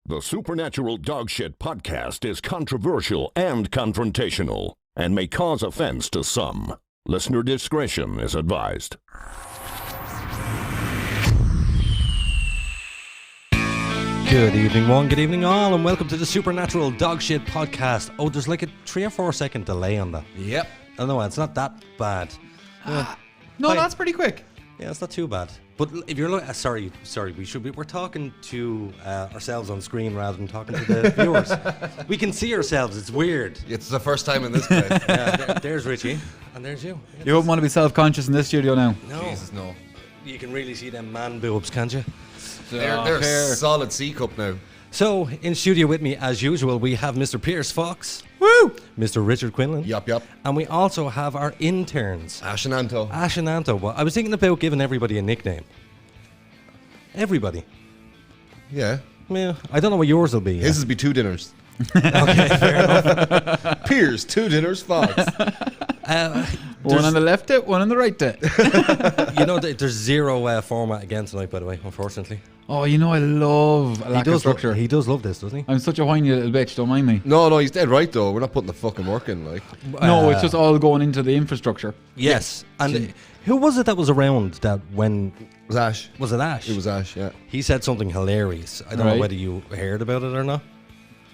The Supernatural Dogshit podcast is controversial and confrontational and may cause offense to some. Listener discretion is advised. Good evening, one. Good evening, all, and welcome to the Supernatural Dogshit podcast. Oh, there's like a 3 or 4 second delay on that. Yep. I don't know, it's not that bad. No, that's pretty quick. Yeah, it's not too bad. But if you're sorry, we're talking to ourselves on screen rather than talking to the viewers. We can see ourselves. It's weird. It's the first time in this place. There's Richie, and there's you. You wouldn't want to be self-conscious in this studio now. No, Jesus, no. you can really see them man boobs, can't you? They're a solid C cup now. So, in studio with me, as usual, we have Mr. Pierce Fox. Woo! Mr. Richard Quinlan. Yup. And we also have our interns. Ash and Anto. Ash and Anto. Well, I was thinking about giving everybody a nickname. Everybody. Yeah. Yeah, I don't know what yours will be. His would be 2 dinners. Okay, fair enough. Pierce, 2 dinners, Fox. One on the left it, one on the right it. You know, there's zero format again tonight, by the way, unfortunately. Oh, you know I love a lack of structure. He does love this, doesn't he? I'm such a whiny little bitch, don't mind me. No, he's dead right, though. We're not putting the fucking work in, like. No, it's just all going into the infrastructure. Yes. And who was it that was around that when... It was Ash. Was it Ash? It was Ash, yeah. He said something hilarious. I don't know whether you heard about it or not.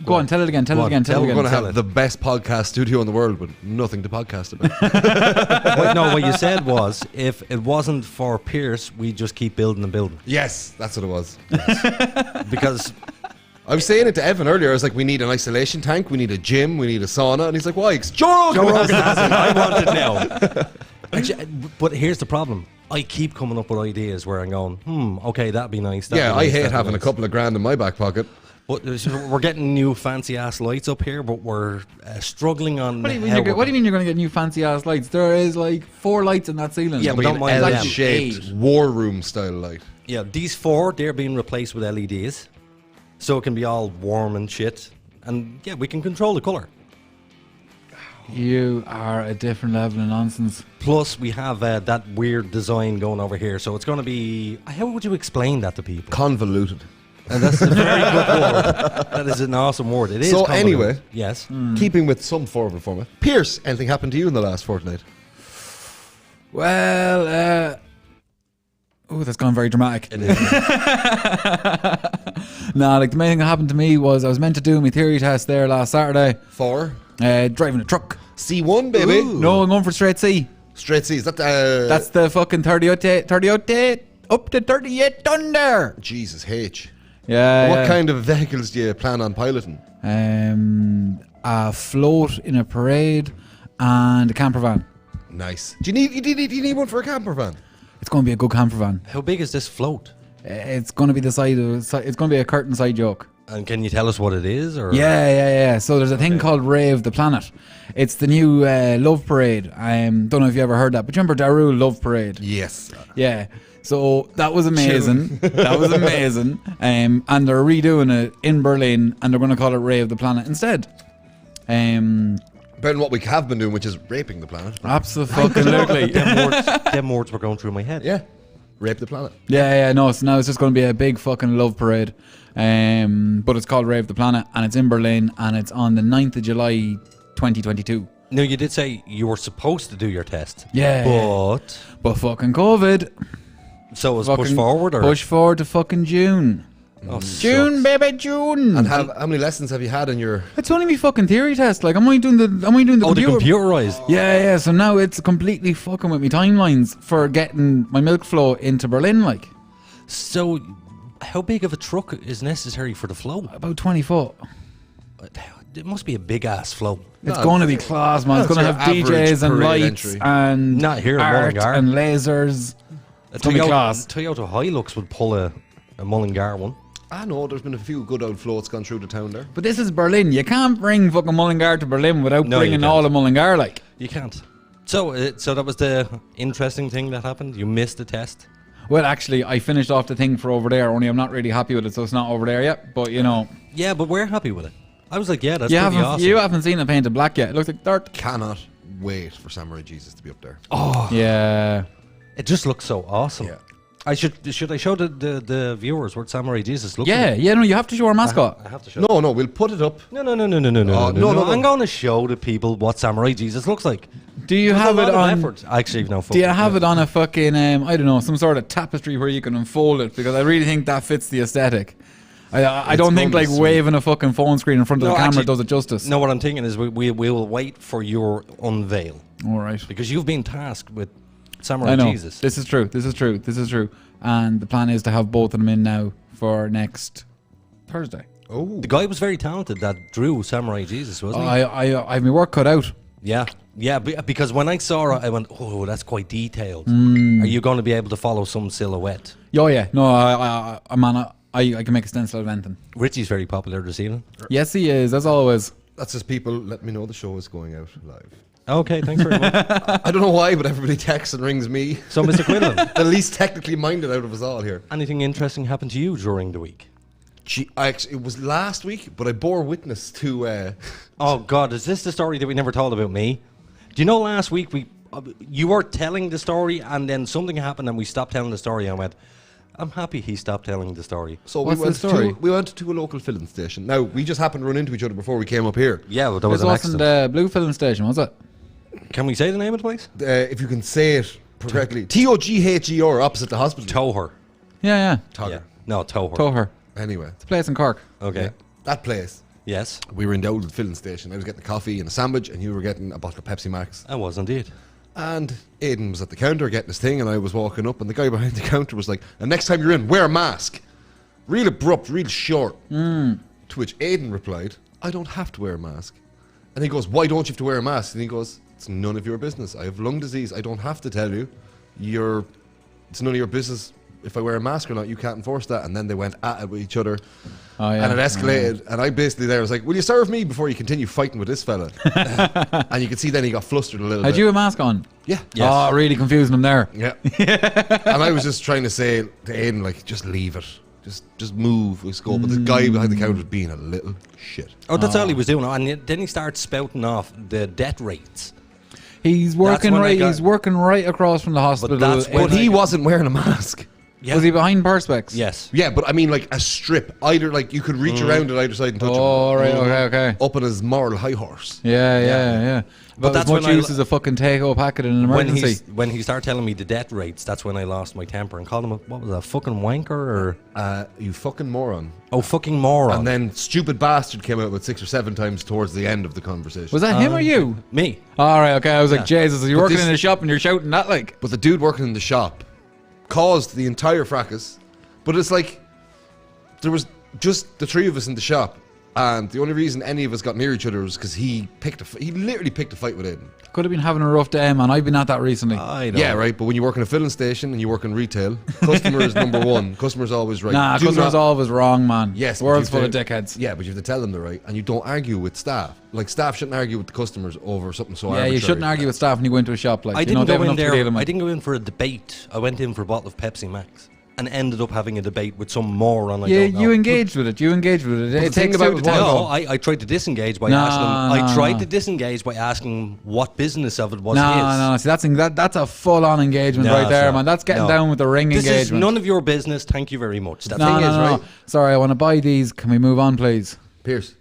Go on, tell it again, tell it again. We're going to have the best podcast studio in the world, but nothing to podcast about. What you said was, if it wasn't for Pierce, we'd just keep building and building. Yes, that's what it was. Yes. Because... I was saying it to Evan earlier. I was like, we need an isolation tank, we need a gym, we need a sauna. And he's like, why? Joe Rogan has it. I want it now. But here's the problem. I keep coming up with ideas where I'm going, okay, that'd be nice. I hate having a couple of grand in my back pocket. But we're getting new fancy ass lights up here, but we're struggling on. What do you mean you're going to get new fancy ass lights? There is like 4 lights in that ceiling. Yeah, but don't mind an them. L-shaped war room style light. Yeah, these 4, they're being replaced with LEDs, so it can be all warm and shit. And yeah, we can control the colour. You are a different level of nonsense. Plus, we have that weird design going over here, so it's going to be... How would you explain that to people? Convoluted. And that's a very good word. That is an awesome word. It is. So convoluted. anyway, yes. Keeping with some form of format. Pierce, anything happened to you in the last fortnight? Well, that's gone very dramatic. It is. Nah, like the main thing that happened to me was I was meant to do my theory test there last Saturday. For? Driving a truck. C1, baby. Ooh. No, I'm going for straight C. Straight C. Is that That's the fucking 38 up to 38 Thunder. Jesus H. Yeah. What kind of vehicles do you plan on piloting? A float in a parade and a camper van. Nice. Do you need one for a camper van? It's going to be a good camper van. How big is this float? It's going to be it's going to be a curtain side joke. And can you tell us what it is? Or Yeah. So there's a thing called Rave the Planet. It's the new Love Parade. Don't know if you ever heard that, but you remember Daru Love Parade? Yes. Yeah. So that was amazing. That was amazing. And they're redoing it in Berlin, and they're going to call it Rave the Planet instead. Better than what we have been doing, which is raping the planet. Absolutely. them words were going through my head. Yeah. Rape the planet. Yeah. No, so now it's just going to be a big fucking love parade. But it's called Rave the Planet, and it's in Berlin, and it's on the 9th of July 2022. No, you did say you were supposed to do your test. Yeah. But fucking COVID. So it was pushed forward, or push forward to fucking June. Oh, June, sucks. baby, June. And how many lessons have you had in your... It's only me fucking theory test. Like I'm only doing the the computer. computerized. Yeah. So now it's completely fucking with me timelines for getting my milk flow into Berlin. Like, So, how big of a truck is necessary for the flow? about 20 foot. It must be a big ass flow. It's going to be class, man. It's going to have DJs and lights entry. and Not here in art Mullingar. and lasers. A gonna be class. Toyota Hilux would pull a Mullingar one. I know, there's been a few good old floats gone through the town there. But this is Berlin. You can't bring fucking Mullingar to Berlin without No, you bringing can't. all of Mullingar, like. You can't. So that was the interesting thing that happened. You missed the test. Well, actually, I finished off the thing for over there, only I'm not really happy with it, so it's not over there yet. But, you know. Yeah, but we're happy with it. I was like, yeah, that's pretty awesome. You haven't seen it painted black yet. It looks like dirt. Cannot wait for Samurai Jesus to be up there. Oh, Yeah. it just looks so awesome. Yeah. Should I show the viewers what Samurai Jesus looks like? Yeah, no, you have to show our mascot. I have to show. No, we'll put it up. No. no. I'm going to show the people what Samurai Jesus looks like. Do you have it on? Actually, no. Do you have it on a fucking I don't know, some sort of tapestry where you can unfold it? Because I really think that fits the aesthetic. I don't think like waving a fucking phone screen in front of the camera does it justice. No, what I'm thinking is we will wait for your unveil. All right. Because you've been tasked with Samurai I know. Jesus. This is true. And the plan is to have both of them in now for next Thursday. Oh, The guy was very talented that drew Samurai Jesus, wasn't he? I have my work cut out. Yeah, because when I saw it, I went, oh, that's quite detailed. Mm. Are you going to be able to follow some silhouette? Oh yeah, no, I can make a stencil out of anything. Richie's very popular this evening. Yes, he is, as always. that's just people. Let me know the show is going out live. Okay, thanks very much. I don't know why, but everybody texts and rings me. So, Mr. Quinlan, The least technically minded out of us all here. anything interesting happened to you during the week? It was last week, but I bore witness to. Oh, God, is this the story that we never told about me? Do you know last week you were telling the story and then something happened and we stopped telling the story and I went, I'm happy he stopped telling the story. So What's the story? we went to a local filling station. Now, we just happened to run into each other before we came up here. Yeah, well, there was This an wasn't accident. the Blue Filling Station, was it? Can we say the name of the place? If you can say it correctly. Togher, opposite the hospital. Toher. Yeah. Togher. Yeah. No, Toher. Toher. Anyway, It's a place in Cork. Okay. yeah, that place. Yes, We were in the old filling station. I was getting a coffee and a sandwich, and you were getting a bottle of Pepsi Max. I was indeed. And Aiden was at the counter getting his thing, and I was walking up, and the guy behind the counter was like, and next time you're in, wear a mask. Real abrupt, real short. To which Aiden replied, I don't have to wear a mask. And he goes, why don't you have to wear a mask? And he goes, it's none of your business. I have lung disease. I don't have to tell you. It's none of your business if I wear a mask or not. You can't enforce that. And then they went at it with each other. Oh, yeah. And it escalated. And I basically there was like, will you serve me before you continue fighting with this fella? And you could see then he got flustered a little Had bit. you a mask on? Yeah. Yes. Oh, really confusing him there. Yeah. And I was just trying to say to Aiden, like, just leave it. Just move. Let's go. But the guy behind the counter was being a little shit. Oh, that's all he was doing. And then he started spouting off the death rates. He's working when I right. got- He's working right across from the hospital. that's when But he wasn't wearing a mask. Yeah. Was he behind Perspex? Yes. Yeah, but I mean, like a strip. Either, like, you could reach around at either side and touch Oh, him. right. Okay. Up on his moral high horse. Yeah. But that's as much when I- use as a fucking take-home packet in an emergency. When he started telling me the death rates, that's when I lost my temper and called him what was that, fucking wanker or You fucking moron. fucking moron. And then stupid bastard came out about 6 or 7 times towards the end of the conversation. Was that him or you? me. All right. Okay. I was like, Jesus, are you But working this- in a shop and you're shouting that like? But the dude working in the shop caused the entire fracas. But it's like there was just the 3 of us in the shop, and the only reason any of us got near each other was because he literally picked a fight with Aiden. Could have been having a rough day, man. I've been at that recently. I know. Yeah, right. But when you work in a filling station and you work in retail, customer is number one. Customer's always right. Nah, Do customers not- always wrong, man. Yes, The but world's you full have of to- dickheads. Yeah, but you have to tell them they're right, and you don't argue with staff. Like, staff shouldn't argue with the customers over something so Yeah, arbitrary. you shouldn't argue with staff when you go into a shop. Like, I you know, didn't they have go in enough to there. deal with. I didn't go in for a debate. I went in for a bottle of Pepsi Max and ended up having a debate with some moron. I Yeah, don't know. you engaged with it. It the takes thing two about to it was- tango. No, I tried to disengage by No, asking him. no, I tried no. to disengage by asking him what business of it was No, his. See, that's a full-on engagement No, right there, sir. man. That's getting No. down with the ring This engagement. is none of your business. Thank you very much. That's no, it. no, is, no. right? Sorry, I want to buy these. Can we move on, please? Pierce,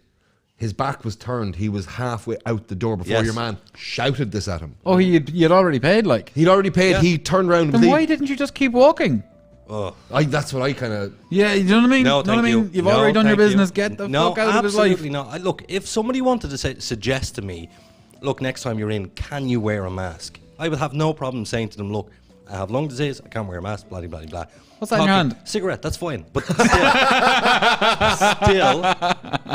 his back was turned. He was halfway out the door before Yes. your man shouted this at him. Oh, he had already paid, like. He'd already paid. Yeah. He turned around and Then was why leaving. didn't you just keep walking? Oh. That's what I kind of... Yeah, you know what I mean? No, know thank what I you. mean? You've No, already done your thank you. business. Get the No, fuck out of his life. absolutely not. Look, if somebody wanted to suggest to me, look, next time you're in, can you wear a mask? I would have no problem saying to them, look, I have lung disease, I can't wear a mask, blah, blah, blah, blah. What's that in your hand? Cigarette, that's fine. But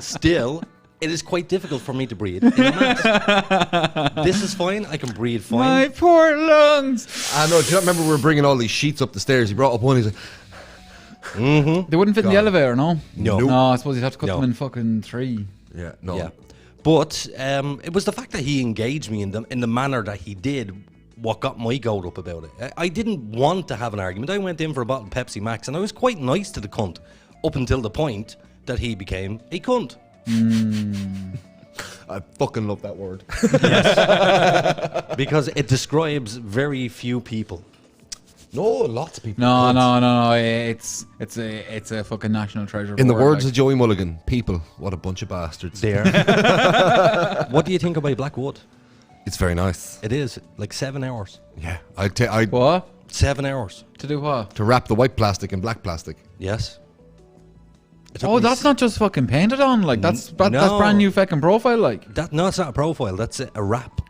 still, it is quite difficult for me to breathe in a mask. This is fine, I can breathe fine. My poor lungs. I know. Do you not remember we were bringing all these sheets up the stairs? He brought up one. He's like, They wouldn't fit in the God. elevator, no? No. No, I suppose you'd have to cut No. them in fucking 3. yeah, no. Yeah. But it was the fact that he engaged me in the manner that he did what got my goat up about it. I didn't want to have an argument. I went in for a bottle of Pepsi Max and I was quite nice to the cunt up until the point that he became a cunt. I fucking love that word. Because it describes very few people. No, lots of people. No, don't. it's a fucking national treasure. In the for it, words like. of Joey Mulligan, people, what a bunch of bastards. There. What do you think about Blackwood? It's very nice. It is like 7 hours. Yeah, I'd What? 7 hours. To do what? to wrap the white plastic in black plastic. Yes. It took Oh, me that's not just fucking painted on. Like that's No. brand new fucking profile. Like No, it's not a profile. That's a wrap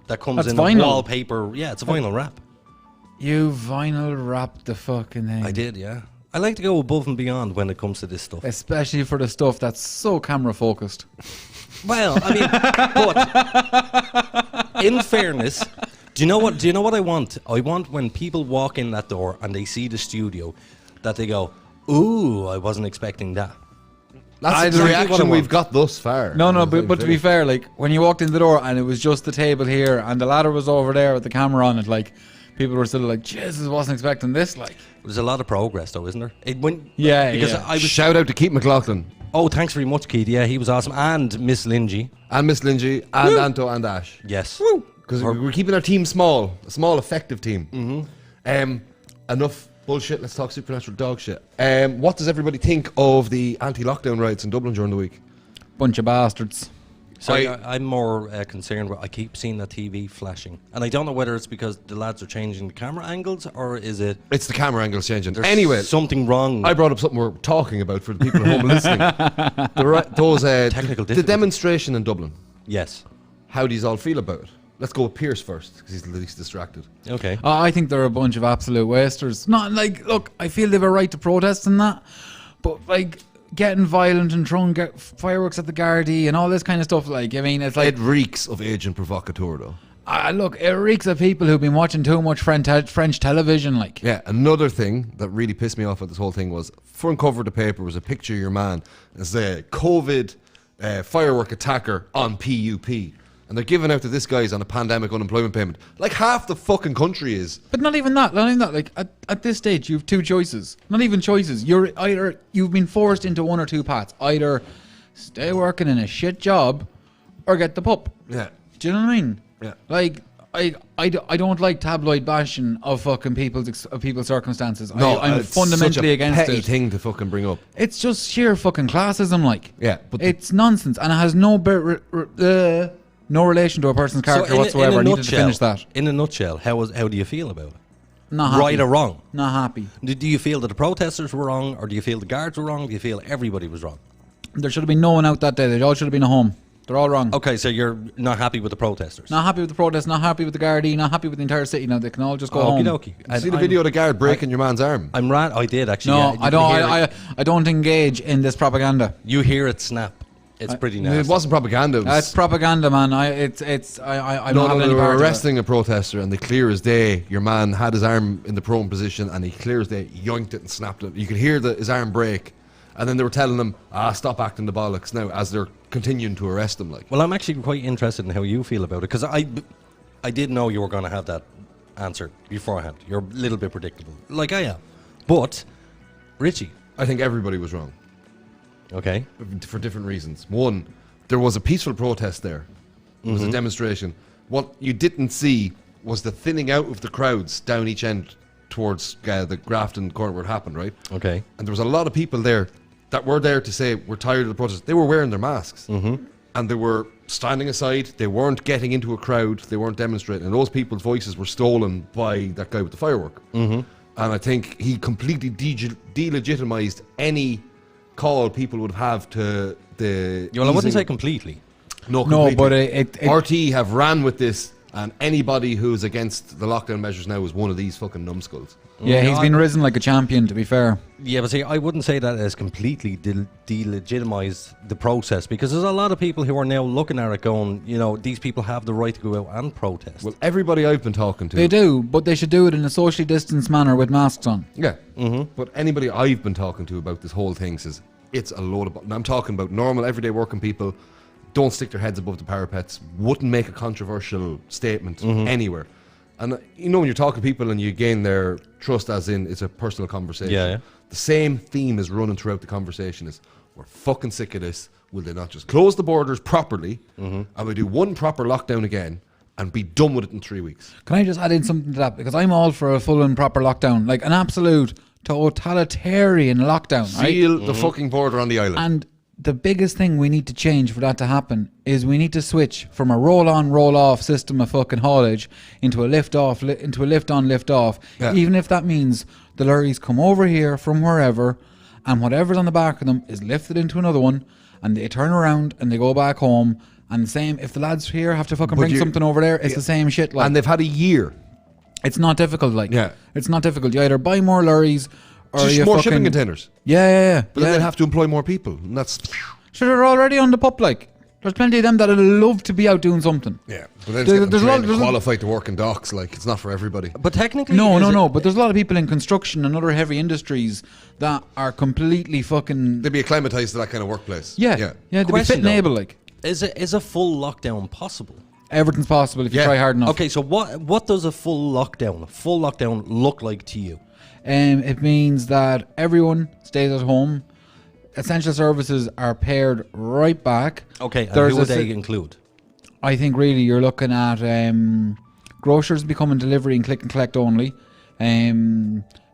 that comes That's in vinyl. a wallpaper. Yeah, it's a vinyl wrap. you vinyl wrapped the fucking thing. I did, yeah. I like to go above and beyond when it comes to this stuff. Especially for the stuff that's so camera focused. Well, I mean, but in fairness, do you know what I want? I want when people walk in that door and they see the studio, that they go, "Ooh, I wasn't expecting that." That's exactly the what I reaction want. we've got thus far. No, but to be fair, like when you walked in the door and it was just the table here and the ladder was over there with the camera on it, like people were still like, Jesus, wasn't expecting this. Like, There's a lot of progress, though, isn't there? It went, Yeah, because yeah. I was. Shout out to Keith McLaughlin Oh, thanks very much, Keith. Yeah, he was awesome, and Miss Lingy. and Miss Lingy and Anto and Ash. Yes. Because we're keeping our team small, a small, effective team. Enough bullshit. Let's talk supernatural dog shit. What does everybody think of the anti-lockdown riots in Dublin during the week? bunch of bastards. So I'm more concerned with. I keep seeing the TV flashing, and I don't know whether it's because the lads are changing the camera angles or is it It's the camera angles changing. there's Anyway, something wrong. I brought up something we're talking about for the people at home listening. Technical the difficulties. demonstration in Dublin. Yes. How do you all feel about it? Let's go with Pierce first, because he's the least distracted. Okay. I think they're a bunch of absolute wasters. Not like, look, I feel they have a right to protest and that, but like getting violent and throwing fireworks at the Gardaí and all this kind of stuff. Like, I mean, it's like It reeks of agent provocateur, though. look, it reeks of people who've been watching too much French television. Like, Yeah, another thing that really pissed me off with this whole thing was front cover of the paper was a picture of your man as a COVID firework attacker on PUP. And they're giving out to this guy's on a pandemic unemployment payment. Like half the fucking country is. but not even that. Like at this stage, you have two choices. Not even choices. You've been forced into one or two paths. Either stay working in a shit job, or get the pup. Yeah. Do you know what I mean? Yeah. Like, I don't like tabloid bashing of fucking people's circumstances. No, I'm it's fundamentally such a against petty it. thing to fucking bring up. It's just sheer fucking classism, like. Yeah, but it's nonsense, and it has no relation to a person's character whatsoever. I needed to finish that. In a nutshell, how do you feel about it? Not happy. Right or wrong? Not happy. Do you feel that the protesters were wrong, or do you feel the guards were wrong? Do you feel everybody was wrong? There should have been no one out that day. They all should have been at home. They're all wrong. Okay, so you're not happy with the protesters? Not happy with the protest. Not happy with the Gardaí. Not happy with the entire city. Now they can all just go home. Okie dokie. You see the video of the guard breaking your man's arm? I did actually. No, yeah. I don't. I don't engage in this propaganda. You hear it snap. It's pretty nasty. It wasn't propaganda. It was It's propaganda, man. I don't have they any were part of it. arresting a protester, and they clear as day. Your man had his arm in the prone position, and he clear as day yoinked it and snapped it. You could hear his arm break, and then they were telling him, stop acting the bollocks now, as they're continuing to arrest him. Like, Well, I'm actually quite interested in how you feel about it, because I did know you were going to have that answer beforehand. You're a little bit predictable, like I am. But, Richie. I think everybody was wrong. Okay. For different reasons. One, there was a peaceful protest there. It was a demonstration. What you didn't see was the thinning out of the crowds down each end towards the Grafton corner where it happened, right? Okay. And there was a lot of people there that were there to say, we're tired of the protest. They were wearing their masks. And they were standing aside. They weren't getting into a crowd. They weren't demonstrating. And those people's voices were stolen by that guy with the firework. And I think he completely delegitimized any call people would have to the. Well, I wouldn't easing- say completely. No, No, completely. but it RT have ran with this, and anybody who's against the lockdown measures now is one of these fucking numbskulls. yeah, he's been risen like a champion. To be fair, Yeah, but see, I wouldn't say that as completely delegitimized the process, because there's a lot of people who are now looking at it going, these people have the right to go out and protest. Well, everybody I've been talking to, they do, but they should do it in a socially distanced manner with masks on. yeah. But anybody I've been talking to about this whole thing says it's a load of. And I'm talking about normal, everyday working people. Don't stick their heads above the parapets. Wouldn't make a controversial statement anywhere. And when you're talking to people and you gain their trust, as in it's a personal conversation. Yeah. The same theme is running throughout the conversation is, we're fucking sick of this. Will they not just close the borders properly and we do one proper lockdown again, and be done with it in 3 weeks. Can I just add in something to that? Because I'm all for a full and proper lockdown, like an absolute totalitarian lockdown, right? Seal the fucking border on the island. And the biggest thing we need to change for that to happen is we need to switch from a roll-on, roll-off system of fucking haulage into a lift-off, into a lift-on, lift-off. Yeah. Even if that means the lorries come over here from wherever, and whatever's on the back of them is lifted into another one, and they turn around and they go back home. And the same, if the lads here have to fucking bring something over there, it's the same shit. Like, and they've had a year. it's not difficult. Like, Yeah. it's not difficult. You either buy more lorries or Just you more fucking, shipping containers. Yeah. But then they'll have to employ more people. And that's... Sure, they're already on the pup. Like, there's plenty of them that'll love to be out doing something. Yeah. But then There's there's a lot- there's a- qualified to work in docks. Like, it's not for everybody. But technically, No. But there's a lot of people in construction and other heavy industries that are completely fucking. They'd be acclimatized to that kind of workplace. Yeah. They'd be Question, fit and though. able. Like, Is a full lockdown possible? everything's possible if you Yeah. try hard enough. Okay, so what does a full lockdown look like to you? It means that everyone stays at home. Essential services are pared right back. Okay, and There's who would a they si- include? I think really you're looking at grocers becoming delivery and click and collect only.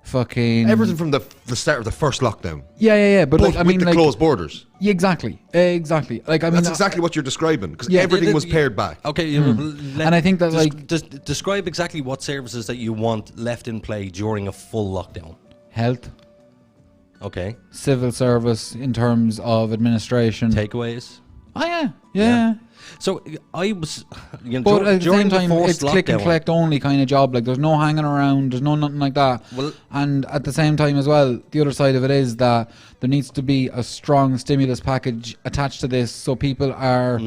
Fucking Everything from the start of the first lockdown. Yeah. But But like, I with mean, the like, closed borders. yeah, exactly. Like, I mean, That's exactly what you're describing. Because Yeah. everything was pared back. Okay, And I think that, like- describe exactly what services that you want left in play during a full lockdown. health, Okay, civil service in terms of administration. takeaways. Oh yeah. So I was, But at the during same time, forced it's click and lockdown- collect only kind of job. Like, there's no hanging around. There's no nothing like that. Well- and at the same time as well, the other side of it is that there needs to be a strong stimulus package attached to this, so people are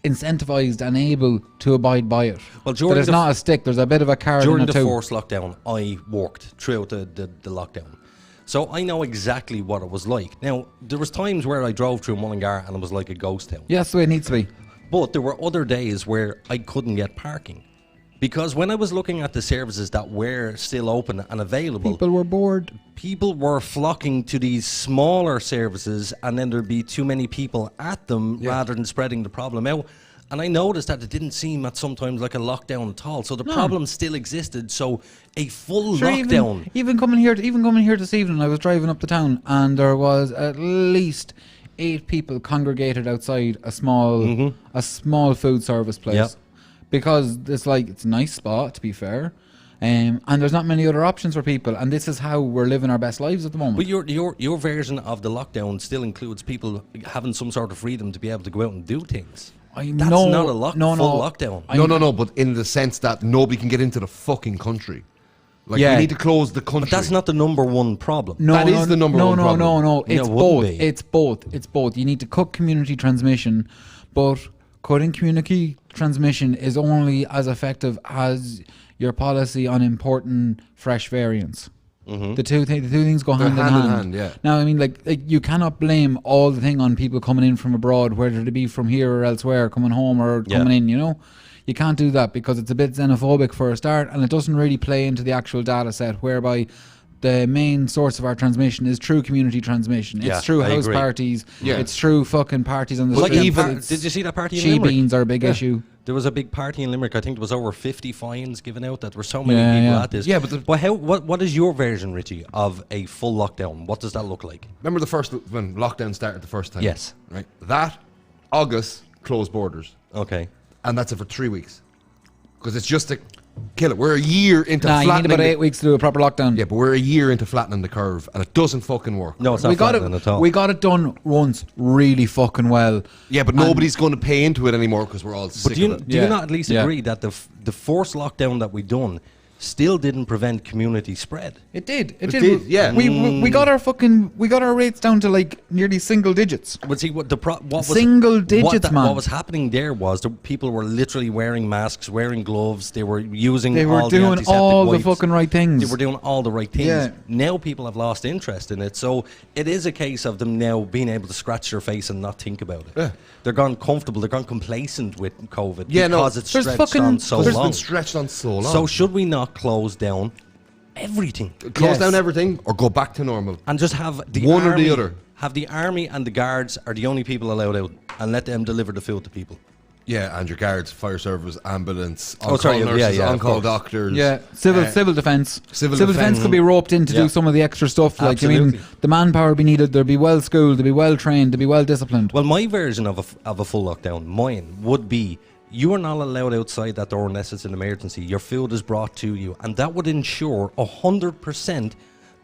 incentivized and able to abide by it. Well, during there's the- not a stick. There's a bit of a carrot During in the it too. forced lockdown, I worked throughout the lockdown. So I know exactly what it was like. Now, there was times where I drove through Mullingar and it was like a ghost town. Yeah, that's the way it needs to be. But there were other days where I couldn't get parking. Because when I was looking at the services that were still open and available, People were bored. people were flocking to these smaller services, and then there'd be too many people at them rather than spreading the problem out. And I noticed that it didn't seem at sometimes like a lockdown at all. So the problem still existed. So a full Sure, lockdown. Even coming here this evening, I was driving up the town, and there was at least 8 people congregated outside a small food service place. Yep. Because it's a nice spot, to be fair, and there's not many other options for people, and this is how we're living our best lives at the moment. But your version of the lockdown still includes people having some sort of freedom to be able to go out and do things. That's not a full lockdown. No, but in the sense that nobody can get into the fucking country. Like, Yeah. we need to close the country. But that's not the number one problem. That is the number one problem. No. No, It's it both. wouldn't be. It's both. You need to cut community transmission, but cutting community transmission is only as effective as your policy on important fresh variants. The two things go hand in hand. Yeah. Now, I mean, like you cannot blame all the thing on people coming in from abroad, whether it be from here or elsewhere, coming home or coming in. You know, you can't do that because it's a bit xenophobic for a start, and it doesn't really play into the actual data set, whereby the main source of our transmission is true community transmission. Yeah, It's true I house agree. parties. Yeah. It's true fucking parties on the Like street. even, It's- did you see that party in she Limerick? beans are a big issue. There was a big party in Limerick. I think there was over 50 fines given out. That there were so many Yeah, people yeah. at this. Yeah, but what is your version, Richie, of a full lockdown? What does that look like? Remember when lockdown started the first time? Yes. Right. That, August, closed borders. Okay. And that's it for 3 weeks. Because it's just to kill it. We're a year into Nah, you need flattening about the- 8 weeks to do a proper lockdown. Yeah, but we're a year into flattening the curve, and it doesn't fucking work. No, it's not we got flattening it. at all. We got it done once, really fucking well. Yeah, but nobody's going to pay into it anymore because we're all sick But do you of it. do Yeah. you not at least Yeah. agree that the forced lockdown that we done still didn't prevent community spread? It did. It did, yeah. We got our rates down to like nearly single digits. But see, what was Single digits, man. What was happening there was the people were literally wearing masks, wearing gloves. They were using. They were all doing the antiseptic all the wipes. fucking right things. They were doing all the right things. Yeah. Now people have lost interest in it, so it is a case of them now being able to scratch their face and not think about it. Yeah. They're gone comfortable. They're gone complacent with COVID Yeah, no, because it's there's stretched fucking- on so Because it's long. been stretched on so long. So should we not close down everything close Yes. down everything or go back to normal? and just have the One or the army- other. Have the army and the guards are the only people allowed out, and let them deliver the food to people. Yeah, and your guards, fire service, ambulance, Oh, sorry, on-call yeah, nurses, yeah, of on-call course. doctors. Yeah, civil defence. Civil defence defence. could be roped in to Yeah. do some of the extra stuff. Like, I Absolutely. mean, the manpower be needed. They'll be well schooled. They'll be well trained. They'll be well disciplined. Well, my version of a full lockdown, mine, would be you are not allowed outside that door unless it's an emergency. Your food is brought to you, and that would ensure 100%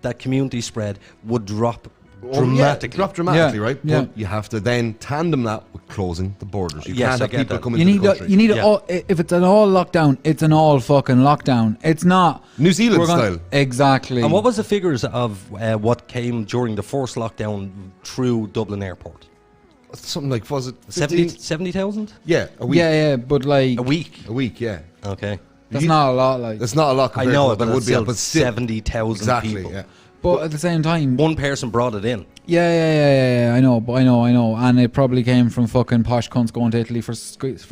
that community spread would drop dramatically. Drop dramatically, Yeah, right? yeah. But you have to then tandem that with closing the borders. You Yes, can't I have get people that. coming You into need the a, country. you need a Yeah. all, if it's an all lockdown, it's an all fucking lockdown. It's not New Zealand we're gonna- style. Exactly. And what was the figures of what came during the forced lockdown through Dublin Airport? Something like, was it 15? 70,000? Yeah, a week. Yeah, but like A week. A week, yeah. Okay. that's not a lot. Like, It's not a lot I compared to know what it, but there would it's be, still but still. 70,000 Exactly, people. yeah. but at the same time, One person brought it in. yeah. I know, and it probably came from fucking posh cunts going to Italy for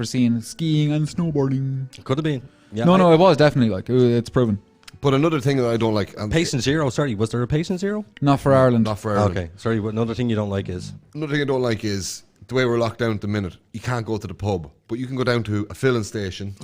seeing skiing and snowboarding. Could have been. Yeah, No, it was definitely like it's proven. But another thing that I don't like, and Patient zero. Sorry, was there a patient zero? Not for Ireland. not for Ireland. Okay. Sorry, but another thing you don't like is Another thing I don't like is the way we're locked down at the minute. You can't go to the pub, but you can go down to a filling station,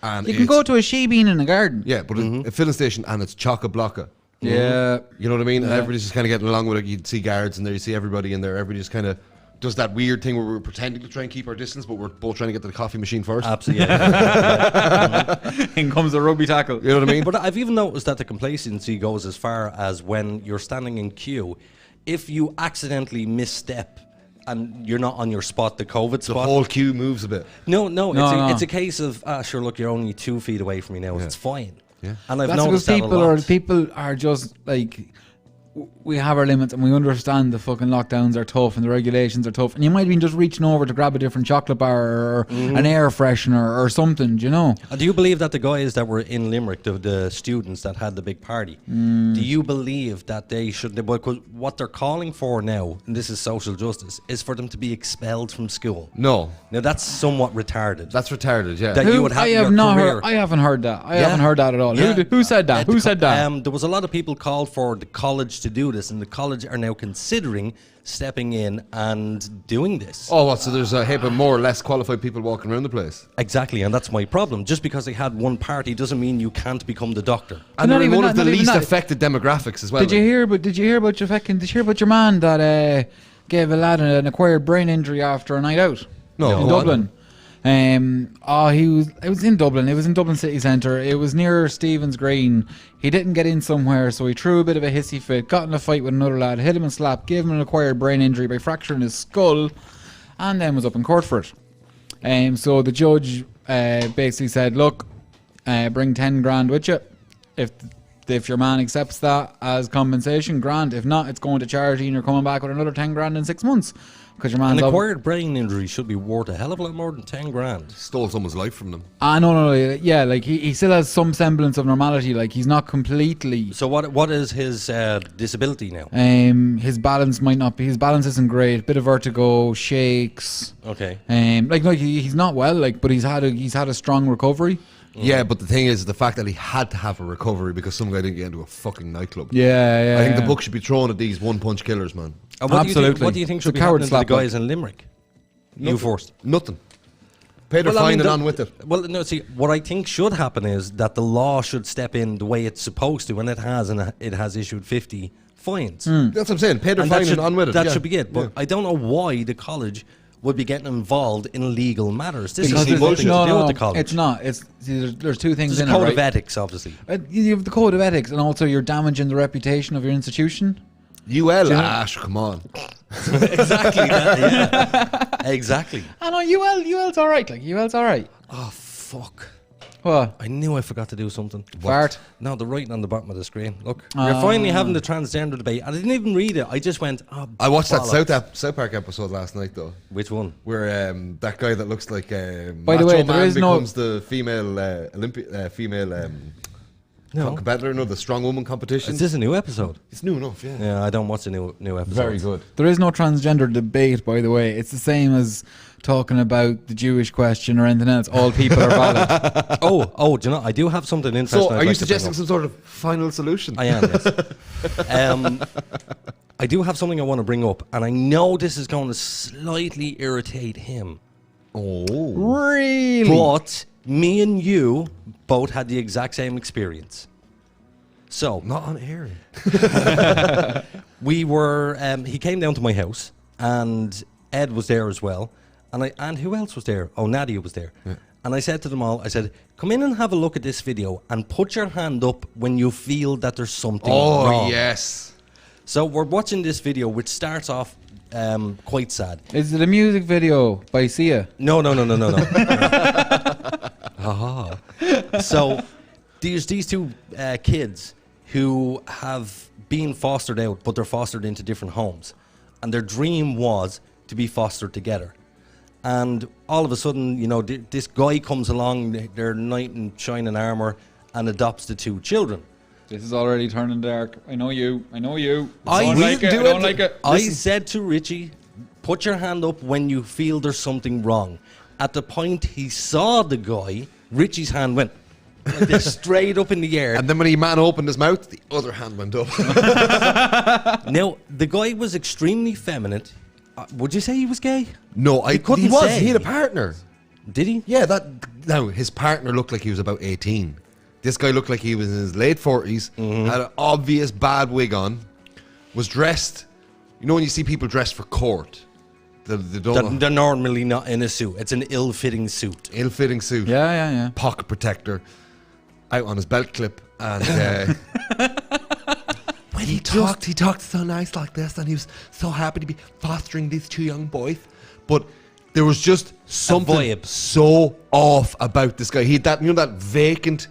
and You can it's- go to a she bean in the garden. Yeah, but a filling station, and it's chock-a-blocka. Yeah. You know what I mean? And Yeah. everybody's just kind of getting along with it. You see guards in there, you see everybody in there. Everybody just kind of does that weird thing where we're pretending to try and keep our distance, but we're both trying to get to the coffee machine first. absolutely. Yeah. In comes a rugby tackle. You know what I mean? But I've even noticed that the complacency goes as far as when you're standing in queue, if you accidentally misstep and you're not on your spot, the COVID the spot. whole queue moves a bit. No, No. it's a case of sure. Look, you're only 2 feet away from me now. Yeah. It's fine. Yeah. And I've That's because noticed that a lot. people are just like, we have our limits and we understand the fucking lockdowns are tough and the regulations are tough, and you might be just reaching over to grab a different chocolate bar or an air freshener or something, do you know? Do you believe that the guys that were in Limerick, the students that had the big party, do you believe that they should? Because what they're calling for now, and this is social justice, is for them to be expelled from school. No, Now that's somewhat retarded. that's retarded. Yeah. That you would have I your have not career. heard. I haven't heard that. I Yeah. haven't heard that at all. Yeah. Who said that? Who said that? There was a lot of people called for the college to do this, and the college are now considering stepping in and doing this. Oh, what? So there's a heap of more or less qualified people walking around the place. Exactly, and that's my problem. Just because they had one party doesn't mean you can't become the doctor. And not they're in even one that, of the not even least that. affected demographics as well. Did you hear about your man that gave a lad an acquired brain injury after a night out? No, in go on. Dublin. It was in Dublin. It was in Dublin city centre. It was near Stephen's Green. He didn't get in somewhere, so he threw a bit of a hissy fit, got in a fight with another lad, hit him and slapped, gave him an acquired brain injury by fracturing his skull, and then was up in court for it. So the judge basically said, look, bring 10 grand with you. If your man accepts that as compensation, grand. If not, it's going to charity and you're coming back with another 10 grand in 6 months. Because your An man's acquired brain injury should be worth a hell of a lot more than 10 grand. Stole someone's life from them. no, yeah, like he still has some semblance of normality. Like he's not completely. So what is his disability now? His balance might not be. His balance isn't great. Bit of vertigo, shakes. Okay. He's not well. Like, but he's had a strong recovery. Yeah, but the thing is, the fact that he had to have a recovery because some guy didn't get into a fucking nightclub. Yeah. I think the book should be thrown at these one-punch killers, man. And Absolutely. What do you think It's should a be coward happening to the slap, guys in Limerick? You forced. Nothing. Pay their fine and on with it. Well, no, see, what I think should happen is that the law should step in the way it's supposed to, and it has issued 50 fines. That's what I'm saying. Pay their And fine that should, and on with it. that yeah. should be it. But Yeah. I don't know why the college would be getting involved in legal matters. This Because has it's- nothing to do with the no, college. it's not. There's two things There's a in code it, of right? ethics, obviously. You have the code of ethics, and also you're damaging the reputation of your institution. UL, Ash, come on. Exactly. Yeah. Exactly. I know UL's all right. Like UL's all right. Oh, fuck. What? I knew I forgot to do something. Fart. No, the writing on the bottom of the screen. Look, you're finally having the transgender debate. I didn't even read it. I just went, oh, I watched that bollocks. South Park episode last night, though, Which one? where that guy that looks like By the Macho way, there Man is no- becomes the female female No. competitor, the strong woman competition. Is this a new episode? It's new enough, yeah. Yeah, I don't watch the new episode. good. There is no transgender debate, by the way. It's the same as talking about the Jewish question or anything else. All people are valid. Oh, do you know, I do have something interesting. So, I'd are you like to bring suggesting up. some sort of final solution? I am, yes. I do have something I want to bring up, and I know this is going to slightly irritate him. Oh. Really? But me and you both had the exact same experience. So Not on air. we were. He came down to my house, and Ed was there as well. And who else was there? Oh, Nadia was there. Yeah. And I said to them all, I said, come in and have a look at this video and put your hand up when you feel that there's something wrong. Yes. So we're watching this video, which starts off quite sad. Is it a music video by Sia? No. So there's these two kids who have been fostered out, but they're fostered into different homes. And their dream was to be fostered together. And all of a sudden, you know, this guy comes along, their knight in shining armour, and adopts the two children. This is already turning dark. I know you. I don't like it. I don't like it. I said to Richie, put your hand up when you feel there's something wrong. At the point he saw the guy, Richie's hand went like this, straight up in the air. And then when he man opened his mouth, the other hand went up. Now, the guy was extremely feminine. Would you say he was gay? No, He couldn't he was. say. He had a partner. Did he? Yeah, now his partner looked like he was about 18. This guy looked like he was in his late 40s, had an obvious bad wig on, was dressed. You know when you see people dressed for court? They're normally not in a suit. It's an ill-fitting suit. Ill-fitting suit. Yeah. Pocket protector. Out on his belt clip. And when he talked so nice like this, and he was so happy to be fostering these two young boys. But there was just something vibe. so off about this guy. He had that, that vacant,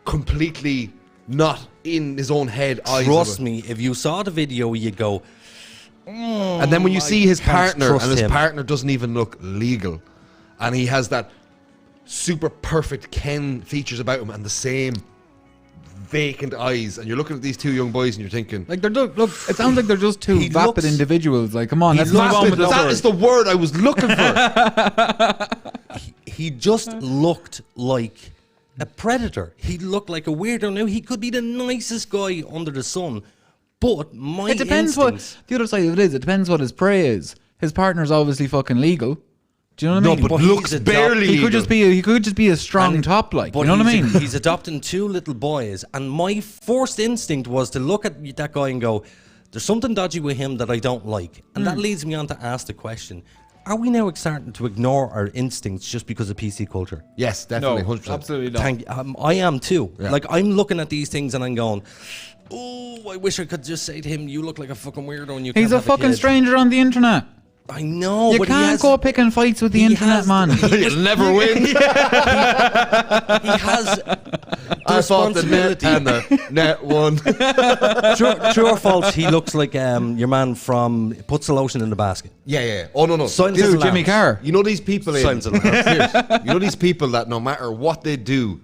completely not in his own head eyes. Trust me, if you saw the video, you'd go... And then when you see his can't partner, trust and his him. partner doesn't even look legal, and he has that super perfect Ken features about him and the same vacant eyes, and you're looking at these two young boys and you're thinking, Like look, it sounds like they're just two He vapid looks- individuals. Like, come on, let's move on vapid, with this that word. is the word I was looking for. He just looked like a predator. He looked like a weirdo. Now, he could be the nicest guy under the sun, but my It depends instincts... what the other side of it is. It depends what his prey is. His partner's obviously fucking legal. Do you know what I mean? but he's looks adopted. barely he could just be a strong And- top, like, But you know what I he's- mean? He's adopting two little boys, and my first instinct was to look at that guy and go, there's something dodgy with him that I don't like. And that leads me on to ask the question, are we now starting to ignore our instincts just because of PC culture? Yes, definitely, 100%. absolutely not. I am too. Yeah. Like, I'm looking at these things and I'm going, oh, I wish I could just say to him, you look like a fucking weirdo and you He's can't a have fucking kid." stranger on the internet. I know, You but he can't has, go picking fights with the he internet, has- man. You'll never win. he has the I thought the net responsibility. and the net won. True or false, he looks like your man from Puts the Lotion in the Basket. Yeah. Oh, no. Silence This of is the Jimmy Lambs. Carr. You know these people, Silence Aiden? of the Lambs. Seriously. You know these people that no matter what they do,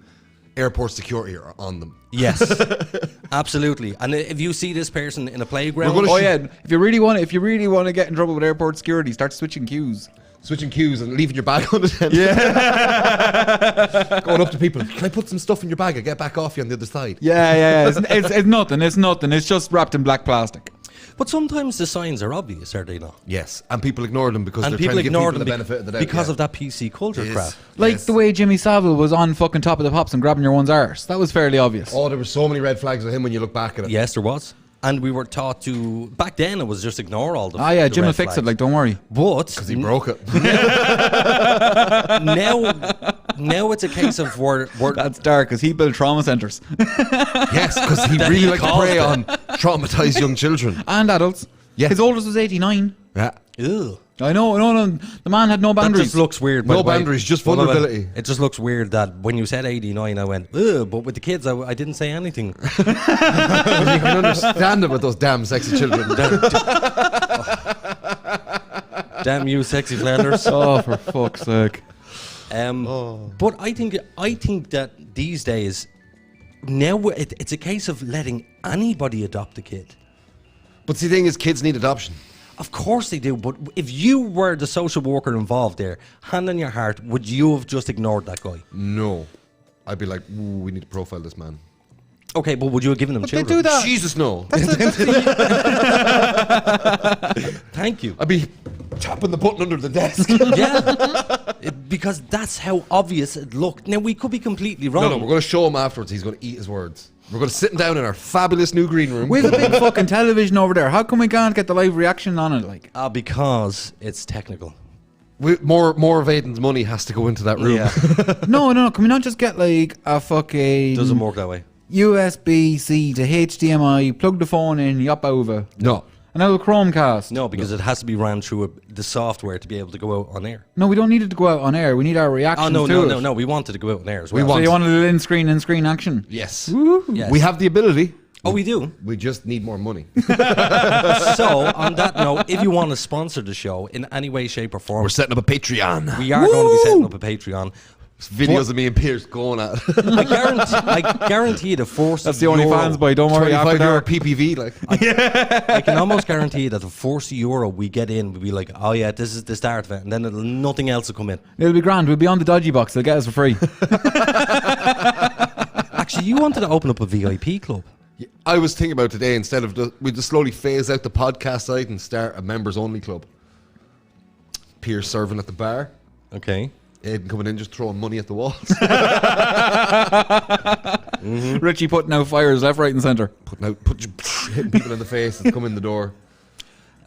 airport security are on them. Yes, absolutely. And if you see this person in a playground, We're gonna Oh yeah, if you really want to get in trouble with airport security, start switching queues. Switching queues and leaving your bag on the tent. Yeah. Going up to people, can I put some stuff in your bag? I get back off you on the other side. Yeah. It's nothing. It's nothing. It's just wrapped in black plastic. but sometimes the signs are obvious, are they not? Yes, and people ignore them because And they're people trying to give ignore people them the benefit of the doubt. because yeah. of that PC culture It is. crap. Like Yes. the way Jimmy Savile was on fucking Top of the Pops and grabbing your one's arse. That was fairly obvious. Oh, there were so many red flags with him when you look back at it. Yes, there was. And we were taught to, back then it was just ignore all the Ah yeah, the Jim will red fix it. flags. Like, don't worry. But Because he broke it. now it's a case of we're That's dark because he built trauma centers Yes, because he That really he liked to caused prey it. on traumatized young children. and adults. Yeah. His oldest was 89. Yeah. ew. I know. The man had no That boundaries. just looks weird. by No the way. boundaries, just Wait. vulnerability. It just looks weird that when you said 89, I went, ugh, but with the kids, I didn't say anything. But you can understand it with those damn sexy children. Damn you, sexy Flanders. Oh, for fuck's sake. But I think that these days, now it's a case of letting anybody adopt a kid. But see, the thing is, kids need adoption. Of course they do, but if you were the social worker involved there, hand on your heart, would you have just ignored that guy? No. I'd be like, ooh, we need to profile this man. Okay, but would you have given them But they children? do that. Jesus, no. Thank you. I'd be tapping the button under the desk. Yeah. Because that's how obvious it looked. Now, we could be completely wrong. No, we're going to show him afterwards. He's going to eat his words. We're going to sit down in our fabulous new green room. We have a big fucking television over there. How come we can't get the live reaction on it? Like, Because it's technical. More of Aiden's money has to go into that room. Yeah. no. Can we not just get like a fucking Doesn't work that way. USB-C to HDMI, plug the phone in, yop over. No. An old Chromecast. No, because it has to be ran through the software to be able to go out on air. No, we don't need it to go out on air. We need our reactions to it. No. We wanted to go out on air as well. We want- So you want a little in-screen action? Yes. Yes. We have the ability. Oh, we do. We just need more money. So, on that note, if you want to sponsor the show in any way, shape, or form, We're setting up a Patreon. we are going to be setting up a Patreon. Videos of me and Pierce going at it. I guarantee the force. That's the only fans, boy. Don't worry. After 25 euro dark. PPV, like. I can almost guarantee that the €40 we get in will be like, oh yeah, this is the start of it, and then nothing else will come in. It'll be grand. We'll be on the dodgy box. They'll get us for free. Actually, you wanted to open up a VIP club. I was thinking about today, instead of we just slowly phase out the podcast side and start a members only club. Pierce serving at the bar. Okay. Aiden coming in, just throwing money at the walls. Richie putting out fires left, right, and centre. Hitting people in the face and come in the door.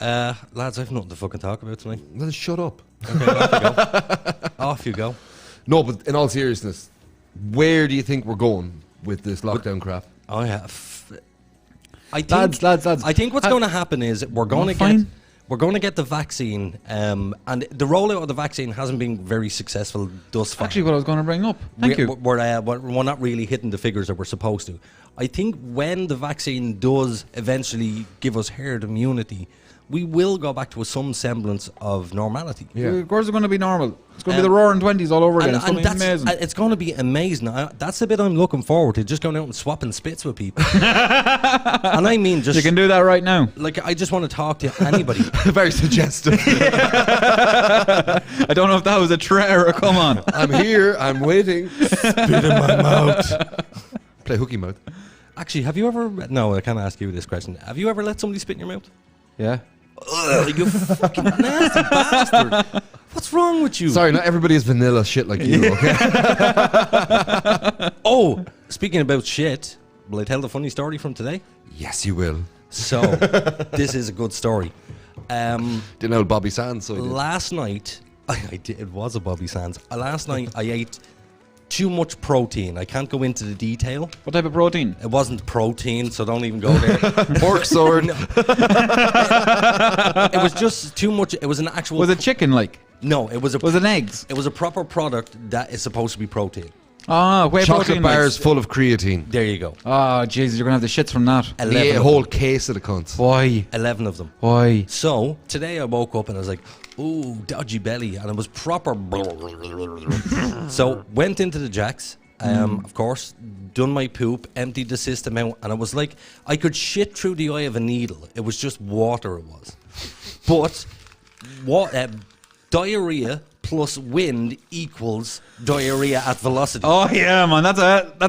Lads, I've nothing to fucking talk about tonight. Well, shut up. Okay, off you go. Off you go. No, but in all seriousness, where do you think we're going with this lockdown crap? Oh yeah. I think, Lads. I think what's going to happen is we're going to get the vaccine, and the rollout of the vaccine hasn't been very successful thus far. Actually, what I was going to bring up. Thank you. We're not really hitting the figures that we're supposed to. I think when the vaccine does eventually give us herd immunity, we will go back to some semblance of normality. Yeah. Of course, it's going to be normal. It's going to be the roaring 20s all over again. It's going to be amazing. It's going to be amazing. That's the bit I'm looking forward to, just going out and swapping spits with people. And I mean just... You can do that right now. Like, I just want to talk to anybody. Very suggestive. I don't know if that was a threat or a come on. I'm here, I'm waiting. Spit in my mouth. Play hooky mouth. Actually, have you ever... No, I can't ask you this question. Have you ever let somebody spit in your mouth? Yeah. Ugh, you fucking nasty bastard. What's wrong with you? Sorry, not everybody is vanilla shit like you, okay? Oh, speaking about shit, will I tell the funny story from today? Yes, you will. So, this is a good story. Didn't know Bobby Sands, so I did. Last night, I did, it was a Bobby Sands. Last night, I ate too much protein. I can't go into the detail. What type of protein? It wasn't protein, so don't even go there. Pork sword. No. It was just too much. It was an actual... Was it chicken like? No, it was a... Was it eggs? It was a proper product that is supposed to be protein. Ah, whey Chocolate protein. bars full of creatine. There you go. Oh, Jesus, you're going to have the shits from that. 11 He ate a of whole them. case of the cunts. Why? 11 of them. Why? So, today I woke up and I was like, ooh, dodgy belly. And it was proper... So, went into the Jacks. Of course, done my poop, emptied the system out, and it was like I could shit through the eye of a needle. It was just water, it was. But what diarrhea plus wind equals diarrhea at velocity. Oh yeah, man, that's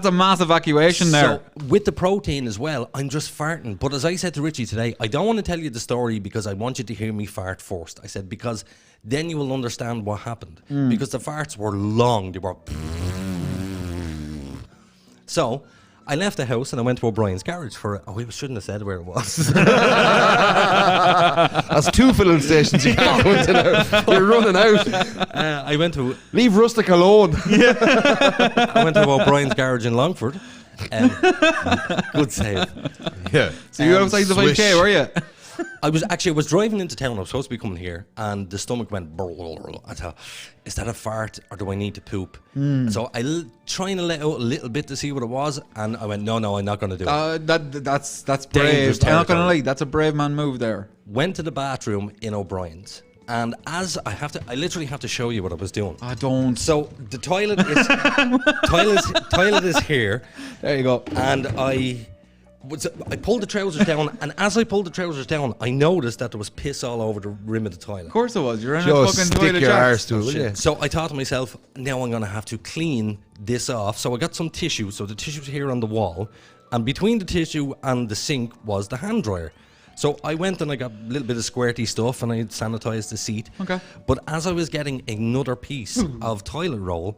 a mass evacuation there. So with the protein as well, I'm just farting. But as I said to Richie today, I don't want to tell you the story because I want you to hear me fart first. I said because then you will understand what happened. Because the farts were long. They were... So, I left the house and I went to O'Brien's garage for... Oh, we shouldn't have said where it was. That's 2 filling stations you can't go into now. You're running out. I went to... Leave Rustic alone. I went to O'Brien's garage in Longford. Good save. Yeah. So you outside the 5K, were you? I was driving into town. I was supposed to be coming here, and the stomach went. I thought, is that a fart or do I need to poop? So I trying to let out a little bit to see what it was, and I went, no, I'm not going to do it. That's Dangerous brave. I'm not going to territory. lie, that's a brave man move there. Went to the bathroom in O'Brien's, and as I literally have to show you what I was doing. I don't. So the toilet is toilet is here, There you go. and I pulled the trousers down, and as I pulled the trousers down, I noticed that there was piss all over the rim of the toilet. Of course it was. You're in a Just fucking stick toilet your jacks. arse to it, will you? So I thought to myself, now I'm going to have to clean this off. So I got some tissue. So the tissue's here on the wall, and between the tissue and the sink was the hand dryer. So I went and I got a little bit of squirty stuff and I sanitized the seat. Okay. But as I was getting another piece of toilet roll,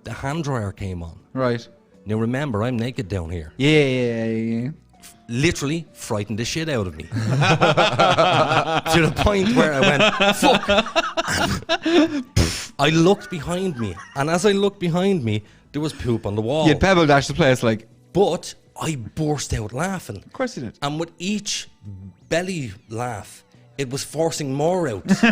the hand dryer came on. Right. Now remember, I'm naked down here. Yeah. Literally frightened the shit out of me. To the point where I went, fuck. I looked behind me, and as I looked behind me, there was poop on the wall. You'd pebble dash the place like. But I burst out laughing. Of course you did. And with each belly laugh, it was forcing more out. So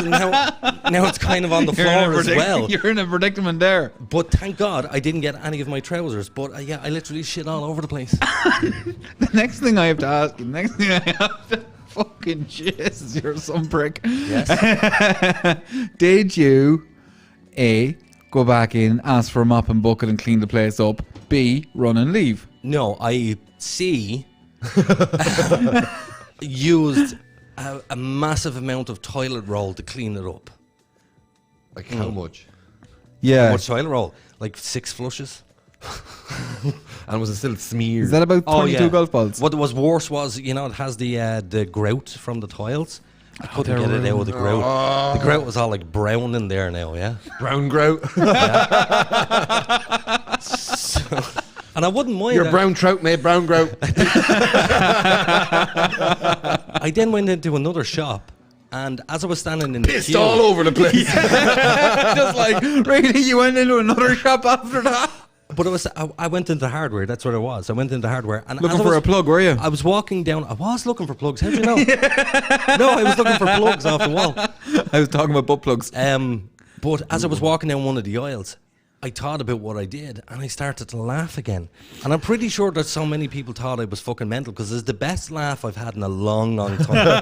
now it's kind of on the floor as well. You're in a predicament there. But thank God I didn't get any of my trousers. But yeah, I literally shit all over the place. The next thing I have to ask you, fucking Jesus, you're some prick. Yes. Did you, A, go back in, ask for a mop and bucket and clean the place up, B, run and leave? No, I used a massive amount of toilet roll to clean it up. Like how much? Yeah. How much toilet roll? Like 6 flushes. And was it still smeared? Is that about 22 golf balls? What was worse was, it has the grout from the tiles. I couldn't get it out of the grout. The grout was all like brown in there now, yeah. Brown grout. And I wouldn't mind. Your brown trout made brown grout. I then went into another shop, and as I was standing in the Pissed queue, all over the place. Just like, really, you went into another shop after that? But I went into hardware. That's what it was. I went into hardware and Looking for a plug, were you? I was walking down. I was looking for plugs. How'd you know? No, I was looking for plugs off the wall. I was talking about butt plugs. But as I was walking down one of the aisles, I thought about what I did and I started to laugh again. And I'm pretty sure that so many people thought I was fucking mental because it's the best laugh I've had in a long, long time.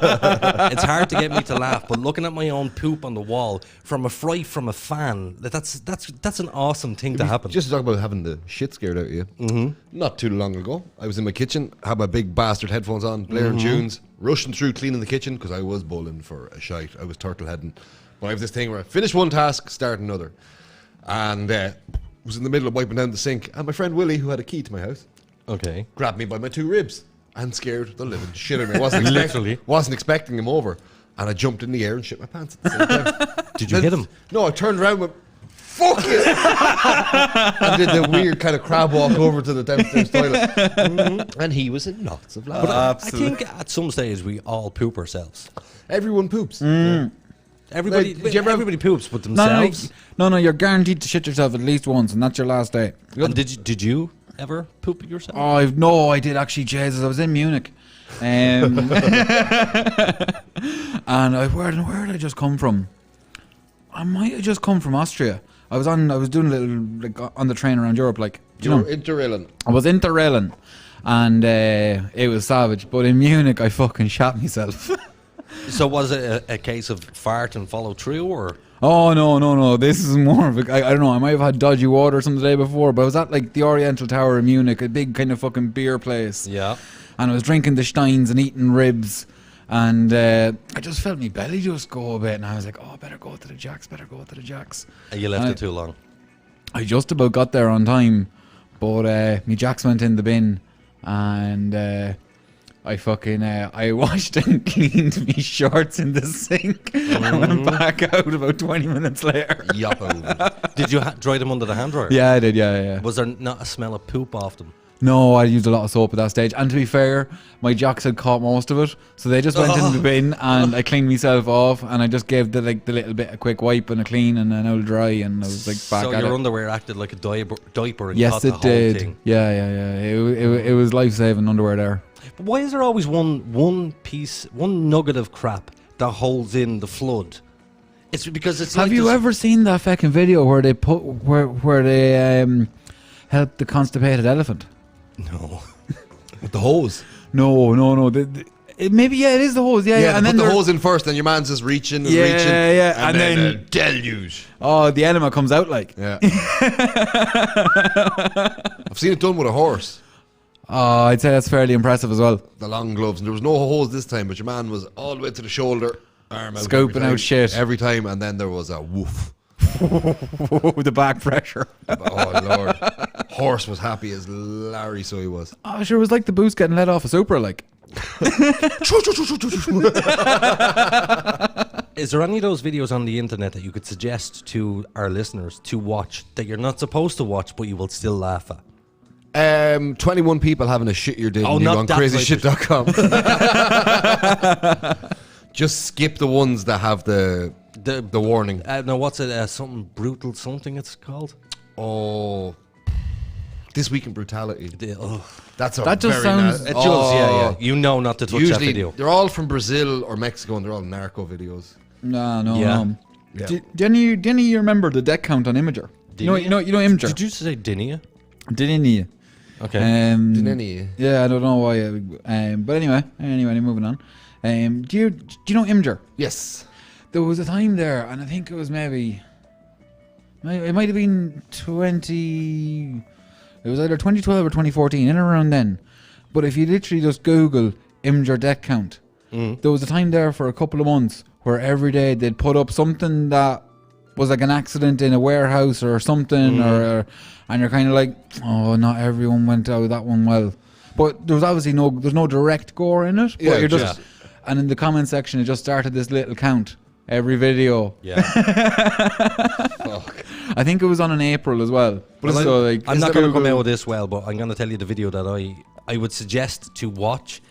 It's hard to get me to laugh, but looking at my own poop on the wall from a fright from a fan, that's an awesome thing to happen. Just to talk about having the shit scared out of you. Mm-hmm. Not too long ago, I was in my kitchen, had my big bastard headphones on, blaring tunes, rushing through cleaning the kitchen because I was bowling for a shite. I was turtle heading. But I have this thing where I finish one task, start another. And was in the middle of wiping down the sink, and my friend Willie, who had a key to my house, Okay. grabbed me by my 2 ribs and scared the living shit out of me. Wasn't expecting him over, and I jumped in the air and shit my pants at the same time. Did you hit him? No, I turned around and went, fuck you! And did the weird kind of crab walk over to the downstairs toilet. Mm-hmm. And he was in lots of laughter. I think at some stage we all poop ourselves. Everyone poops. Everybody, Like, did you ever- everybody poops but themselves. No, you're guaranteed to shit yourself at least once, and that's your last day. And did you ever poop yourself? Oh, I did actually, Jesus. I was in Munich. And where did I just come from? I might have just come from Austria. I was doing a little, like, on the train around Europe, like, You were interrailing. I was interrailing, and it was savage. But in Munich, I fucking shot myself. So was it a case of fart and follow through, or? Oh, no. This is more of a, I don't know, I might have had dodgy water some the day before, but I was at like the Oriental Tower in Munich, a big kind of fucking beer place. Yeah. And I was drinking the Steins and eating ribs, and I just felt my belly just go a bit, and I was like, oh, better go to the Jacks. And you left it too long. I just about got there on time, but my Jacks went in the bin, and I washed and cleaned my shorts in the sink and went back out about 20 minutes later. Yoppo. Did you dry them under the hand dryer? Yeah, I did, yeah. Was there not a smell of poop off them? No, I used a lot of soap at that stage. And to be fair, my Jacks had caught most of it. So they just went in the bin, and I cleaned myself off, and I just gave the little bit a quick wipe and a clean and an old dry, and I was like back so at it. your underwear acted like a diaper and Yes, caught the it whole did. thing. Yeah. It was life-saving underwear there. But why is there always one nugget of crap that holds in the flood? It's because it's Have like you this- ever seen that fucking video where they put where they help the constipated elephant? No. With the hose. No. Maybe it is the hose. Yeah. And then put the they're- hose in first, and your man's just reaching and Yeah, reaching. yeah, And, and then, then- a deluge. Oh, the enema comes out like. Yeah. I've seen it done with a horse. Oh, I'd say that's fairly impressive as well. The long gloves, and there was no hose this time, but your man was all the way to the shoulder, arm out, Scooping every time, out shit. every time, and then there was a woof. The back pressure. Oh Lord, horse was happy as Larry, so he was. Oh, sure, it was like the boost getting let off a Supra, like. Is there any of those videos on the internet that you could suggest to our listeners to watch that you're not supposed to watch, but you will still laugh at? 21 people having a shit you did Oh, and you not on that crazyshit.com. Just skip the ones that have the warning. No, what's it? Something brutal, something it's called? Oh, This Week in Brutality. That's a That just very sounds- It does, yeah. You know not to touch that Usually video. they're all from Brazil or Mexico and they're all narco videos. No. Yeah. Yeah. Do any of you remember the death count on Imager? You know Imager. Did you say Dinia? Didn't you? Okay. Didn't any? Yeah, I don't know why. But anyway, moving on. Do you know Imager? Yes. There was a time there, and I think it was it might have been 20. It was either 2012 or 2014, in and around then. But if you literally just Google Imager death count, there was a time there for a couple of months where every day they'd put up something that was like an accident in a warehouse or something, and you're kind of like, oh, not everyone went out that one well. But there was obviously there's no direct gore in it. But you're just, and in the comment section, it just started this little count every video. Yeah. Fuck. I think it was on in April as well. But Well, so like, I'm not going to come out with this well, but I'm going to tell you the video that I would suggest to watch.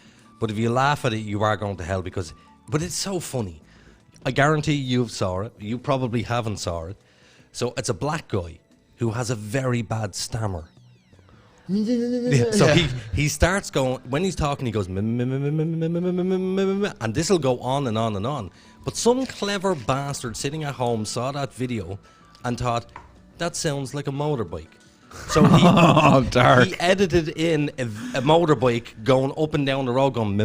But if you laugh at it, you are going to hell but it's so funny. I guarantee you've saw it. You probably haven't saw it. So it's a black guy who has a very bad stammer. So he starts going, when he's talking, he goes, and this will go on and on and on. But some clever bastard sitting at home saw that video and thought, that sounds like a motorbike. So he edited in a motorbike going up and down the road going,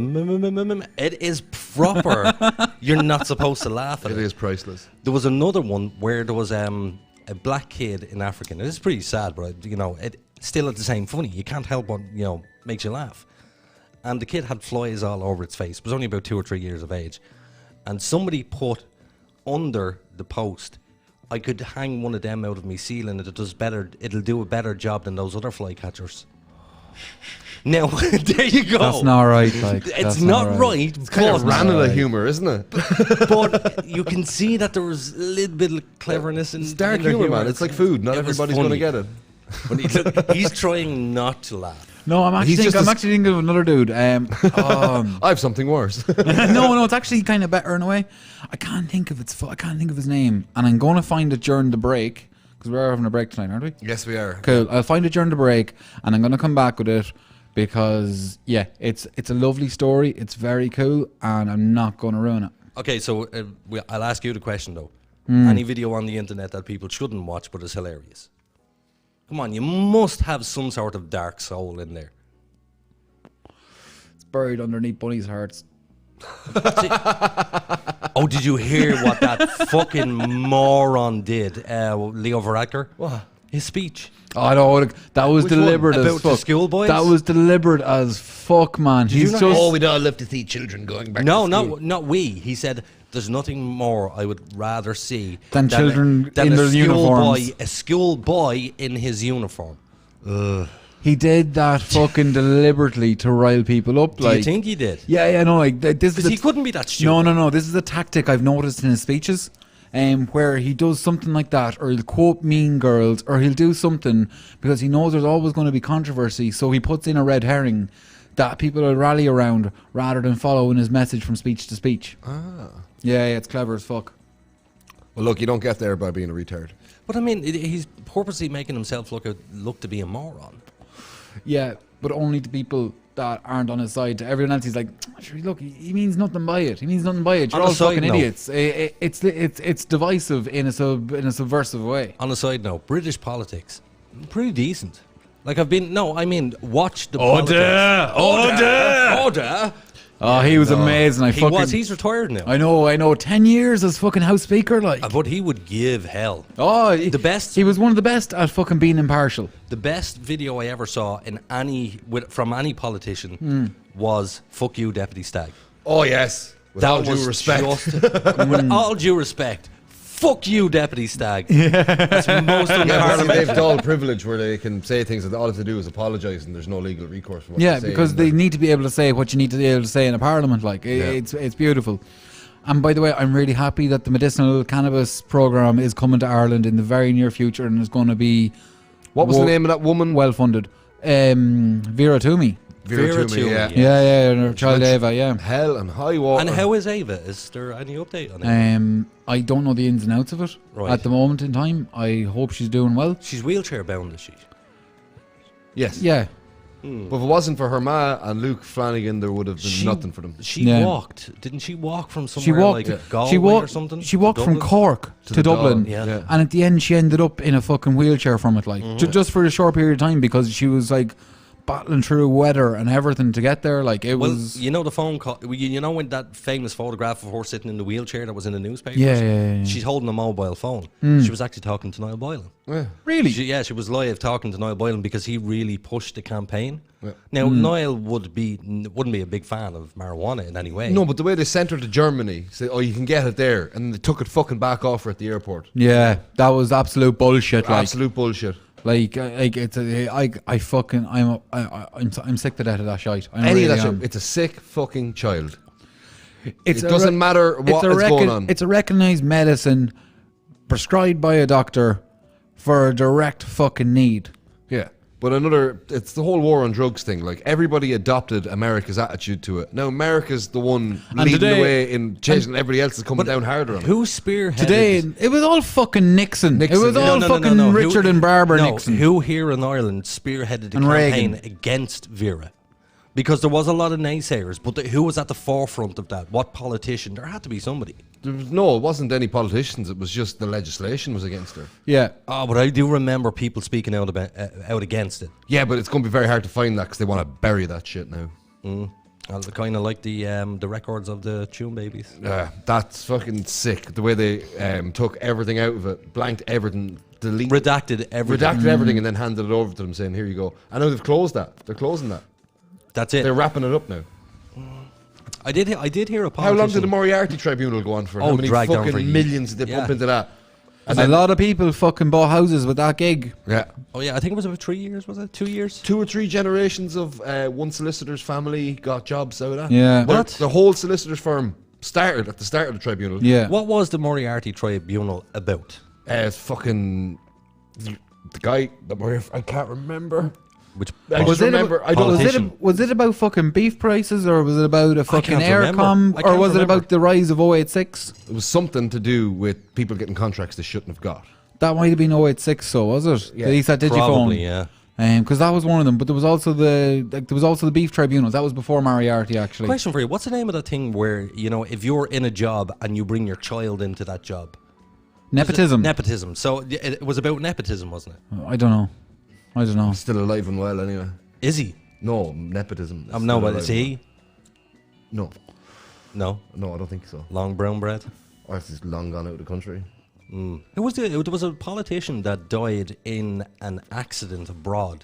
it is proper. You're not supposed to laugh at it. It is priceless. There was another one where there was a black kid in Africa. Now, this is pretty sad, but it still at the same funny. You can't help what makes you laugh. And the kid had flies all over its face. It was only about 2 or 3 years of age. And somebody put under the post, I could hang one of them out of me ceiling. It'll do a better job than those other fly catchers. Now, there you go. that's not right. Like, It's that's not right. It's kind of Ranelagh humour, isn't it? But you can see that there was a little bit of cleverness in It's dark in their humour, humour. man. It's like food. Not It was everybody's going to funny. get it. But he's trying not to laugh. No, I'm actually thinking of another dude. I have something worse. no, it's actually kind of better in a way. I can't think of his name, and I'm going to find it during the break because we're having a break tonight, aren't we? Yes, we are. Cool. I'll find it during the break, and I'm going to come back with it because it's a lovely story. It's very cool, and I'm not going to ruin it. Okay, so I'll ask you the question though. Any video on the internet that people shouldn't watch but is hilarious? Come on, you must have some sort of dark soul in there. It's buried underneath Bunny's hearts. Oh, did you hear what that fucking moron did, Leo Varadkar? What? His speech. Oh no, that was Which one? deliberate as About the fuck. schoolboys? That was deliberate as fuck, man. you He's not- just. Oh, we'd all love to see children going back No, to school. not we. He said, there's nothing more I would rather see Than children than in a their uniforms. A schoolboy in his uniform. He did that fucking deliberately to rile people up. Do like, you think he did? Yeah, no, like this is. Because he couldn't be that stupid. No. This is a tactic I've noticed in his speeches, where he does something like that, or he'll quote Mean Girls, or he'll do something because he knows there's always going to be controversy. So he puts in a red herring that people will rally around rather than following his message from speech to speech. Yeah, it's clever as fuck. Well, look, you don't get there by being a retard. But I mean, he's purposely making himself look to be a moron. Yeah, but only to people that aren't on his side. To everyone else, he's like, look, he means nothing by it. He means nothing by it. You're On a all side fucking note- idiots. It's divisive in a subversive way. On a side note, British politics, pretty decent. Like watch the politics. Order! Oh, he was amazing. He's retired now. I know. 10 years as fucking House Speaker, like. But he would give hell. Oh, The best He was one of the best at fucking being impartial. The best video I ever saw from any politician was "Fuck you, Deputy Stag." Oh, yes. With all due was respect. with all due respect, Fuck you, Deputy Stag. That's most Yeah, but unparliamentary. they've dull privilege where they can say things that all they have to do is apologise and there's no legal recourse for what Yeah, they say. because And they need to be able to say what you need to be able to say in a parliament. Like it's beautiful. And by the way, I'm really happy that the medicinal cannabis program is coming to Ireland in the very near future and is going to be what was the name of that woman? well funded. Vera Toomey. Vera Toomey, yeah. Yeah, and her child Ava. Yeah. Hell and high water. And how is Ava? Is there any update on it? I don't know the ins and outs of it at the moment in time. I hope she's doing well. She's wheelchair bound, is she? Yes. Yeah. But if it wasn't for her ma and Luke Flanagan, there would have been nothing for them. She Yeah. walked. Didn't she walk from somewhere She walked. like Galway She or walked. something? She walked from Dublin? Cork to Dublin. Yeah. And at the end, she ended up in a fucking wheelchair from it, like just for a short period of time because she was like battling through weather and everything to get there. Like it Well, was. you know the phone call. You know when that famous photograph of her sitting in the wheelchair that was in the newspaper. Yeah. She's holding a mobile phone. She was actually talking to Niall Boylan. Really? She was live talking to Niall Boylan because he really pushed the campaign. Now Niall wouldn't be a big fan of marijuana in any way. No, but the way they sent her to Germany, say, oh, you can get it there, and they took it fucking back off her at the airport. Yeah, that was absolute bullshit. Like, Absolute bullshit. I'm sick to death of that shite. I Any really of that am. shit. It's a sick fucking child. It doesn't matter what is going on. It's a recognised medicine prescribed by a doctor for a direct fucking need. Yeah. But it's the whole war on drugs thing. Like, everybody adopted America's attitude to it. Now, America's the one leading today- the way in changing everybody else is coming down harder on it. Who spearheaded Today, it was all fucking Nixon. It was yeah. all fucking Richard and Barbara Nixon. Who here in Ireland spearheaded the And campaign Reagan. against Vera? Because there was a lot of naysayers, but who was at the forefront of that? What politician? There had to be somebody. It wasn't any politicians. It was just the legislation was against her. Yeah. Oh, but I do remember people speaking out against it. Yeah, but it's going to be very hard to find that because they want to bury that shit now. Kind of like the records of the Tune Babies. That's fucking sick. The way they took everything out of it, blanked everything, deleted, Redacted everything. everything, and then handed it over to them, saying, "Here you go." I know they've closed that. They're closing that. That's it. They're wrapping it up now. I did hear a politician. How long did the Moriarty Tribunal go on for? How many dragged on fucking for millions did they pump into that? A lot of people fucking bought houses with that gig. Yeah. Oh yeah, I think it was about 3 years. Was it 2 years? 2 or 3 generations of one solicitor's family got jobs out of that. Yeah. But What? the whole solicitor's firm started at the start of the tribunal. Yeah. What was the Moriarty Tribunal about? It's fucking the guy that I can't remember. Which I just remember. I don't. politician? Was it about fucking beef prices, or was it about a fucking can't remember. aircom, I or can't was it remember. about the rise of 086? It was something to do with people getting contracts they shouldn't have got. That might have been 086, so was it? Yeah, At least that Digiphone. Probably, yeah. Because that was one of them. But there was also the beef tribunals. That was before Moriarty, actually. Question for you: what's the name of that thing where if you're in a job and you bring your child into that job? Nepotism. Nepotism. So it was about nepotism, wasn't it? I don't know. Still alive and well, anyway. Is he? No, nepotism. No, Still but alive is he? No, No. I don't think so. Long brown bread. Or he's long gone out of the country. There was a politician that died in an accident abroad,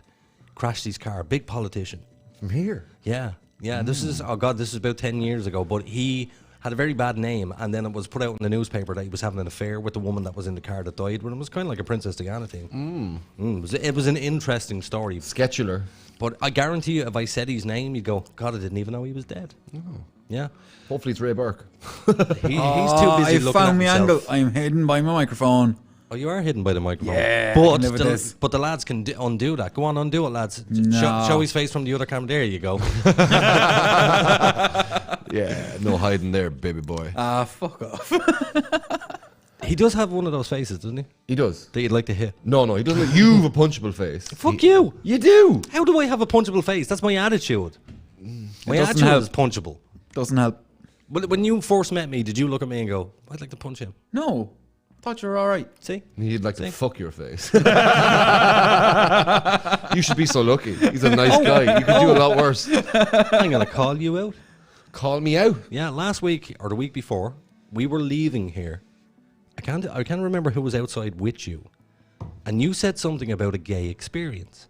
crashed his car. Big politician. From here. Yeah. This is this is about 10 years ago. But he had a very bad name, and then it was put out in the newspaper that he was having an affair with the woman that was in the car that died. But it was kind of like a Princess Diana thing. It was an interesting story. Scheduler. But I guarantee you, if I said his name, you'd go, God, I didn't even know he was dead. Yeah. Hopefully it's Ray Burke. He's too busy I looking found at my himself. angle. I'm hidden by my microphone. Oh, you are hidden by the microphone. Yeah, but never this. but the lads can undo that. Go on, undo it, lads. No. Show his face from the other camera. There you go. Yeah, no hiding there, baby boy. Fuck off. He does have one of those faces, doesn't he? He does. That you'd like to hit. No, he doesn't. You have a punchable face. Fuck you. You do. How do I have a punchable face? That's my attitude. My doesn't attitude help. is punchable. Doesn't help. But when you first met me, did you look at me and go, I'd like to punch him? No. Thought you were alright. See? He'd like See? to fuck your face. You should be so lucky. He's a nice guy. You could do a lot worse. I'm going to call you out. Call me out. Yeah, last week or the week before, we were leaving here. I can't remember who was outside with you. And you said something about a gay experience.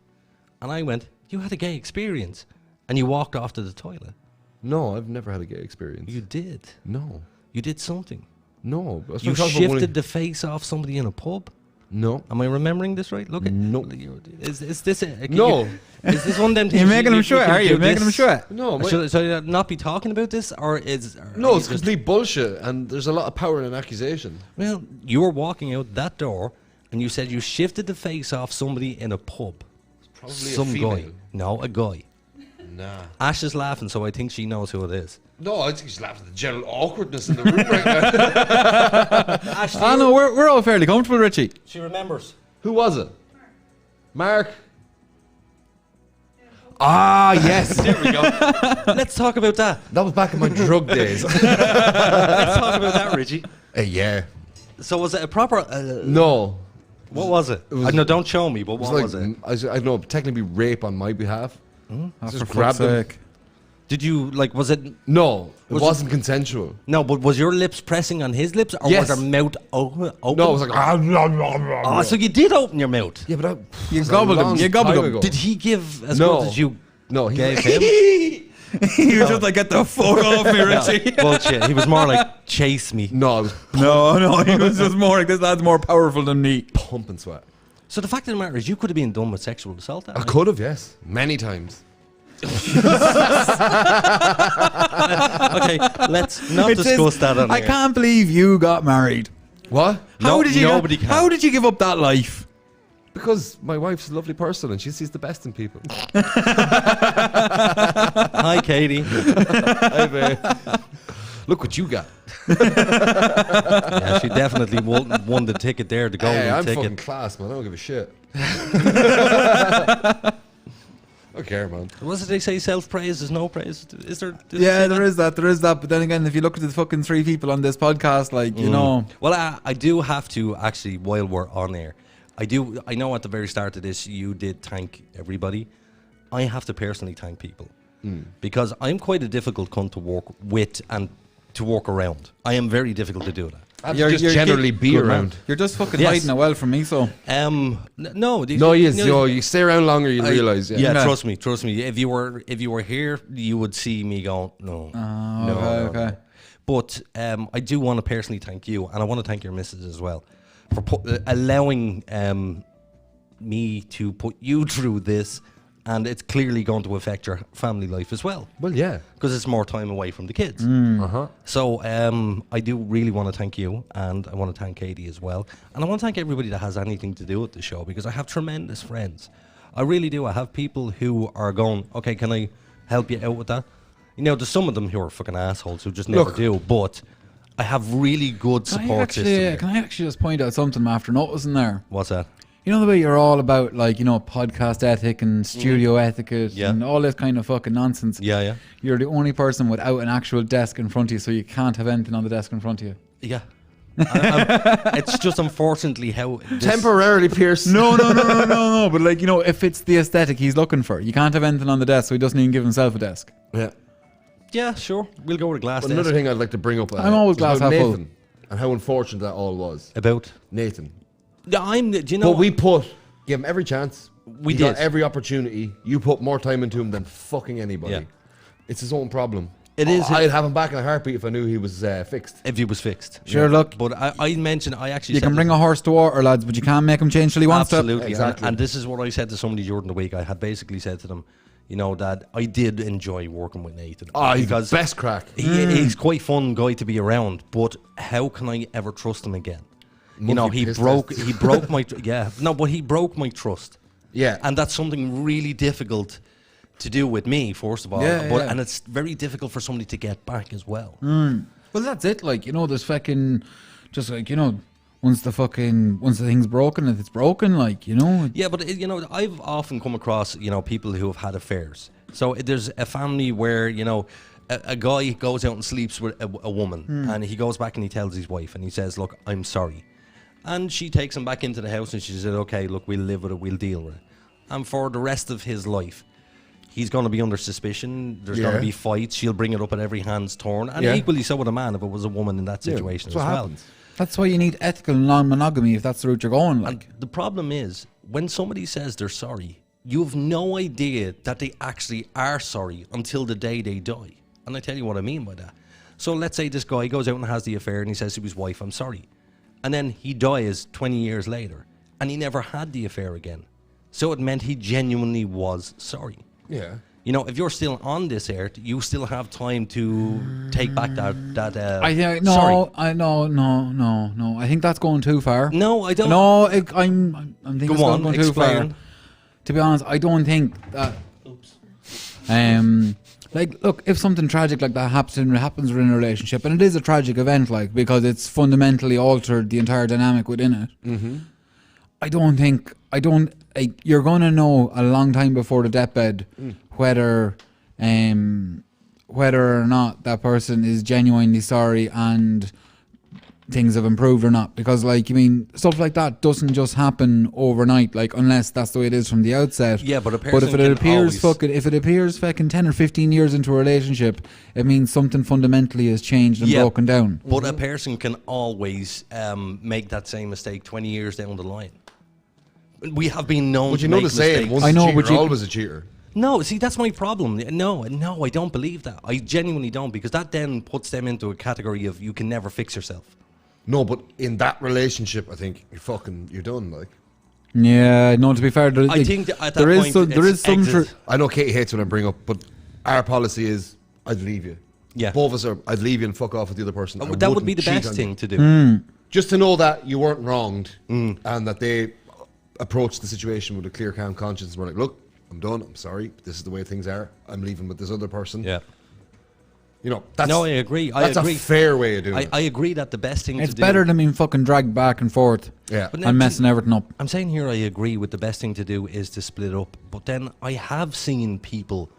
And I went, you had a gay experience. And you walked off to the toilet. No, I've never had a gay experience. You did. No. You did something. No. That's You what I'm talking about shifted the face off somebody in a pub? No. Am I remembering this right? Look at No. Is this a, No. Is this one of them things? You're making him sure? sure, are you? Making him sure? No. Should I not be talking about this, or is? Or No, are it's you just- complete bullshit, and there's a lot of power in an accusation. Well, you were walking out that door, and you said you shifted the face off somebody in a pub. Probably Some a female. guy. No, a guy. Nah. Ash is laughing, so I think she knows who it is. No, I think he's laughing at the general awkwardness in the room right now. Ash, I know, we're all fairly comfortable, Richie. she remembers. Who was it? Mark. Ah, yes. There we go. Let's talk about that. That was back in my drug days. Let's talk about that, Richie. Yeah. So was it a proper? No. What was it? was- No, don't show me. But It what was was it? I don't know, technically rape on my behalf. Oh, Just for grabbed fuck's him. sake. Did you like? Was it? No, it Was it- wasn't consensual. No, but was your lips pressing on his lips, or Yes. was their mouth open? No, it was like. Oh, so you did open your mouth. Yeah, but that You was a gobbled him, long you gobbled time him. ago. Did he give as No. good as you No, he gave him? He was just like, get the fuck off me, Richie. Bullshit. He was more like, chase me. No, I was No, he was just more like, this lad's more powerful than me. pumping sweat. So the fact of the matter is, you could have been done with sexual assault. That I night. could have, yes, many times. Okay, let's not It says, discuss that on I air. can't believe you got married. What? No, nobody can. How did you give up that life? Because my wife's a lovely person and she sees the best in people. Hi, Katie. Hey, babe. Look what you got. Yeah, she definitely won the ticket there, the golden Hey, I'm ticket. fucking class, man. I don't give a shit. I don't care, man. What did they say? Self-praise is no praise. Is there? did they Yeah, say there is that. But then again, if you look at the fucking 3 people on this podcast, like, you know. Well, I do have to actually, while we're on air, I know at the very start of this, you did thank everybody. I have to personally thank people because I'm quite a difficult cunt to work with and to work around. I am very difficult to do that. I have to just generally be Good man. around. You're just fucking Yes. hiding it well from me, so. No, No, yes, you stay around longer, you realise. Yeah, No. trust me. If you were here, you would see me going, no. okay. But I do want to personally thank you, and I want to thank your missus as well for allowing me to put you through this, and it's clearly going to affect your family life as well Well, yeah. because it's more time away from the kids. Uh-huh. So I do really want to thank you, and I want to thank Katie as well, and I want to thank everybody that has anything to do with the show because I have tremendous friends. I really do. I have people who are going, okay, can I help you out with that? You know, there's some of them who are fucking assholes who just never Look. do, but I have really good support system. here. Can I actually just point out something I'm after noticing there? What's that? You know the way you're all about, like, you know, podcast ethic and studio etiquette Yeah. and all this kind of fucking nonsense. Yeah. You're the only person without an actual desk in front of you, so you can't have anything on the desk in front of you. Yeah. It's just unfortunately how this, Temporarily, Pierce. No. But, like, you know, if it's the aesthetic he's looking for, you can't have anything on the desk, so he doesn't even give himself a desk. Yeah. Yeah, sure. We'll go with a glass But another desk. thing I'd like to bring up. I'm always is about glass half full. Nathan and how unfortunate that all was. About. Nathan. Yeah, do you know? But we gave him every chance. We He did. got every opportunity. You put more time into him than fucking anybody. Yeah. It's his own problem. It is. I'd have him back in a heartbeat if I knew he was fixed. If he was fixed. Sure, look. But I mentioned, I actually You said can bring a horse to water, lads, but you can't make him change till he wants to. absolutely. Exactly. And this is what I said to somebody during the week. I had basically said to them, you know, that I did enjoy working with Nathan. Oh, he's because the best crack. he's quite fun guy to be around, but how can I ever trust him again? You know, Monkey he piss broke test. my but he broke my trust. Yeah. And that's something really difficult to do with me, first of all. Yeah, yeah. And it's very difficult for somebody to get back as well. Well, that's it. Like, you know, there's fucking, just like, you know, once the thing's broken, if it's broken, like, you know. Yeah, but you know, I've often come across, you know, people who have had affairs. So there's a family where, you know, a guy goes out and sleeps with a woman, and he goes back and he tells his wife, and he says, "Look, I'm sorry," and she takes him back into the house, and she said, "Okay, look, we'll live with it, we'll deal with it," and for the rest of his life, he's going to be under suspicion. There's going Yeah. to be fights. She'll bring it up at every hand's torn, and Yeah. equally so with a man if it was a woman in that situation that's as what well. happens. That's why you need ethical non-monogamy if that's the route you're going, like. And the problem is, when somebody says they're sorry, you have no idea that they actually are sorry until the day they die. And I tell you what I mean by that. So let's say this guy goes out and has the affair and he says to his wife, I'm sorry. And then he dies 20 years later and he never had the affair again. So it meant he genuinely was sorry. Yeah. You know, if you're still on this earth, you still have time to take back that I think sorry. No. I think that's going too far. No, I don't. No, I'm thinking it's going too explain. far. To be honest, I don't think that. Like, look, if something tragic like that happens in a relationship, and it is a tragic event, like, because it's fundamentally altered the entire dynamic within it. Mm-hmm. You're gonna know a long time before the deathbed whether or not that person is genuinely sorry and things have improved or not, because, like, you mean, stuff like that doesn't just happen overnight, like, unless that's the way it is from the outset. Yeah, but a person if it appears fucking 10 or 15 years into a relationship, it means something fundamentally has changed and broken down. But a person can always make that same mistake 20 years down the line. We have been known But to you know make the saying, mistakes. once I know, a cheater, but you- always a cheater. No, see, that's my problem. No, I don't believe that. I genuinely don't, because that then puts them into a category of you can never fix yourself. No, but in that relationship, I think you're done. Like, Yeah, no, to be fair, I think that at that there is point, some, there it's is some exit. truth. I know Katie hates when I bring up, but our policy is I'd leave you. Yeah. Both of us are. I'd leave you and fuck off with the other person. I That would be wouldn't the cheat best on thing you. to do. Just to know that you weren't wronged and that they approached the situation with a clear, calm conscience and were like, look, I'm done. I'm sorry. This is the way things are. I'm leaving with this other person. Yeah. You know, that's, No, I agree. That's a fair way of doing it. I agree that the best thing It's to do... better than being fucking dragged back and forth Yeah. But then and messing everything up. I'm saying here I agree with the best thing to do is to split up. But then I have seen people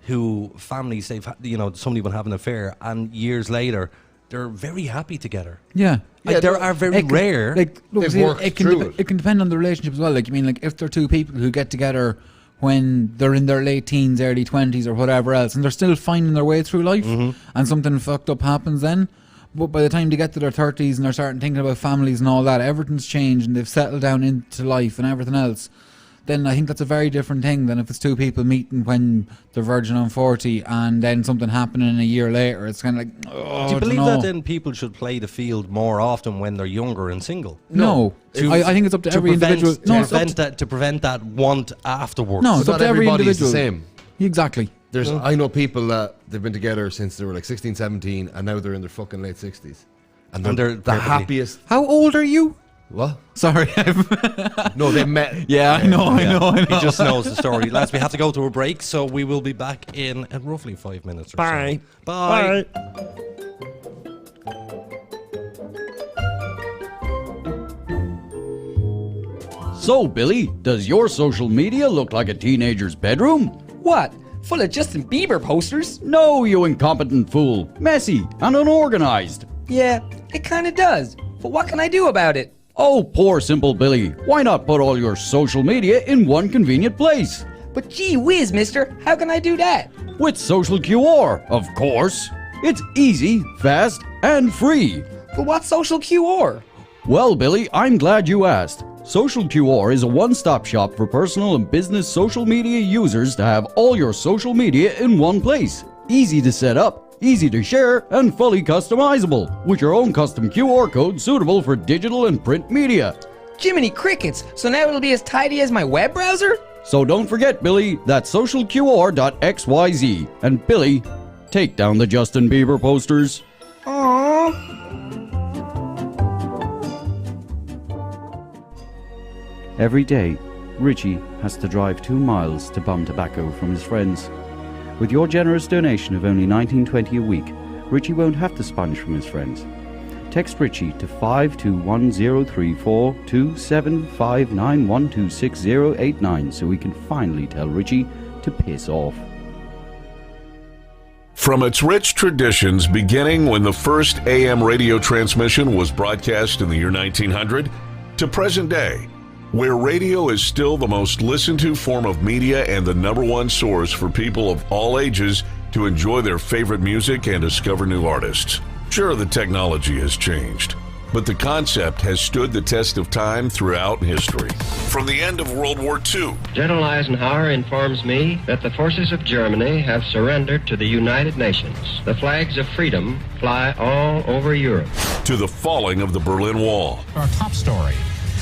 who, families, somebody will have an affair and years later, they're very happy together. Yeah. Like, there are very rare... Like, look, They've see, worked it through it. can depend on the relationship as well. Like, you mean, like, if they're two people who get together when they're in their late teens, early 20s or whatever else, and they're still finding their way through life, and something fucked up happens then, but by the time they get to their 30s and they're starting thinking about families and all that, everything's changed and they've settled down into life and everything else, then I think that's a very different thing than if it's two people meeting when they're verging on 40 and then something happening a year later. It's kind of like, oh, Do you believe dunno. that then people should play the field more often when they're younger and single? No. I think it's up to every individual. To prevent that want afterwards. No, So it's up not to every everybody's the individual. same. Exactly. I know people that they've been together since they were like 16, 17, and now they're in their fucking late 60s. And they're the perfectly- happiest. How old are you? What? Sorry. No, they met. Yeah, I know. He just knows the story. Lads, we have to go to a break, so we will be back in roughly 5 minutes or Bye. so. Bye. So, Billy, does your social media look like a teenager's bedroom? What? Full of Justin Bieber posters? No, you incompetent fool. Messy and unorganized. Yeah, it kinda does. But what can I do about it? Oh, poor simple Billy. Why not put all your social media in one convenient place? But gee whiz, mister, how can I do that? With Social QR, of course. It's easy, fast, and free. But what's social QR? Well, Billy, I'm glad you asked. Social QR is a one-stop shop for personal and business social media users to have all your social media in one place. Easy to set up, easy to share, and fully customizable, with your own custom QR code suitable for digital and print media. Jiminy crickets, so now it'll be as tidy as my web browser? So don't forget, Billy, that's socialqr.xyz. And Billy, take down the Justin Bieber posters. Aww. Every day, Richie has to drive 2 miles to bum tobacco from his friends. With your generous donation of only $19.20 a week, Richie won't have to sponge from his friends. Text Richie to 521034 2759126089 so we can finally tell Richie to piss off. From its rich traditions beginning when the first AM radio transmission was broadcast in the year 1900 to present day, where radio is still the most listened to form of media and the number one source for people of all ages to enjoy their favorite music and discover new artists. Sure, the technology has changed, but the concept has stood the test of time throughout history. From the end of World War II General Eisenhower informs me that the forces of Germany have surrendered to the United Nations. The flags of freedom fly all over Europe. to the falling of the Berlin Wall, Our top story.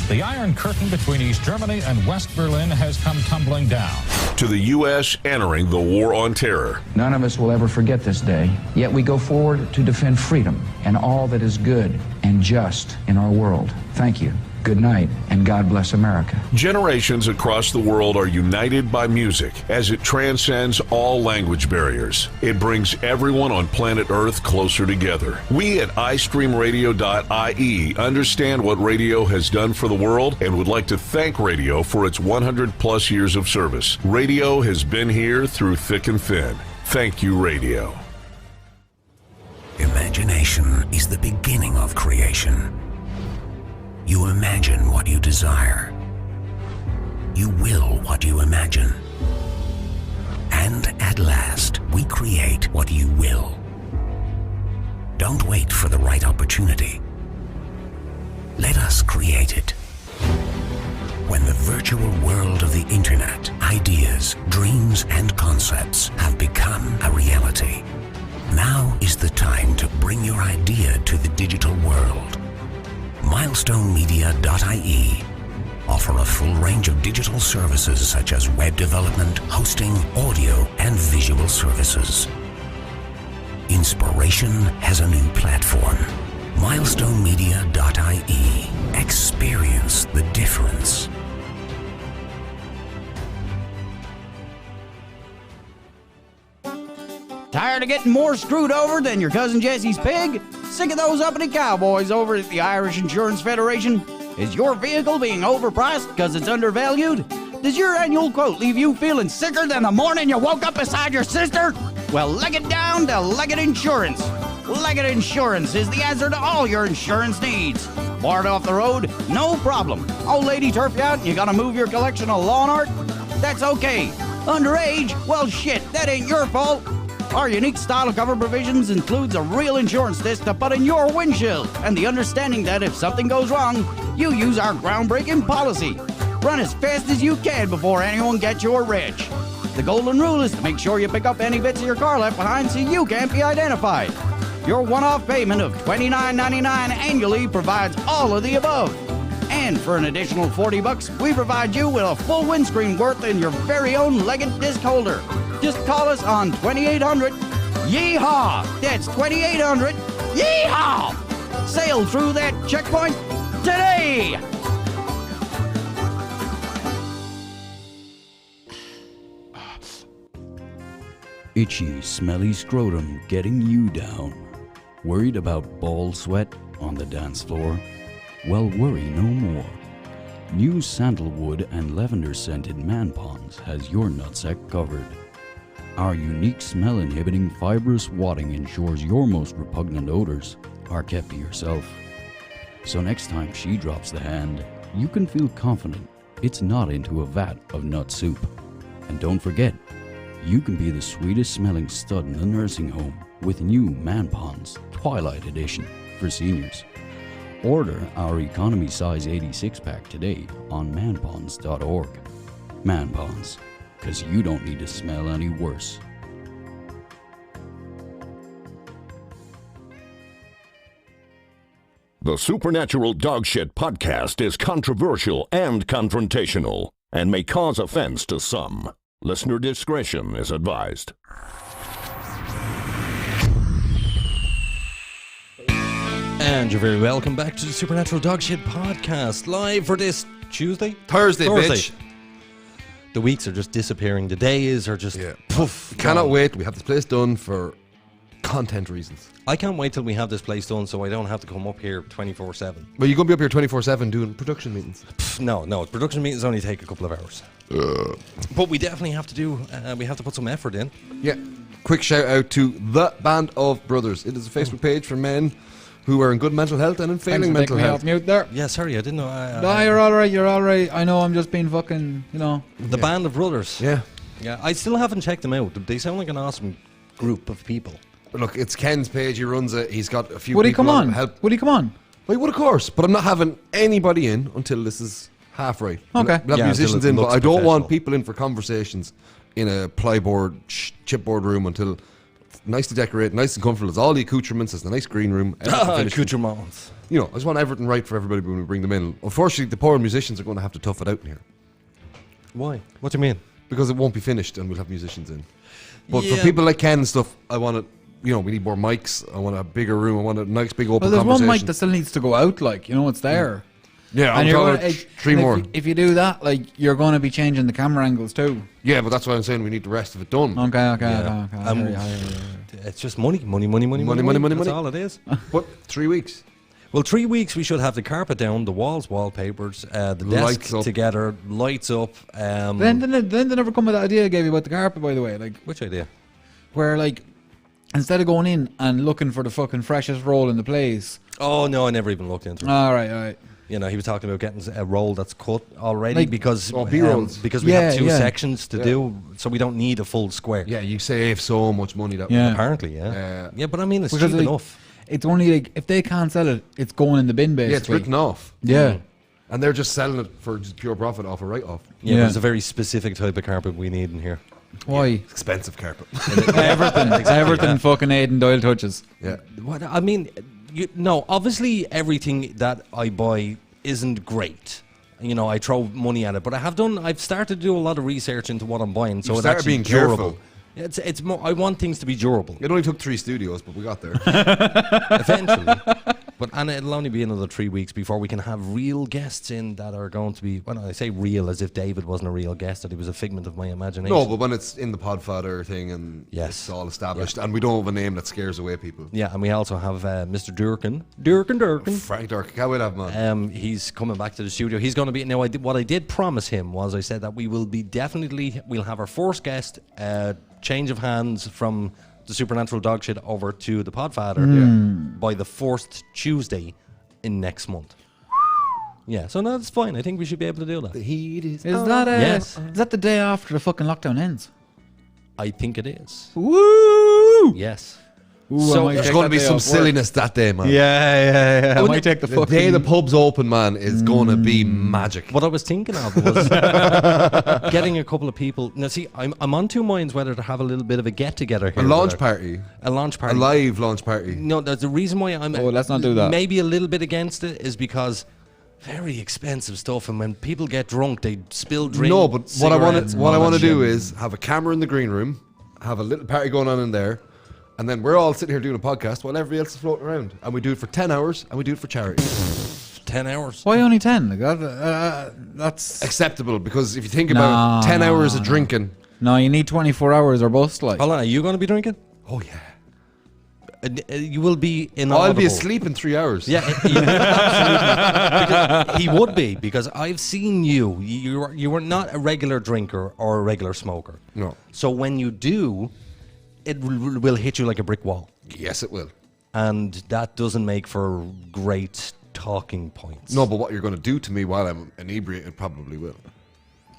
The Iron Curtain between East Germany and West Berlin has come tumbling down. to the U.S. entering the War on Terror, None of us will ever forget this day, yet we go forward to defend freedom and all that is good and just in our world. Thank you. Good night, and God bless America. generations across the world are united by music as it transcends all language barriers. It brings everyone on planet Earth closer together. We at iStreamRadio.ie understand what radio has done for the world and would like to thank radio for its 100 plus years of service. Radio has been here through thick and thin. Thank you, radio. Imagination is the beginning of creation. You imagine what you desire. You will what you imagine. And at last, we create what you will. Don't wait for the right opportunity. Let us create it. When the virtual world of the internet, ideas, dreams, and concepts have become a reality, now is the time to bring your idea to the digital world. MilestoneMedia.ie offer a full range of digital services such as web development, hosting, audio, and visual services. Inspiration has a new platform. MilestoneMedia.ie. Experience the difference. Tired of getting more screwed over than your cousin Jesse's pig? Sick of those uppity cowboys over at the Irish Insurance Federation? Is your vehicle being overpriced because it's undervalued? Does your annual quote leave you feeling sicker than the morning you woke up beside your sister? Well, leg it down to Leggett Insurance. Leggett Insurance is the answer to all your insurance needs. Bored off the road? No problem. Old lady turf you out and you gotta move your collection of lawn art? That's okay. Underage? Well, shit, that ain't your fault. Our unique style of cover provisions includes a real insurance disc to put in your windshield and the understanding that if something goes wrong, you use our groundbreaking policy. Run as fast as you can before anyone gets your wrench. The golden rule is to make sure you pick up any bits of your car left behind so you can't be identified. Your one-off payment of $29.99 annually provides all of the above. And for an additional $40, we provide you with a full windscreen worth in your very own Leggett disc holder. Just call us on 2800 Yeehaw! That's 2800 Yeehaw! Sail through that checkpoint today! Itchy, smelly scrotum getting you down. Worried about ball sweat on the dance floor? Well, worry no more. New sandalwood and lavender scented Man Ponds has your nutsack covered. Our unique smell-inhibiting fibrous wadding ensures your most repugnant odors are kept to yourself. So next time she drops the hand, you can feel confident it's not into a vat of nut soup. And don't forget, you can be the sweetest smelling stud in the nursing home with new Man Ponds Twilight Edition for seniors. Order our economy size 86 pack today on manponds.org. Man Ponds, because you don't need to smell any worse. The Supernatural Dogshit podcast is controversial and confrontational and may cause offense to some. Listener discretion is advised. And you're very welcome back to the Supernatural Dogshit podcast, live for this Thursday, bitch. The weeks are just disappearing. The days are just poof. Cannot gone. wait. We have this place done for content reasons. I can't wait till we have this place done so I don't have to come up here 24/7. Well, you're going to be up here 24/7 doing production meetings. No, production meetings only take a couple of hours. But we definitely have to do, we have to put some effort in. Yeah. Quick shout out to The Band of Brothers. It is a Facebook page for men who are in good mental health and in failing mental health. Off mute there. Yeah, sorry, I didn't know. No, you're all right. I know I'm just being fucking, The Band of Brothers. Yeah. Yeah, I still haven't checked them out. They sound like an awesome group of people. Look, it's Ken's page. He runs it. He's got a few Would he people come on? help. Would he come on? I would, of course, but I'm not having anybody in until this is half right. Okay. We'll have Yeah, musicians until it in, but looks I don't want professional. people in for conversations in a plyboard, chipboard room until nicely decorated, nice and comfortable. It's all the accoutrements. It's the nice green room. everything finished. Accoutrements. You know, I just want everything right for everybody when we bring them in. Unfortunately, the poor musicians are going to have to tough it out in here Why? What do you mean? because it won't be finished and we'll have musicians in. But Yeah. for people like Ken and stuff, I want it. You know, we need more mics. I want a bigger room. I want a nice big open Well, there's one conversation. mic that still needs to go out, like, you know, it's there. Yeah, I'm you're talking gonna- about three and more. If you do that, like, you're going to be changing the camera angles too. Yeah, but that's why I'm saying we need the rest of it done. Okay. Yeah. I hear you. It's just money. Money, money. That's all it is. But 3 weeks. Well, 3 weeks we should have the carpet down, the walls wallpapers, the Lights desk up. together, lights up. Then they never come with that idea I gave you about the carpet, by the way. Like, Which idea? where, like, instead of going in and looking for the fucking freshest roll in the place. Oh no, I never even looked into it. All right. You know, he was talking about getting a roll that's cut already Like- because B-rolls. because we have two Yeah. sections to do, so we don't need a full square. Yeah, you save so much money that Yeah. way. Apparently, yeah. But I mean, it's Because, cheap like, enough. It's only like, if they can't sell it, it's going in the bin, basically. Yeah, it's written off. Yeah. And they're just selling it for just pure profit off a write-off. Yeah, Yeah. there's a very specific type of carpet we need in here. Why? Expensive carpet. Everything fucking Aiden Doyle touches. Yeah. What I mean, no, obviously everything that I buy isn't great. You know, I throw money at it, but I've started to do a lot of research into what I'm buying, so You've it's started actually being durable. careful. It's more. I want things to be durable. It only took 3 studios, but we got there. Eventually. And it'll only be another 3 weeks before we can have real guests in that are going to be, well, I say real as if David wasn't a real guest, that he was a figment of my imagination. No, but when it's in the Podfather thing and Yes. it's all established, and we don't have a name that scares away people. Yeah, and we also have Mr. Durkin. Frank Durkin, can't wait to have him on. He's coming back to the studio. He's going to be, now what I did promise him was I said that we will be we'll have our first guest, change of hands from the Supernatural Dogshit over to the Podfather by the first Tuesday in next month. Yeah, so no, that's fine. I think we should be able to do that. The heat is Is that Yes. is that the day after the fucking lockdown ends? I think it is. Woo! Yes. Ooh, So I might There's take going to that be day some off work. silliness that day, man. Yeah. I Oh, might take the The fucking day the pub's open, man, is going to be magic. What I was thinking of was getting a couple of people. Now, see, I'm on two minds whether to have a little bit of a get together here. A launch party. A launch A party. live launch party. No, that's the reason why I'm. Oh, let's not do that. Maybe a little bit against it is because very expensive stuff, and when people get drunk, they spill drinks. No, but what I want cigarettes, to and what I all want to that do shit. is have a camera in the green room, have a little party going on in there, and then we're all sitting here doing a podcast while everybody else is floating around, and we do it for 10 hours, and we do it for charity. 10 hours. Why only 10? Like that's Acceptable, because if you think about 10 hours of drinking. No, you need 24 hours or bust. Like, Hold on, are you going to be drinking? Oh yeah. You will be in. I'll be asleep in 3 hours. Yeah, absolutely. Because he would be, because I've seen you. You were not a regular drinker or a regular smoker. No. So when you do, it will hit you like a brick wall, Yes, it will. and that doesn't make for great talking points. No, but what you're going to do to me while I'm inebriated probably will.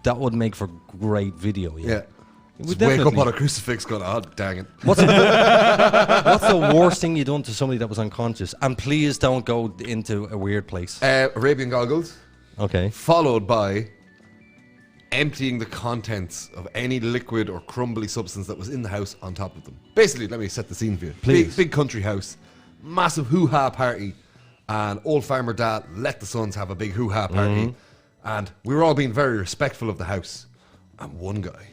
That would make for great video. Yeah. Yeah. It Just would wake up definitely. on a crucifix going, oh, dang it. What's the worst thing you done to somebody that was unconscious? And please don't go into a weird place. Arabian goggles, Okay. followed by emptying the contents of any liquid or crumbly substance that was in the house on top of them. Basically, let me set the scene for you. Please. Big country house, massive hoo-ha party, and old farmer dad let the sons have a big hoo-ha party, and we were all being very respectful of the house. And one guy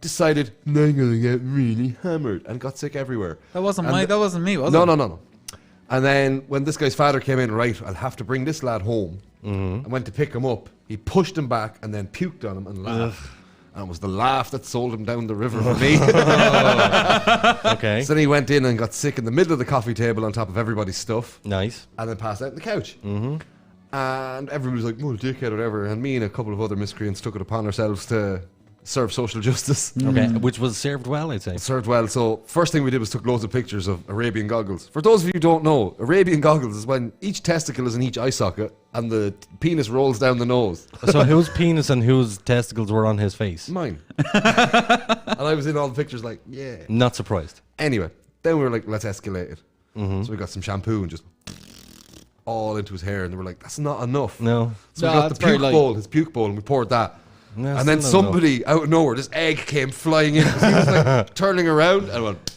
decided, I'm gonna get really hammered, and got sick everywhere. that wasn't And that wasn't me, was no, it? no. And then when this guy's father came in, right, I'll have to bring this lad home. And went to pick him up. He pushed him back and then puked on him and laughed. And it was the laugh that sold him down the river for me. Okay. So then he went in and got sick in the middle of the coffee table on top of everybody's stuff. Nice. And then passed out on the couch. And everybody was like, well, dickhead, or whatever. And me and a couple of other miscreants took it upon ourselves to serve social justice. Okay. Which was served well, I'd say. Served well. So first thing we did was took loads of pictures of Arabian goggles. For those of you who don't know, Arabian goggles is when each testicle is in each eye socket and the penis rolls down the nose. So whose penis and whose testicles were on his face? Mine. And I was in all the pictures like, yeah. Not surprised. Anyway, then we were like, let's escalate it. So we got some shampoo and just all into his hair, and they were like, "That's not enough." No. So we No, got that's the very puke light. bowl, his puke bowl, and we poured that. No, And then still not somebody out of nowhere, this egg came flying in. He was like turning around, and I went.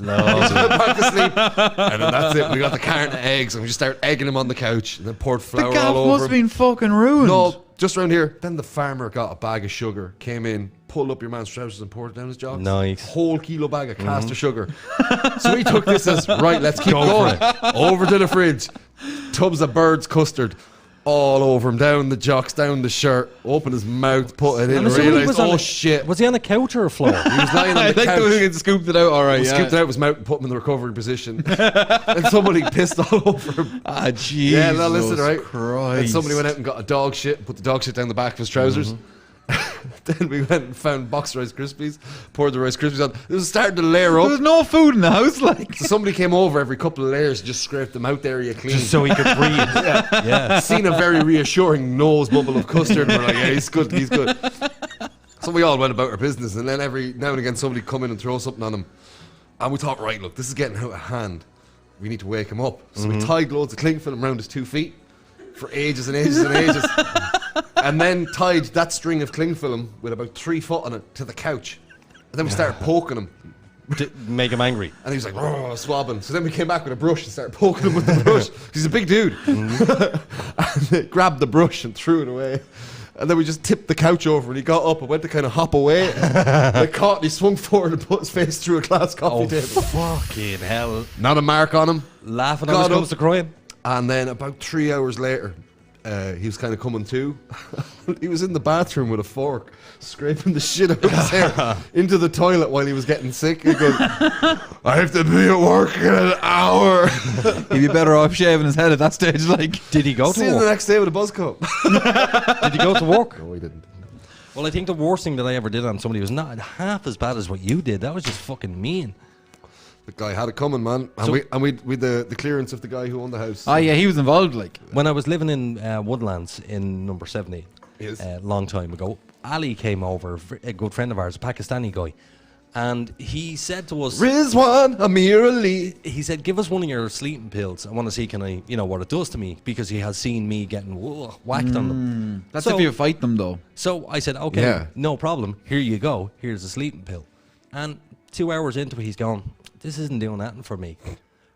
No. Went back to sleep, and then that's it. We got the carton of eggs, and we just started egging him on the couch, and then poured The flour gaff all over must have him. been fucking ruined. No, just around here. Then the farmer got a bag of sugar, came in, pulled up your man's trousers, and poured it down his jogs. Nice. Whole kilo bag of caster sugar. So he took this as right. Let's keep going. Over to the fridge. Tubs of bird's custard. All over him, down the jocks, down the shirt, open his mouth, put it in, I'm assuming he realised, was on shit. Was he on a couch or a floor? He was lying on I the like couch. the way he scooped it out. All right, Scooped it out of his mouth and put him in the recovery position. And somebody pissed all over him. Ah, Jesus. Yeah, no, listen, right? Christ. And somebody went out and got a dog shit and put the dog shit down the back of his trousers. Then we went and found boxed Rice Krispies, poured the Rice Krispies on. It was starting to layer up. There was no food in the house, like. So somebody came over every couple of layers and just scraped the mouth area clean. Just so he could breathe. Yeah. Seen a very reassuring nose bubble of custard, and we're like, yeah, he's good, he's good. So we all went about our business, and then every now and again somebody come in and throw something on him. And we thought, right, look, this is getting out of hand. We need to wake him up. So we tied loads of cling film around his 2 feet for ages and ages and ages. And then tied that string of cling film with about 3 foot on it to the couch. And then we started poking him. To make him angry. And he was like, "Rrr," swabbing. So then we came back with a brush and started poking him with the brush. 'Cause he's a big dude. And they grabbed the brush and threw it away. And then we just tipped the couch over, and he got up and went to kind of hop away. They caught, and he swung forward and put his face through a glass coffee table. Fucking hell. Not a mark on him. Laughing Got on his up. comes to crying. And then about 3 hours later, he was kind of coming to. He was in the bathroom with a fork, scraping the shit out of his hair into the toilet while he was getting sick. He goes, "I have to be at work in an hour." He'd be better off shaving his head at that stage, like. Did he go See to him the work? next day with a buzz cut. Did he go to work? No, he didn't. Well, I think the worst thing that I ever did on somebody was not half as bad as what you did. That was just fucking mean. The guy had it coming, man. And we the clearance of the guy who owned the house. Ah, yeah, he was involved, like. When I was living in Woodlands in number 70, Yes. long time ago, Ali came over, a good friend of ours, a Pakistani guy, and he said to us, Rizwan Amir Ali. he said, "Give us one of your sleeping pills. I want to see, can I, what it does to me," because he has seen me getting whacked on them. That's So- if you fight them, though. So I said, "Okay, Yeah. no problem. Here you go. Here's a sleeping pill." And 2 hours into it, he's gone, "This isn't doing nothing for me."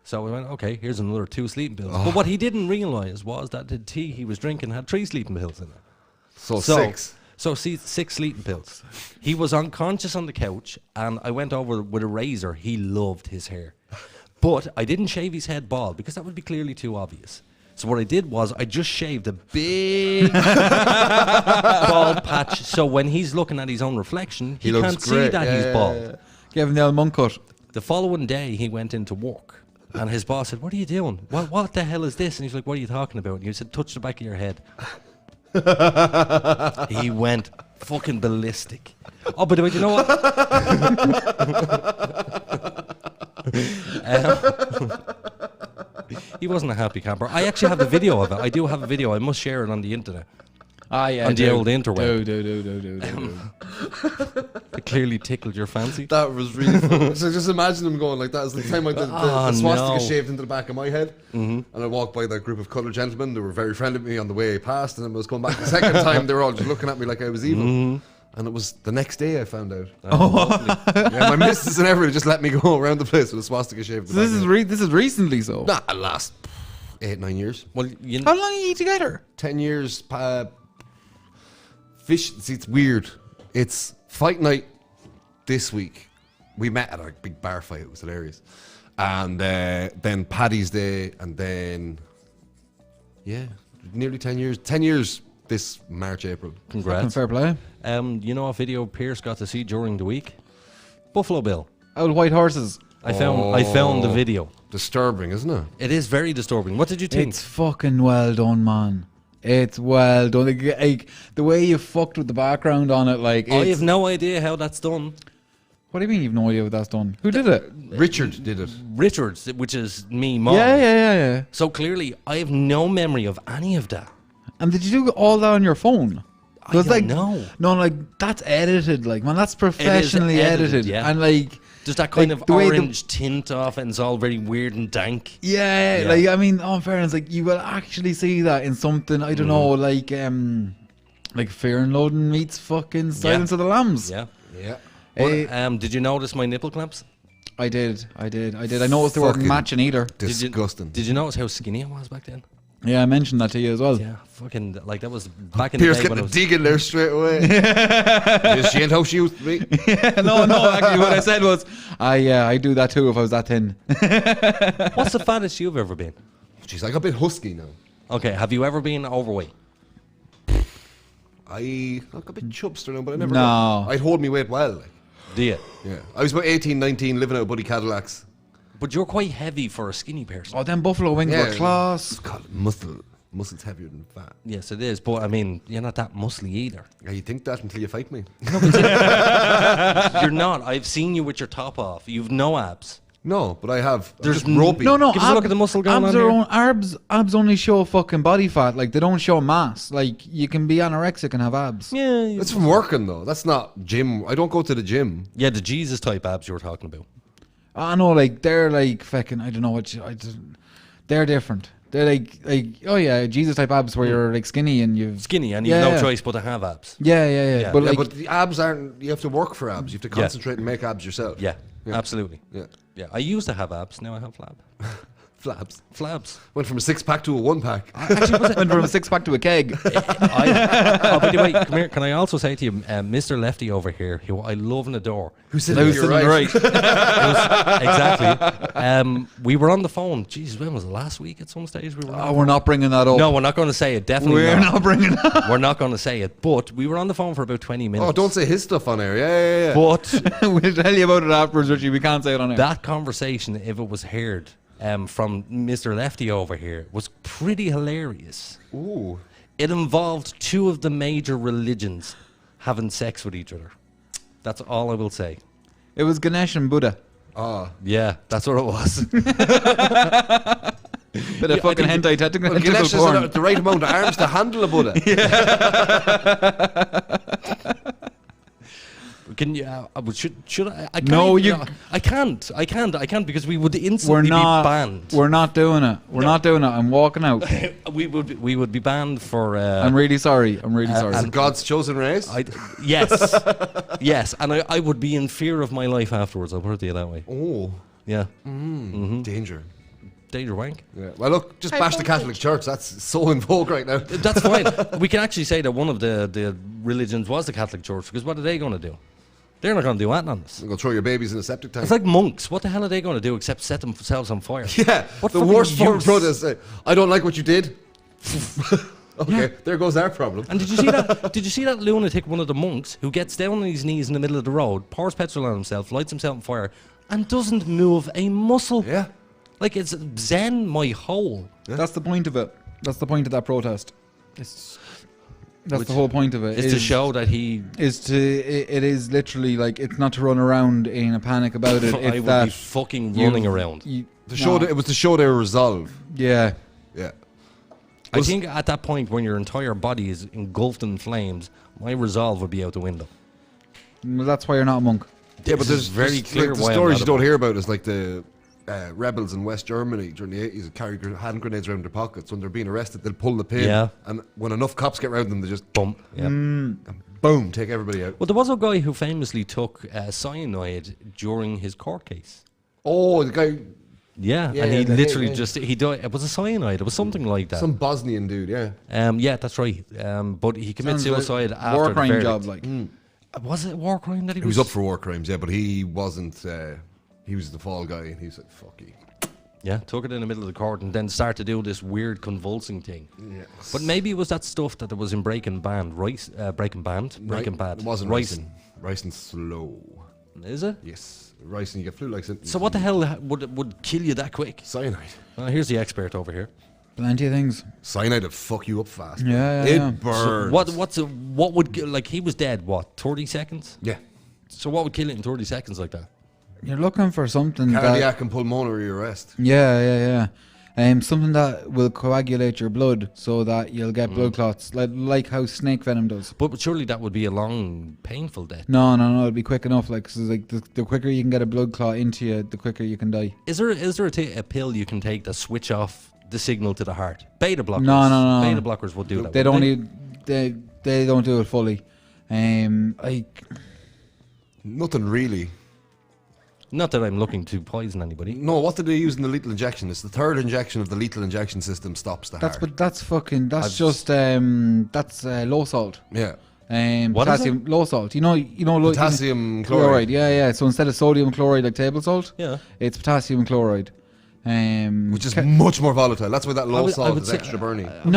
So we went, "Okay, here's another 2 sleeping pills." But what he didn't realise was that the tea he was drinking had 3 sleeping pills in it. So 6. So see, 6 sleeping pills. He was unconscious on the couch, and I went over with a razor. He loved his hair. But I didn't shave his head bald, because that would be clearly too obvious. So what I did was I just shaved a big bald patch, so when he's looking at his own reflection, he looks can't see great. that he's bald. Gave him the old monk cut. The following day, he went into work, and his boss said, "What are you doing? What the hell is this?" And he's like, "What are you talking about?" And he said, "Touch the back of your head." He went fucking ballistic. Oh, but you know what? He wasn't a happy camper. I actually have the video of it. I do have a video. I must share it on the internet. Ah, yeah. On the old interweb. Do. It clearly tickled your fancy. That was really fun. So just imagine him going like that. It's the time I did the swastika no. shaved into the back of my head. And I walked by that group of coloured gentlemen. They were very friendly with me on the way past. And then I was going back the second time. They were all just looking at me like I was evil. And it was the next day I found out. Yeah, my missus and everybody just let me go around the place with a swastika shaved. So this is recently, so. Nah, last 8-9 years. Well, How long are you together? 10 years. Fish. See, it's weird. It's fight night this week. We met at a big bar fight. It was hilarious. And then Paddy's Day, and then nearly 10 years. 10 years this March, April. Congrats. Fair play. You know what video Pierce got to see during the week? Buffalo Bill. Old white horses. I found the video. Disturbing, isn't it? It is very disturbing. What did you think? It's fucking well done, man. It's well done. Like, the way you fucked with the background on it, like. I have no idea how that's done. What do you mean you've no idea what that's done? Who did it? Richard did it. Richards, which is me, Mom. Yeah. So clearly, I have no memory of any of that. And did you do all that on your phone? I don't know. No, like, that's edited, like, man, that's professionally edited, edited. yeah. And, like, There's that kind Like, of the way the- orange tint off it, and it's all very weird and dank. Yeah, like I mean, in fairness, like you will actually see that in something I don't know, like Fear and Loathing meets fucking Silence of the Lambs. Yeah. Yeah. But, did you notice my nipple clamps? I did. I noticed they weren't Fucking matching either. Disgusting. Did you notice how skinny I was back then? Yeah, I mentioned that to you as well. Yeah, fucking like that was back in Pierce the day getting when I the was. dig in there straight away. Yes, she ain't how she used to be. no, actually, what I said was, I do that too if I was that thin. What's the fattest you've ever been? She's like a bit husky now. Okay, have you ever been overweight? I look a bit chubster now, but I never. No. I'd hold me weight well. Like. Do you? Yeah. I was about 18, 19, living out of Buddy Cadillacs. But you're quite heavy for a skinny person. Oh, them buffalo wings were class. God, muscle's heavier than fat. Yes, it is. But I mean, you're not that muscly either. Yeah, you think that until you fight me. You're not. I've seen you with your top off. You've no abs. No, but I have. I'm There's just ropey. No, Give us a look at the muscle going abs on are here. abs only show fucking body fat. Like they don't show mass. Like you can be anorexic and have abs. Yeah. That's from working though. That's not gym. I don't go to the gym. Yeah, the Jesus type abs you were talking about. I know, like they're like fucking. I don't know what. They're different. They're like oh yeah, Jesus type abs where you're like skinny and you've and you've no choice but to have abs. Yeah. But Yeah, like, but the abs aren't. You have to work for abs. You have to concentrate and make abs yourself. Yeah, absolutely. Yeah. I used to have abs. Now I have flabs. Went from a 6-pack to a 1-pack. Actually, went from a 6-pack to a keg. By the way, come here. Can I also say to you, Mr. Lefty over here, who I love and adore. Who's sitting on the right? Exactly. We were on the phone. Jeez, when was it? Last week at some stage? We're not bringing that up. No, we're not going to say it. Definitely We're not bringing it up. We're not going to say it. But we were on the phone for about 20 minutes. Oh, don't say his stuff on air. Yeah. But we'll tell you about it afterwards, Richie. We can't say it on air. That conversation, if it was heard from Mr. Lefty over here, was pretty hilarious. Ooh. It involved two of the major religions having sex with each other. That's all I will say. It was Ganesh and Buddha. Ah. Yeah, that's what it was. Bit of fucking hentai tentacle Well, Ganesh porn. has the right amount of arms to handle a Buddha. Can you? Should I? I can't No, even- you- I can't because we would instantly be banned. We're not doing it. We're not doing it. I'm walking out. we would be banned for. I'm really sorry. Sorry. Is it God's chosen race? Yes, and I would be in fear of my life afterwards. I'll put it to you that way. Oh. Yeah. Danger. Danger wank. Yeah. Well, look, just bash the Catholic Church. That's so in vogue right now. That's fine. We can actually say that one of the religions was the Catholic Church, because what are they going to do? They're not going to do anything on this. You're going to throw your babies in a septic tank. It's like monks. What the hell are they going to do except set themselves on fire? Yeah. What the fucking worst form of use? protest. I don't like what you did. Okay, there goes our problem. And did you see that? Did you see that lunatic, one of the monks, who gets down on his knees in the middle of the road, pours petrol on himself, lights himself on fire, and doesn't move a muscle? Yeah. Like it's Zen my hole. Yeah. That's the point of it. That's the point of that protest. That's the whole point of it. Is to show that he it is literally like, it's not to run around in a panic about it. I It's would that be fucking running around. It was to show their resolve. Yeah. Yeah. I think at that point when your entire body is engulfed in flames, my resolve would be out the window. Well, that's why you're not a monk. Yeah, but there's very clear like the why I'm stories not you a don't monk. hear about is like the rebels in West Germany during the 80s carry hand grenades around their pockets. When they're being arrested, they'll pull the pin. Yeah. And when enough cops get around them, they just Bump. Yeah. and boom, take everybody out. Well, there was a guy who famously took cyanide during his court case. Oh, the guy. Yeah, Yeah, and he the literally hit, yeah. just he died. It was a cyanide. It was something like that. Some Bosnian dude, yeah. Yeah, that's right. But he committed Sounds like suicide after war the crime verdict. job, like. Was it a war crime that he He was up for war crimes, yeah, but he wasn't. He was the fall guy, and he was like, "Fuck you." Yeah, took it in the middle of the court and then started to do this weird convulsing thing. Yes. But maybe it was that stuff that there was in Breaking Bad. Breaking Bad. It wasn't Rice. Ricin slow. Is it? Yes, Ricin, you get flu-like symptoms. So what the hell would kill you that quick? Cyanide. Here's the expert over here. Plenty of things. Cyanide would fuck you up fast. Yeah, it yeah. burns. So what would like he was dead? What 30 seconds? Yeah. So what would kill it in 30 seconds like that? You're looking for something Cardiac and pulmonary arrest. Yeah. Something that will coagulate your blood so that you'll get blood clots, like how snake venom does. But surely that would be a long, painful death. No, it'll be quick enough. Like, 'cause like the quicker you can get a blood clot into you, the quicker you can die. Is there a pill you can take to switch off the signal to the heart? Beta blockers. No. Beta blockers will do that. They don't need. They don't do it fully. Nothing really. Not that I'm looking to poison anybody. No, what do they use in the lethal injection? It's the third injection of the lethal injection system stops the heart. But that's low salt. Yeah. What Potassium, low salt. You know, Potassium chloride. Yeah. So instead of sodium chloride like table salt, it's potassium chloride. Which is much more volatile. That's why that low salt is extra burning. Would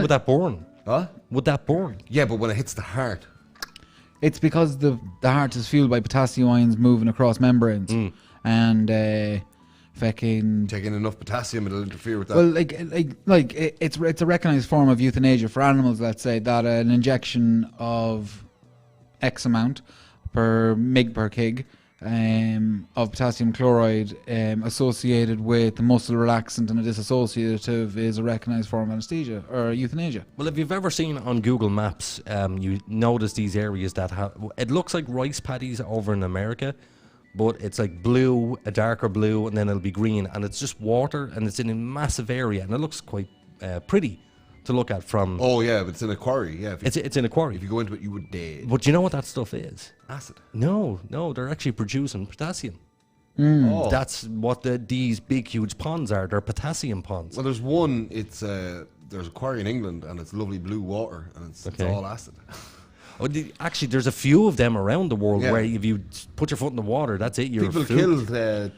that burn? Huh? Would that burn? Yeah, but when it hits the heart. It's because the heart is fueled by potassium ions moving across membranes, and taking enough potassium, it'll interfere with that. Well, it's a recognized form of euthanasia for animals. Let's say that an injection of X amount per mg per kg of potassium chloride associated with the muscle relaxant and a dissociative is a recognized form of anesthesia or euthanasia. Well, if you've ever seen on Google Maps, you notice these areas that have, it looks like rice paddies over in America, but it's like blue, a darker blue, and then it'll be green, and it's just water, and it's in a massive area, and it looks quite pretty to look at from... Oh yeah, but it's in a quarry. Yeah, it's in a quarry. If you go into it, you would dead. But do you know what that stuff is? Acid. No, they're actually producing potassium. Oh. That's what these big, huge ponds are. They're potassium ponds. Well, there's one. It's there's a quarry in England, and it's lovely blue water, and it's all acid. Actually, there's a few of them around the world where if you put your foot in the water, that's it. People killed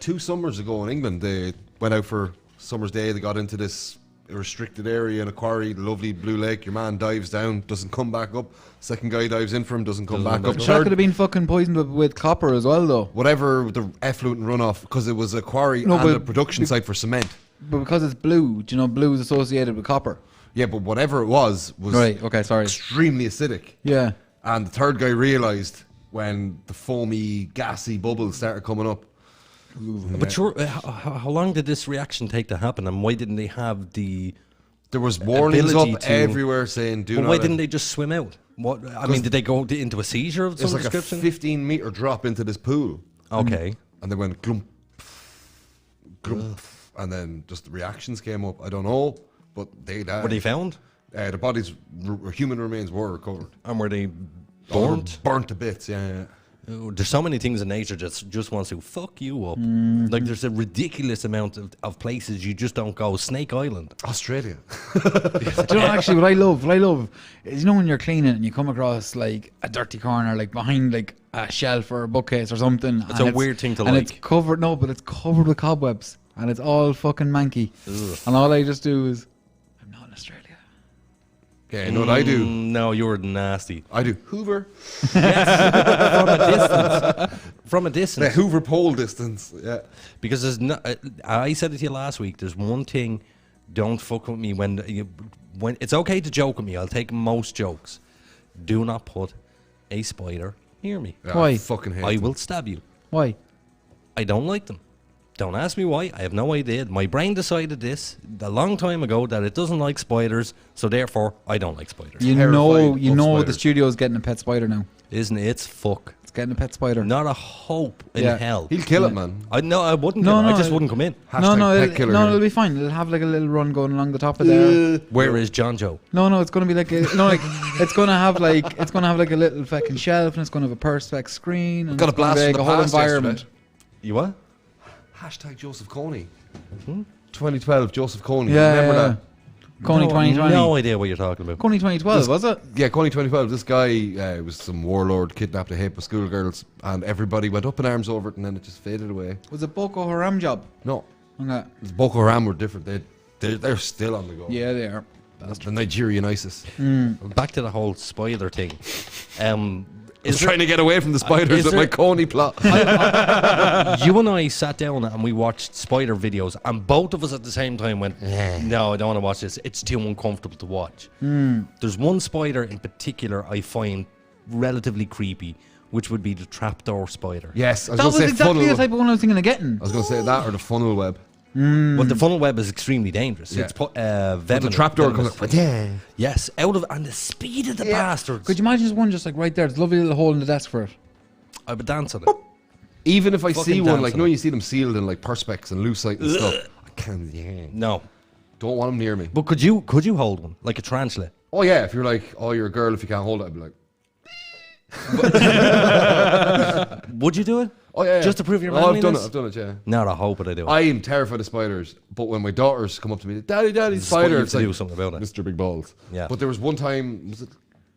2 summers ago in England. They went out for summer's day. They got into this restricted area in a quarry, lovely blue lake. Your man dives down, doesn't come back up. Second guy dives in for him, doesn't come back up. That could have been fucking poisoned with copper as well, though. Whatever the effluent and runoff, because it was a quarry and a production site for cement. But because it's blue, do you know blue is associated with copper? Yeah, but whatever it was right. Okay, sorry. Extremely acidic. Yeah. And the third guy realised when the foamy, gassy bubbles started coming up. But sure, how long did this reaction take to happen, and why didn't they have the? There was warnings up everywhere saying "Do not." Why didn't they just swim out? What I mean, did they go into a seizure of some description? It's like a 15-meter drop into this pool. Okay. And they went glump, glump, and then just the reactions came up. I don't know, but they died. Were they found? The bodies, human remains, were recovered. And were they burnt? Burnt to bits. Yeah. Oh, there's so many things in nature that just wants to fuck you up. Like there's a ridiculous amount of places you just don't go. Snake Island, Australia. Do you know actually what I love is, you know, when you're cleaning and you come across like a dirty corner, like behind like a shelf or a bookcase or something. It's a weird thing to and like. It's covered, but it's covered with cobwebs and it's all fucking manky. Ugh. And all I just do is, I'm not in Australia. Yeah, you know what I do? No, you're nasty. I do Hoover. Yes, from a distance. The Hoover pole distance. Yeah. Because there's no. I said it to you last week. There's one thing. Don't fuck with me when it's okay to joke with me. I'll take most jokes. Do not put a spider near me. Yeah, Why? I fucking hate I them. will stab you. Why? I don't like them. Don't ask me why. I have no idea. My brain decided this a long time ago that it doesn't like spiders, so therefore I don't like spiders. You know the studio's getting a pet spider now. Isn't it? It's fuck. It's getting a pet spider. Not a hope in hell. He'll kill it, man. I wouldn't. kill it. I just wouldn't come in. It'll be fine. It'll have like a little run going along the top of there. Where is John Joe? No, it's gonna be like it's gonna have like a little fucking shelf, and it's gonna have a perspex screen, and got a blast from like the a whole past environment. yesterday. You what? Hashtag Joseph Coney. 2012 Joseph Coney. Yeah, Remember that? Coney 2020. No idea what you're talking about. Coney 2012, was it? Yeah, Coney 2012. This guy was some warlord, kidnapped a heap of schoolgirls, and everybody went up in arms over it, and then it just faded away. Was it Boko Haram job? No. Okay. Boko Haram were different. They're still on the go. Yeah, they are. The Nigerian ISIS. Back to the whole spider thing. I was trying to get away from the spiders with my Coney plot. You and I sat down and we watched spider videos, and both of us at the same time went, no, I don't want to watch this. It's too uncomfortable to watch. There's one spider in particular I find relatively creepy, which would be the trapdoor spider. Yes, That was exactly the type of one I was thinking of getting. I was going to say that or the funnel web. But the funnel web is extremely dangerous. Yeah. It's But venomous. the trapdoor comes up. Yeah. Yes, and the speed of the bastards. Could you imagine just one just like right there? There's a lovely little hole in the desk for it. I would dance on it. Even if I Fucking see one, dance like, on no, it. you see them sealed in like Perspex and Lucite and stuff. I can't. Yeah. No. Don't want them near me. But could you hold one like a tarantula? Oh yeah, if you're like, oh, you're a girl. If you can't hold it, I'd be like, Would you do it? oh yeah. Just to prove your Oh, I've manliness? done it. Yeah. Not a hope, but I do. I am terrified of spiders, but when my daughters come up to me, Daddy, spider, you it's have to like, do something about it. Mr. Big Balls. Yeah. But there was one time, was it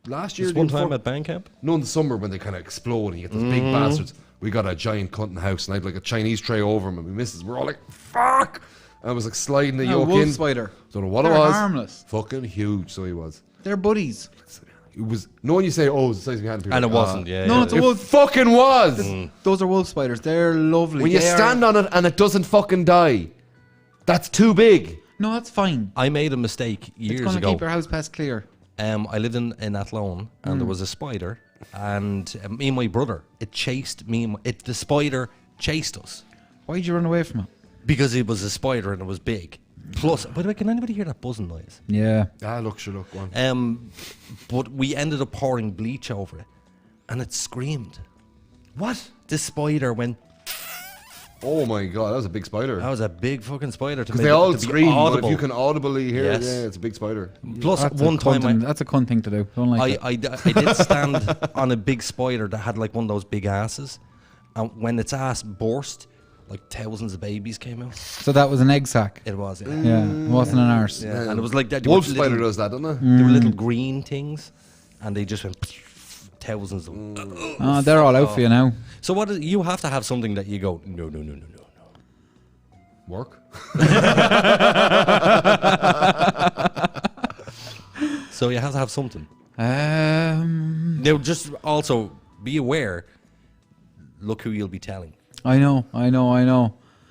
last year? Just the one year time before? at band camp. No, in the summer when they kind of explode and you get those big bastards. We got a giant cunt in the house and I had like a Chinese tray over him and my missus, we're all like, fuck! And I was like sliding the yoke wolf in. spider. Don't know what They're it was. harmless. Fucking huge, so he was. They're buddies. It was, no one you say, oh, it's the size of your hand. And it wasn't, yeah. No, yeah. it's a It wolf. fucking was! Those are wolf spiders. They're lovely. When you They are- stand on it and it doesn't fucking die, that's too big. No, that's fine. I made a mistake It's years going to ago. keep your house pest clear. I lived in Athlone, and there was a spider, and me and my brother, it chased me. The spider chased us Why did you run away from it? because it was a spider and it was big. Plus, by the way, can anybody hear that buzzing noise? Yeah. Ah, look, go on. But we ended up pouring bleach over it, and it screamed. What? This spider went. Oh my god, that was a big spider. That was a big fucking spider. Because they all scream, but if you can audibly hear Yes. it, yeah, it's a big spider. Plus, That's one a cunt time that's a cunt thing to do. Don't like it. I did stand on a big spider that had like one of those big asses, and when its ass burst, like thousands of babies came out. So that was an egg sack. It was, yeah. Yeah, it wasn't an arse. Yeah, and it was like that. Wolf spider does that, doesn't it? They were little green things, and they just went thousands of them. Oh, they're all out for you now. So what? You have to have something that you go no. Work. So you have to have something. Now, just also be aware. Look who you'll be telling. I know.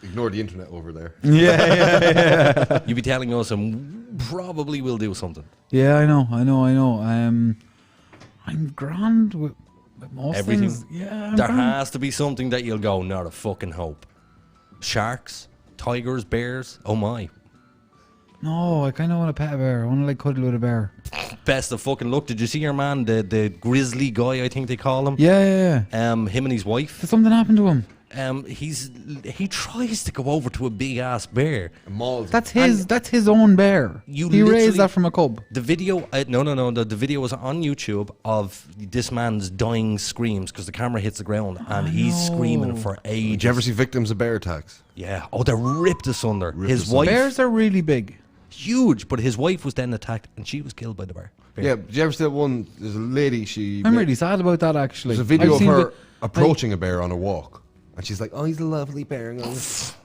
Ignore the internet over there. Yeah. You'll be telling us, and probably will do something. Yeah, I know. I'm grand with most Everything. things. Yeah, I'm There grand. has to be something that you'll go, not a fucking hope. Sharks, tigers, bears. Oh my. No, I kind of want to pet a bear. I want to like cuddle with a bear. Best of fucking luck. Did you see your man, the grizzly guy? I think they call him. Yeah. Him and his wife. Did something happen to him? He tries to go over to a big ass bear. That's his own bear. He raised literally- that from a cub. The video, no. The video was on YouTube of this man's dying screams because the camera hits the ground and he's screaming for ages. Did you ever see victims of bear attacks? Yeah. Oh, they're ripped asunder. His wife, Bears are really big. huge, but his wife was then attacked and she was killed by the bear. Yeah. Did you ever see that one? There's a lady. I'm really sad about that actually. There's a video I've of seen her approaching a bear on a walk. And she's like, oh, he's a lovely bear. And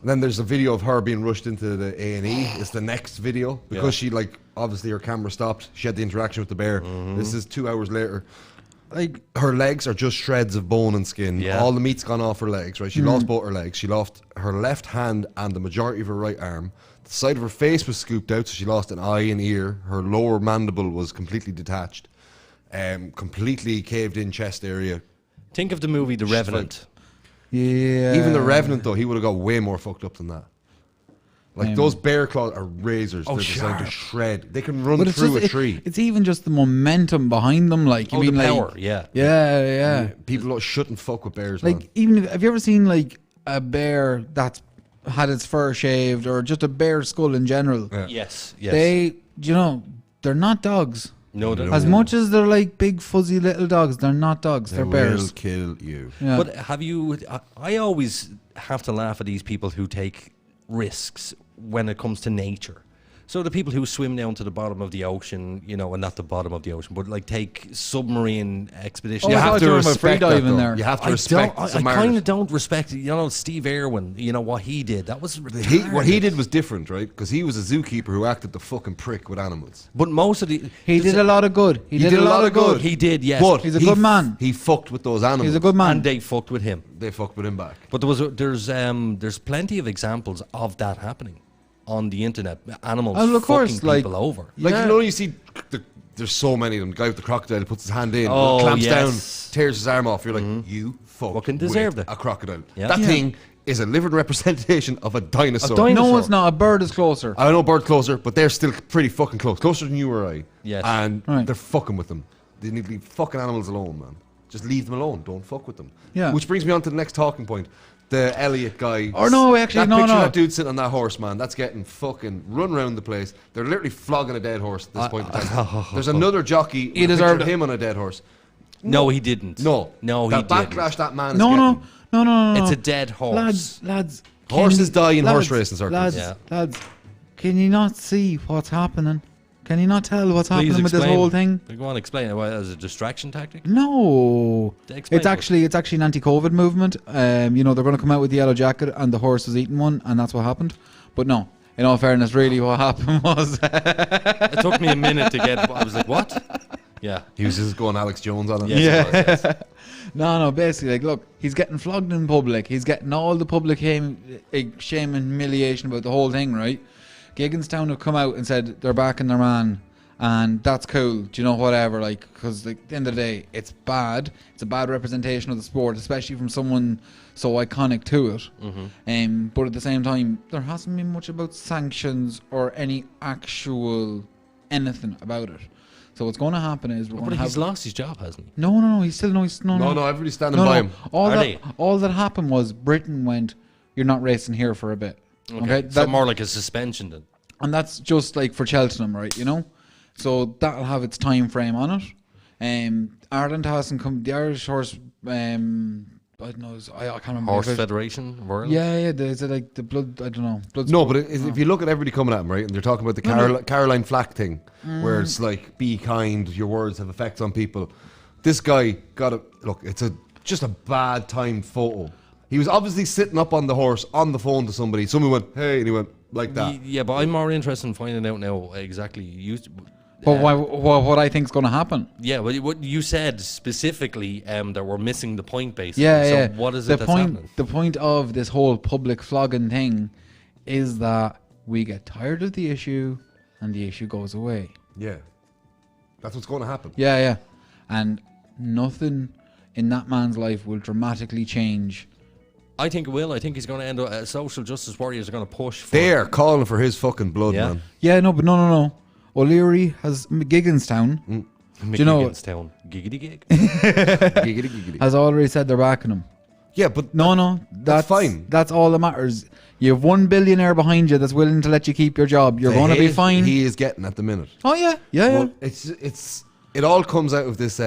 then there's a video of her being rushed into the A&E. It's the next video. Because she, like, obviously her camera stopped. She had the interaction with the bear. This is 2 hours later. Like, her legs are just shreds of bone and skin. Yeah. All the meat's gone off her legs, right? She lost both her legs. She lost her left hand and the majority of her right arm. The side of her face was scooped out, so she lost an eye and ear. Her lower mandible was completely detached. Completely caved in chest area. Think of the movie The Revenant. Yeah. Even the Revenant, though, he would have got way more fucked up than that. Like, those bear claws are razors. They're designed to shred. They can run But it's through just- a tree. It's even just the momentum behind them. Like, you Oh, mean the like power, yeah. Yeah. People shouldn't fuck with bears, man. Like, even if, have you ever seen like a bear that's had its fur shaved, or just a bear skull in general? Yes. They're not dogs. No, they're As much as they're like big fuzzy little dogs, they're not dogs. They're They bears. will kill you. Yeah. But have you? I always have to laugh at these people who take risks when it comes to nature. So the people who swim down to the bottom of the ocean, and not the bottom of the ocean, but like take submarine expeditions. Oh, I thought you were talking about free diving though. there. You have to I respect I kind of don't respect it. Steve Irwin, what he did. That was what retarded. he did was different, right? Because he was a zookeeper who acted the fucking prick with animals. But most of the He did a lot of good. He did a lot of good. He did, yes. But He's a good man. He fucked with those animals. He's a good man. And they fucked with him. They fucked with him back. But there's plenty of examples of that happening on the internet. Animals Oh, of course, fucking like- people over. Like, Yeah. you see, there's so many of them. The guy with the crocodile puts his hand in, Oh, clamps yes. down, tears his arm off. You're like, you fucking deserved it. A crocodile. Yeah. That Yeah. thing is a living representation of a dinosaur. No, it's not. A bird is closer. I know bird closer, but they're still pretty fucking close. Closer than you or I. Yes. And Right. they're fucking with them. They need to leave fucking animals alone, man. Just leave them alone. Don't fuck with them. Yeah. Which brings me on to the next talking point. The Elliot guy. Or no, actually, that no, picture no. of that dude sitting on that horse, man, that's getting fucking run around the place. They're literally flogging a dead horse at this point in time. There's another jockey with a picture deserved of it. him on a dead horse. No, he didn't. No. No, he that didn't. backlash that man is No, getting. no. It's a dead horse. Lads. Horses die in horse lads, racing circles. Lads, can you not see what's happening? Can you not tell what's Please happening with this explain. whole thing? Go on, explain it. Why, as a distraction tactic? No, Explain it's actually an anti-COVID movement. They're going to come out with the yellow jacket, and the horse was eating one, and that's what happened. But no, in all fairness, really, what happened was It took me a minute to get. I was like, what? Yeah. He was just going Alex Jones on it. Yes, Yeah. No, basically, like, look, he's getting flogged in public. He's getting all the public shame and humiliation about the whole thing, right? Gigginstown have come out and said they're backing their man, and that's cool. Do you know, whatever, like, because like, at the end of the day, it's bad. It's a bad representation of the sport, especially from someone so iconic to it. But at the same time, there hasn't been much about sanctions or any actual anything about it. So what's going to happen is we're going But to have... he's lost his job, hasn't he? No, he's still no. No, everybody's standing by him. All that happened was Britain went, "You're not racing here for a bit." Okay, So more like a suspension then. and that's just like for Cheltenham, right? You know, so that'll have its time frame on it. Ireland hasn't come. The Irish horse, I don't know. I can't remember. Horse if it- Federation World. Yeah. Is it like the blood? I don't know. Blood No, sport? but if you look at everybody coming at him, right, and they're talking about the Caroline Flack thing, where it's like, be kind, your words have effects on people. This guy got a look. It's just a bad timed photo. He was obviously sitting up on the horse on the phone to somebody. Somebody went, "Hey," and he went like that. Yeah, but I'm more interested in finding out now exactly. But what I think is going to happen? Yeah, well, what you said specifically, that we're missing the point basically. Yeah. So what is the it that's point? happening? The point of this whole public flogging thing is that we get tired of the issue, and the issue goes away. Yeah, that's what's going to happen. Yeah, and nothing in that man's life will dramatically change. I think it will. I think he's going to end up. Social justice warriors are going to push. For They're calling for his fucking blood, Yeah. man. Yeah, no, but no. O'Leary has Gigginstown. Do you know? Town. Giggity gig. Giggity. Has already said they're backing him. Yeah, but No, that's fine. That's all that matters. You have one billionaire behind you that's willing to let you keep your job. You're the going to be hate fine. He is getting at the minute. Oh yeah. Well, it all comes out of this.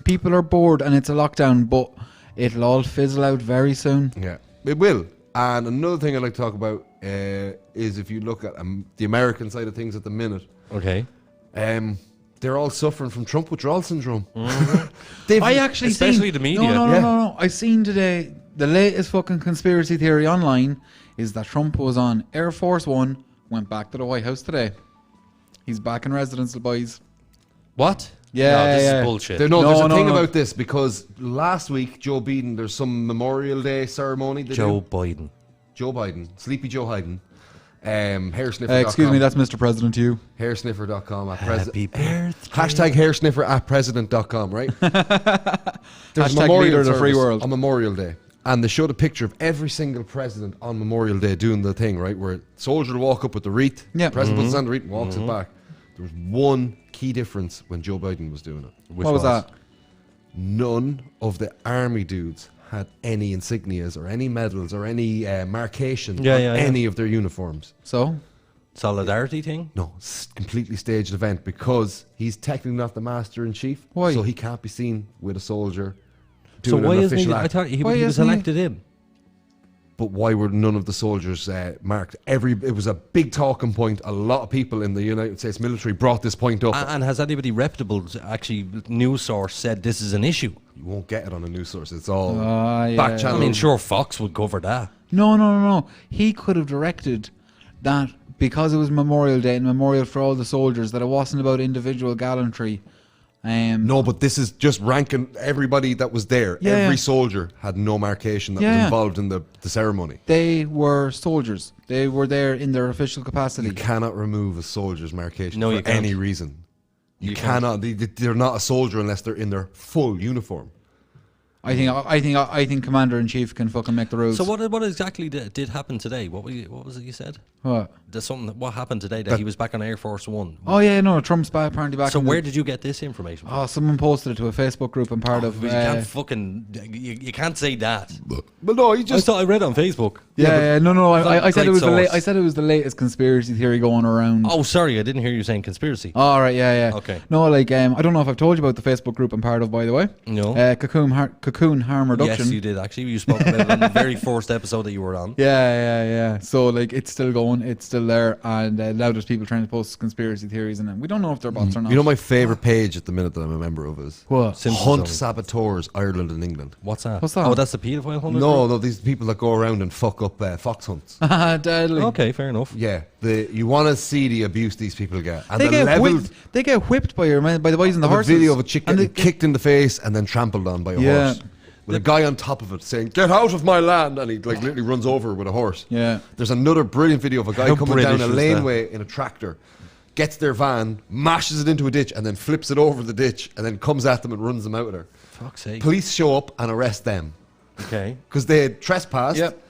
People are bored and it's a lockdown, but it'll all fizzle out very soon. Yeah, it will. And another thing I'd like to talk about is if you look at the American side of things at the minute. Okay. They're all suffering from Trump withdrawal syndrome. I actually especially seen, the media. No. I seen today the latest fucking conspiracy theory online is that Trump was on Air Force One, went back to the White House today. He's back in residence, the boys. What? Yeah, No, this yeah. is bullshit. There's a thing about this because last week Joe Biden, there's some Memorial Day ceremony. Joe Biden. Joe Biden, Sleepy Joe Biden. Hairsniffer.com. Excuse me, that's Mr. President to you. Hairsniffer.com at Happy birthday. Hashtag hairsniffer at president.com, right? There's Hashtag leader of the free service world. on Memorial Day. And they showed a picture of every single president on Memorial Day doing the thing, right? Where a soldier will walk up with the wreath. Yeah. President puts his hand on the wreath and walks it back. There was one key difference when Joe Biden was doing it. What was that? None of the army dudes had any insignias or any medals or any marcation on any of their uniforms. So? Solidarity thing? No, it's completely staged event because he's technically not the master in chief. Why? So he can't be seen with a soldier So doing why an isn't he? official I act. thought he Why was isn't he? elected in. But why were none of the soldiers marked? It was a big talking point. A lot of people in the United States military brought this point up. And has anybody reputable, actually, news source said this is an issue? You won't get it on a news source. It's all yeah. back channel. I mean, sure, Fox would cover that. No. He could have directed that because it was Memorial Day and memorial for all the soldiers, that it wasn't about individual gallantry. No, but this is just ranking everybody that was there. Yeah. Every soldier had no marcation that was Yeah. involved in the ceremony. They were soldiers. They were there in their official capacity. You cannot remove a soldier's marcation No, for you can't. any reason. You can't. cannot. They're not a soldier unless they're in their full uniform. I think Commander in Chief can fucking make the rules. So what exactly did happen today? What was it you said? What? There's something. What happened today that he was back on Air Force One? Oh yeah, no, Trump's apparently back. So where did you get this information from? Oh, someone posted it to a Facebook group I'm part of. You can't fucking. You can't say that. But no, he just. I read it on Facebook. No. I said it was source. I said it was the latest conspiracy theory going around. Oh, sorry, I didn't hear you saying conspiracy. Oh, right, yeah. Okay. No, like I don't know if I've told you about the Facebook group I'm part of, by the way. No. Cocoon Harm Reduction. Yes, you did actually. You spoke about it in the very first episode that you were on. Yeah. So like it's still going, it's still there, and now there's people trying to post conspiracy theories, and we don't know if they're bots or not. You know my favourite page at the minute that I'm a member of is what? Hunt Saboteurs Ireland and England. What's that? What's that? Oh, that's the paedophile hunter. No, these people that go around and fuck up fox hunts. Deadly. Okay, fair enough. Yeah, you want to see the abuse these people get, and They get whipped by the boys in the horses. A video of a chick getting kicked in the face and then trampled on by a horse. With a guy on top of it saying, "Get out of my land," and he like literally runs over with a horse. Yeah. There's another brilliant video of a guy coming British down a is laneway in a tractor, gets their van, mashes it into a ditch, and then flips it over the ditch, and then comes at them and runs them out of there. Fuck's sake. Police show up and arrest them. Okay. Because they had trespassed. Yep.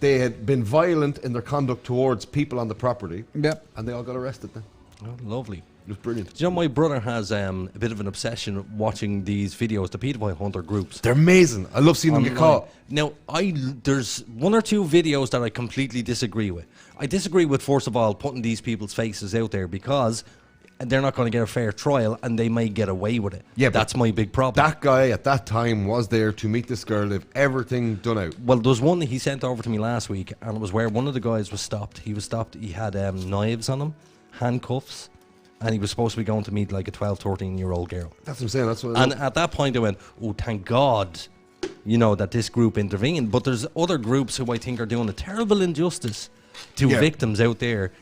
They had been violent in their conduct towards people on the property. Yep. And they all got arrested then. Oh, lovely. It was brilliant. Do you know, my brother has a bit of an obsession watching these videos, the paedophile hunter groups. They're amazing. I love seeing them get caught. Now, there's one or two videos that I completely disagree with. I disagree with, first of all, putting these people's faces out there because they're not going to get a fair trial and they may get away with it. Yeah, that's my big problem. That guy at that time was there to meet this girl, have everything done out. Well, there's one that he sent over to me last week, and it was where one of the guys was stopped. He was stopped. He had knives on him, handcuffs. And he was supposed to be going to meet like a 12, 13-year-old girl. That's what I'm saying. That's what. And at that point, I went, "Oh, thank God, that this group intervened." But there's other groups who I think are doing a terrible injustice to victims out there.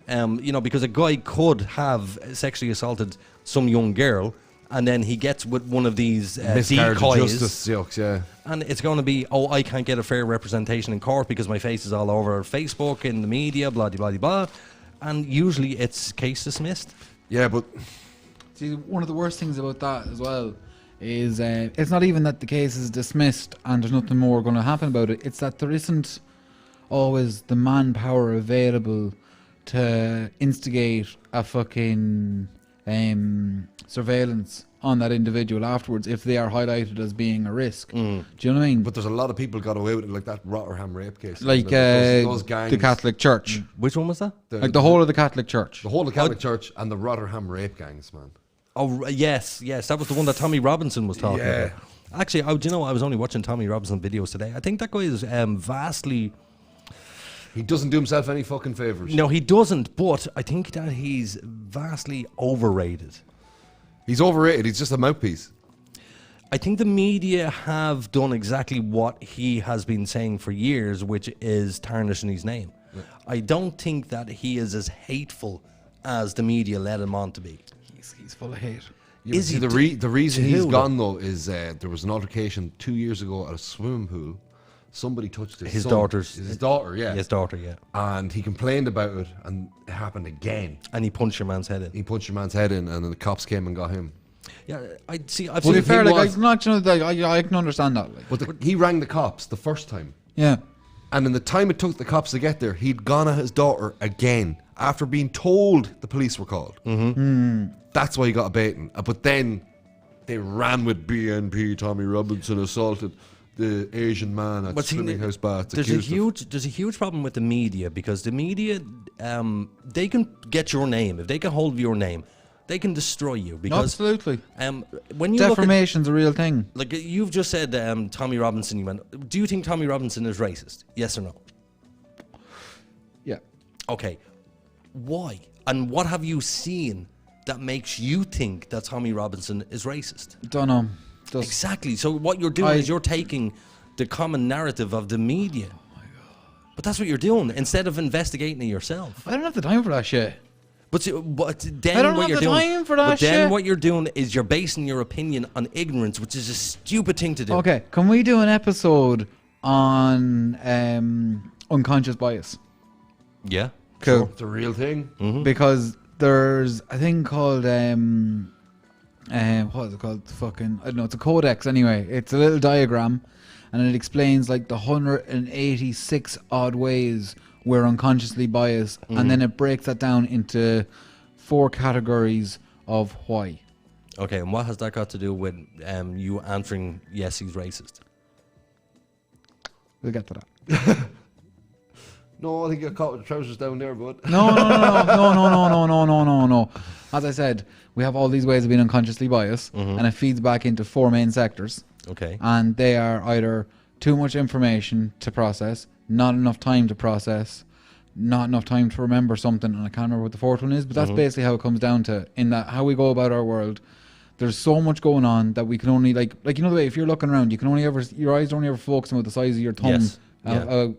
Because a guy could have sexually assaulted some young girl, and then he gets with one of these decoys. Justice jokes, yeah. And it's going to be, I can't get a fair representation in court because my face is all over Facebook, in the media, blah, blah, blah, blah. And usually it's case dismissed. Yeah, but see, one of the worst things about that as well is it's not even that the case is dismissed and there's nothing more going to happen about it. It's that there isn't always the manpower available to instigate a fucking surveillance on that individual afterwards if they are highlighted as being a risk. Do you know what I mean? But there's a lot of people got away with it, like that Rotterdam rape case. Like those gangs. the Catholic Church. Which one was that? The whole of the Catholic Church. The whole of the Catholic Church and the Rotterdam rape gangs, man. Oh, yes. That was the one that Tommy Robinson was talking about. Actually, do you know, I was only watching Tommy Robinson videos today. I think that guy is vastly... He doesn't do himself any fucking favours. No, he doesn't, but I think that he's vastly overrated. He's overrated. He's just a mouthpiece. I think the media have done exactly what he has been saying for years, which is tarnishing his name. Yeah. I don't think that he is as hateful as the media led him on to be. He's full of hate. Yeah, is he? The reason he's gone, though, is there was an altercation 2 years ago at a swimming pool. Somebody touched his son. His daughter, yeah. His daughter, yeah. And he complained about it, and it happened again. And he punched your man's head in. And then the cops came and got him. Yeah, I've seen fair, like, I can understand that. Like. But he rang the cops the first time. Yeah. And in the time it took the cops to get there, he'd gone at his daughter again after being told the police were called. That's why he got a baiting. But then they ran with BNP. Tommy Robinson assaulted the Asian man at Swimming House Baths. There's a huge problem with the media, because the media, they can get your name. If they get hold of your name, they can destroy you. Because absolutely. When you defamation's a real thing. Like you've just said, Tommy Robinson. You went. Do you think Tommy Robinson is racist? Yes or no? Yeah. Okay. Why? And what have you seen that makes you think that Tommy Robinson is racist? Don't know. Exactly. So what you're doing is you're taking the common narrative of the media. Oh my God. But that's what you're doing instead of investigating it yourself. I don't have the time for that shit. But then I don't have the time for that shit. But then what you're doing is you're basing your opinion on ignorance, which is a stupid thing to do. Okay, can we do an episode on unconscious bias? Yeah. Cool. Sure. It's a real thing. Because there's a thing called what is it called? Fucking, I don't know. It's a codex anyway. It's a little diagram, and it explains like the 186 odd ways we're unconsciously biased, and then it breaks that down into 4 categories of why. Okay, and what has that got to do with you answering yes, he's racist? We'll get to that. No, I think you got caught with the trousers down there, bud. No. As I said, we have all these ways of being unconsciously biased, and it feeds back into 4 main sectors. Okay. And they are either too much information to process, not enough time to process, not enough time to remember something, and I can't remember what the 4th one is, but that's basically how it comes down to, in that how we go about our world. There's so much going on that we can only, like you know the way, if you're looking around, you can only ever, your eyes don't ever focus on the size of your thumb,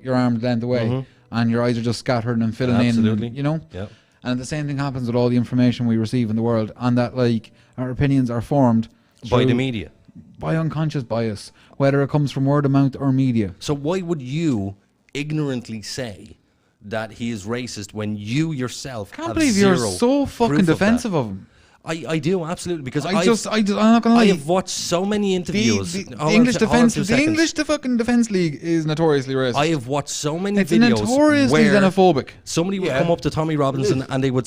your arm length away, and your eyes are just scattered and filling in, you know? Yep. And the same thing happens with all the information we receive in the world, and that, like, our opinions are formed By the media. by unconscious bias, whether it comes from word of mouth or media. So why would you ignorantly say that he is racist when you yourself I can't have believe zero you're so fucking proof of defensive that? of him. I do, absolutely, because I'm not gonna lie. I have watched so many interviews. The English fucking defense league is notoriously racist. I have watched so many it's videos notoriously where xenophobic. somebody would come up to Tommy Robinson and they would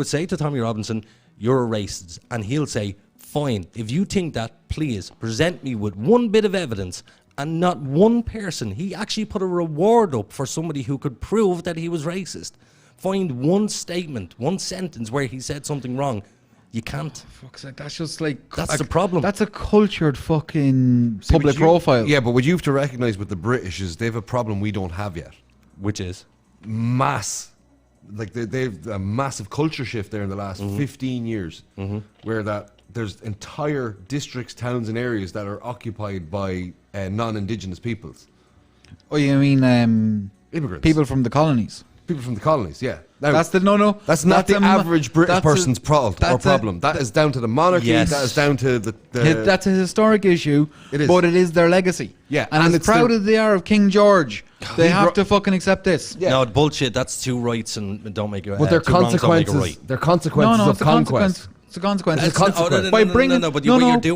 say to Tommy Robinson, "You're a racist," and he'll say, "Fine, if you think that, please present me with one bit of evidence." And not one person. He actually put a reward up for somebody who could prove that he was racist. Find one statement, one sentence where he said something wrong. You can't. Fuck's sake, that's just like... That's the problem. That's a cultured fucking public profile. Yeah, but what you have to recognise with the British is they have a problem we don't have yet. Which is? Like they've a massive culture shift there in the last 15 years, where that there's entire districts, towns and areas that are occupied by non-Indigenous peoples. Oh, you mean immigrants? People from the colonies? People from the colonies, yeah. Now, that's the That's not the average British person's problem. That is down to the monarchy. Yes. That is down to the that's a historic issue. It is. But it is their legacy. Yeah, and as proud as they are of King George, they have to fucking accept this. Yeah. No, bullshit. That's 2 rights and don't make it. But their consequences. Right. Their consequences of conquest. It's a consequence. It's a consequence. But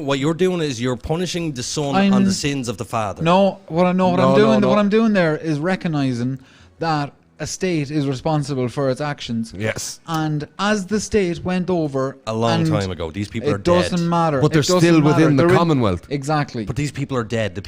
what you're doing is you're punishing the son on the sins of the father. No, what I'm doing there is recognizing that a state is responsible for its actions. Yes. And as the state went over a long time ago, these people are dead. It doesn't matter. But they're still within the Commonwealth. Exactly. But these people are dead. The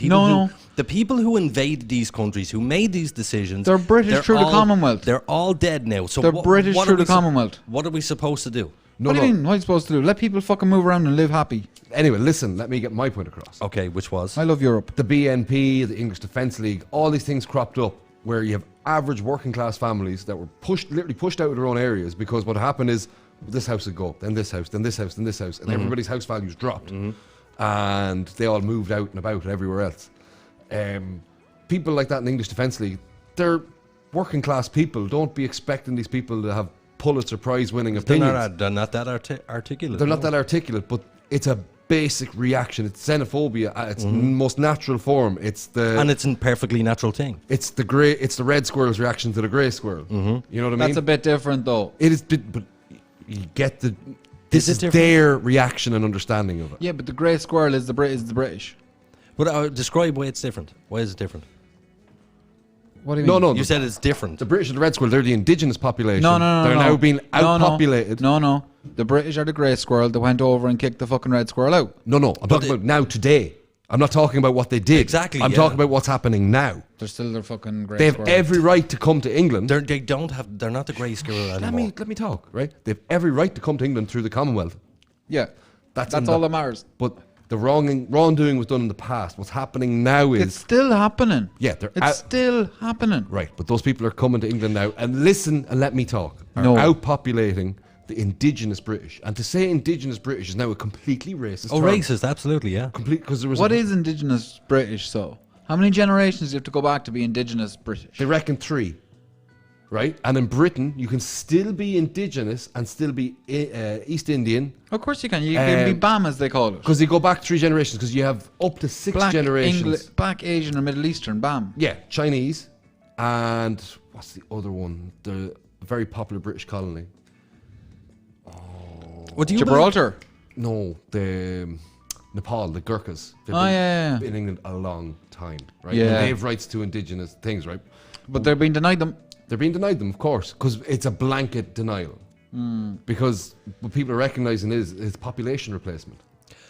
people who invaded these countries, who made these decisions, they're British through the Commonwealth. They're all dead now. So they're British through the Commonwealth. What are we supposed to do? What do you mean? What are you supposed to do? Let people fucking move around and live happy. Anyway, listen, let me get my point across. Okay, which was? I love Europe. The BNP, the English Defence League, all these things cropped up where you have average working class families that were literally pushed out of their own areas because what happened is this house would go up, then this house, then this house, then this house, and everybody's house values dropped. And they all moved out and about and everywhere else. People like that in the English Defence League, they're working class people. Don't be expecting these people to have Pulitzer Prize winning opinions. They're not that articulate. They're not that articulate, but it's a basic reaction. It's xenophobia at its most natural form. And it's a perfectly natural thing. It's the red squirrel's reaction to the grey squirrel. You know what I mean? That's a bit different, though. It is, but you get this is their reaction and understanding of it. Yeah, but the grey squirrel is the British. But describe why it's different. Why is it different? What do you mean? No, you said it's different. The British and the red squirrel, they're the indigenous population. No. They're now being outpopulated. No. The British are the grey squirrel that went over and kicked the fucking red squirrel out. No. I'm talking about now, today. I'm not talking about what they did. Exactly. I'm talking about what's happening now. They're still the fucking grey They squirrel. have every right to come to England. They're not the grey squirrel anymore. Let me talk, right? They have every right to come to England through the Commonwealth. Yeah. That's all that matters. But the wrongdoing was done in the past. What's happening now is... It's still happening. Yeah, it's still happening. Right, but those people are coming to England now, and listen and let me talk, are outpopulating the indigenous British. And to say indigenous British is now a completely racist term. Racist, absolutely, yeah. Because there was What is indigenous British, so? How many generations do you have to go back to be indigenous British? They reckon 3. Right? And in Britain, you can still be indigenous and still be East Indian. Of course you can. You can be BAM, as they call it. Because you go back 3 generations, because you have up to 6 generations. Black, Asian, or Middle Eastern, BAM. Yeah, Chinese. And what's the other one? The very popular British colony. What do you Gibraltar. No, the Nepal, the Gurkhas. They've been in England a long time, right? Yeah. And they have rights to indigenous things, right? But they're being denied them. They're being denied them, of course, because it's a blanket denial. Because what people are recognising is population replacement.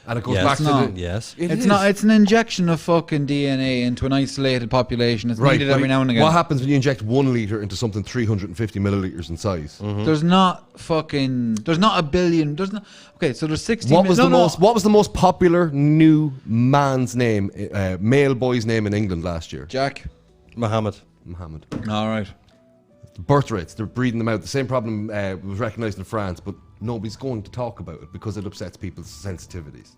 And it goes back to the... Yes. It's not. It's an injection of fucking DNA into an isolated population. It's needed every now and again. What happens when you inject 1 litre into something 350 millilitres in size? There's not a billion. There's not. Okay, so there's 60. What was the most popular new man's name, male boy's name in England last year? Jack. Muhammad. All right. Birth rates, they're breeding them out. The same problem was recognised in France, but nobody's going to talk about it because it upsets people's sensitivities.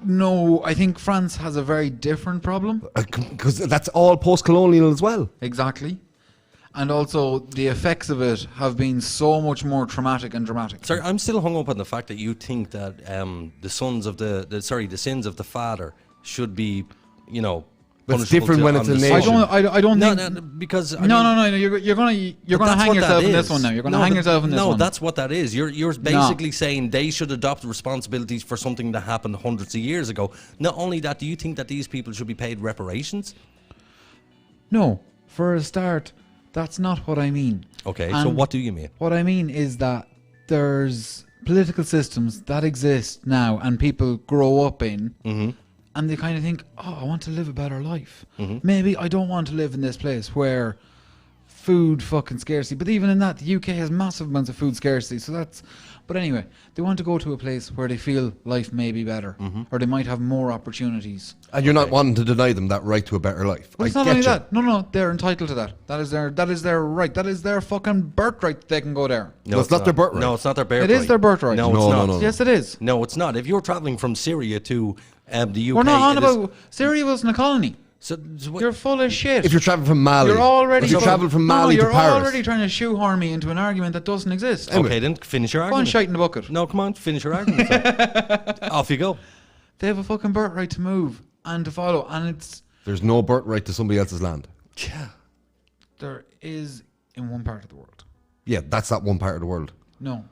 No, I think France has a very different problem. Because that's all post-colonial as well. Exactly. And also, the effects of it have been so much more traumatic and dramatic. Sorry, I'm still hung up on the fact that you think that the sins of the father should be, But it's different when it's a nation. I don't think. No, because No. You're gonna hang yourself in this one now. You're gonna hang yourself in this one. No, that's what that is. You're basically saying they should adopt responsibilities for something that happened hundreds of years ago. Not only that, do you think that these people should be paid reparations? No, for a start, that's not what I mean. Okay, so what do you mean? What I mean is that there's political systems that exist now, and people grow up in. And they kind of think, I want to live a better life. Maybe I don't want to live in this place where food fucking scarcity. But even in that, the UK has massive amounts of food scarcity. So that's... But anyway, they want to go to a place where they feel life may be better. Or they might have more opportunities. And you're not wanting to deny them that right to a better life. Well, it's not only that. No, they're entitled to that. That is their right. That is their fucking birthright. They can go there. No, it's not their birthright. No, it's not their birthright. It is their birthright. No, it's not. No. Yes, it is. No, it's not. If you're traveling from Syria to the UK... We're not on about... Syria wasn't a colony. So you're full of shit. If you're traveling from Mali, you're already traveling from Mali to Paris, you're already trying to shoehorn me into an argument that doesn't exist. Okay, then finish your argument. Go on, shite in the bucket. No, come on, finish your argument. Off you go. They have a fucking birthright to move and to follow, and it's... There's no birthright to somebody else's land. Yeah. There is in one part of the world. Yeah, that's that one part of the world. No,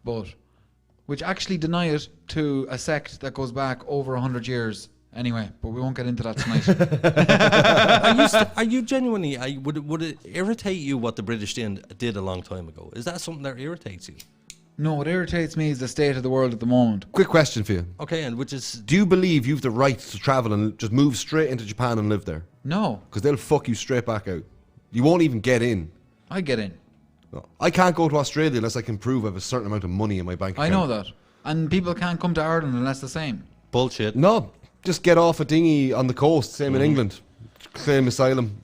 but which actually deny it to a sect that goes back over 100 years. Anyway, but we won't get into that tonight. Are you genuinely? Would it irritate you what the British did a long time ago? Is that something that irritates you? No, what irritates me is the state of the world at the moment. Quick question for you. Okay, and which is... Do you believe you have the right to travel and just move straight into Japan and live there? No. Because they'll fuck you straight back out. You won't even get in. I get in. No. I can't go to Australia unless I can prove I have a certain amount of money in my bank account. I know that. And people can't come to Ireland unless the same. Bullshit. No. Just get off a dinghy on the coast, same in England. Claim asylum.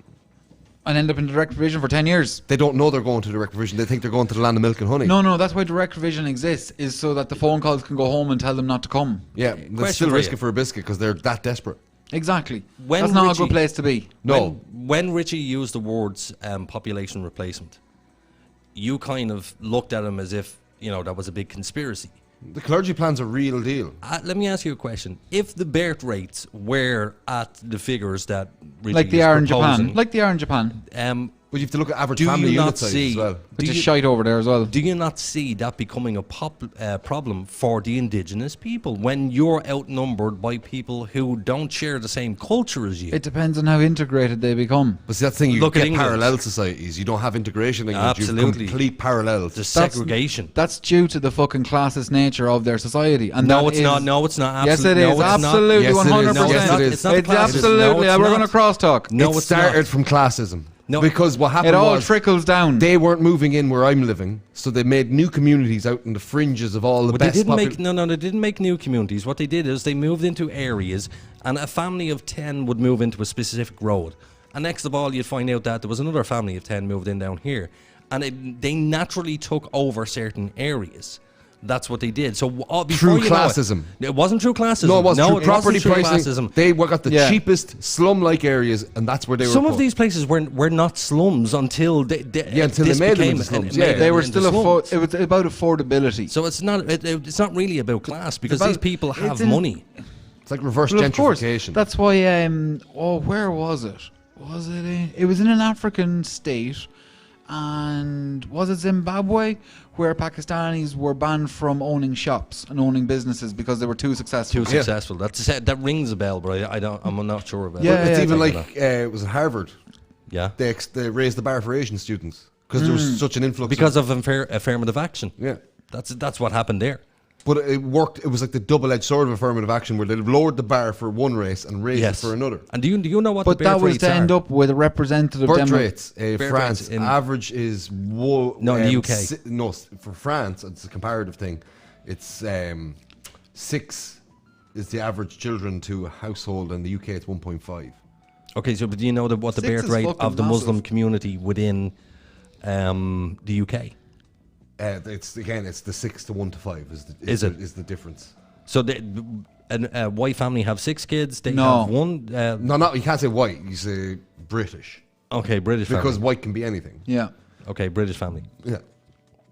And end up in direct provision for 10 years. They don't know they're going to direct provision. They think they're going to the land of milk and honey. No, that's why direct provision exists, is so that the phone calls can go home and tell them not to come. Yeah, they're still risking for a biscuit because they're that desperate. Exactly. That's not a good place to be. No. When Richie used the words population replacement, you kind of looked at him as if, that was a big conspiracy. The clergy plan's a real deal. Let me ask you a question. If the birth rates were at the figures that Richie like they are in Japan. Like they are in Japan. But you have to look at average family unit size as well. Which is shite over there as well. Do you not see that becoming a problem for the indigenous people when you're outnumbered by people who don't share the same culture as you? It depends on how integrated they become. But see, that's the thing, you get parallel societies. You don't have integration in England. Absolutely. You have complete parallels. There's segregation. That's due to the fucking classist nature of their society. And no, it's not. No, it's not. Yes, it is. Absolutely, 100%. Yes, it is. It's absolutely. We're going to crosstalk. No, it started from classissm. No, because what happened was trickles down. They weren't moving in where I'm living, so they made new communities out in the fringes of all the best. They didn't make new communities. What they did is they moved into areas, and a family of 10 would move into a specific road. And next of all, you'd find out that there was another family of 10 moved in down here, and they naturally took over certain areas. That's what they did. So true classism. It wasn't true classism. No, it wasn't true property pricing. Classism. They got the cheapest slum-like areas, and that's where they were. Some of these places were not slums until they made them into slums. They were still it was about affordability. So it's not really about class because these people have money. It's like reverse gentrification. That's why. Where was it? It was in an African state. and was it Zimbabwe, where Pakistanis were banned from owning shops and owning businesses because they were too successful. That rings a bell, but I'm not sure about it. Yeah, it's even like it was at Harvard. Yeah, they raised the bar for Asian students because there was such an influx because of affirmative action. Yeah, that's what happened there. But it worked. It was like the double-edged sword of affirmative action, where they lowered the bar for one race and raised it for another. And do you know what? But the birth that was rates to end are? up with a representative birth rates. France rates in average is no in the UK. No, for France it's a comparative thing. It's 6 is the average children to a household. In the UK, it's 1.5. Okay, so but do you know what the 6 birth is rate fucking of the massive. Muslim community within the UK? It's the 6 to 1 to 5 Is the difference. So a white family have 6 kids. They No. have one. No, you can't say white. You say British. Okay, British because family. white can be anything. Yeah. Okay, British family. Yeah.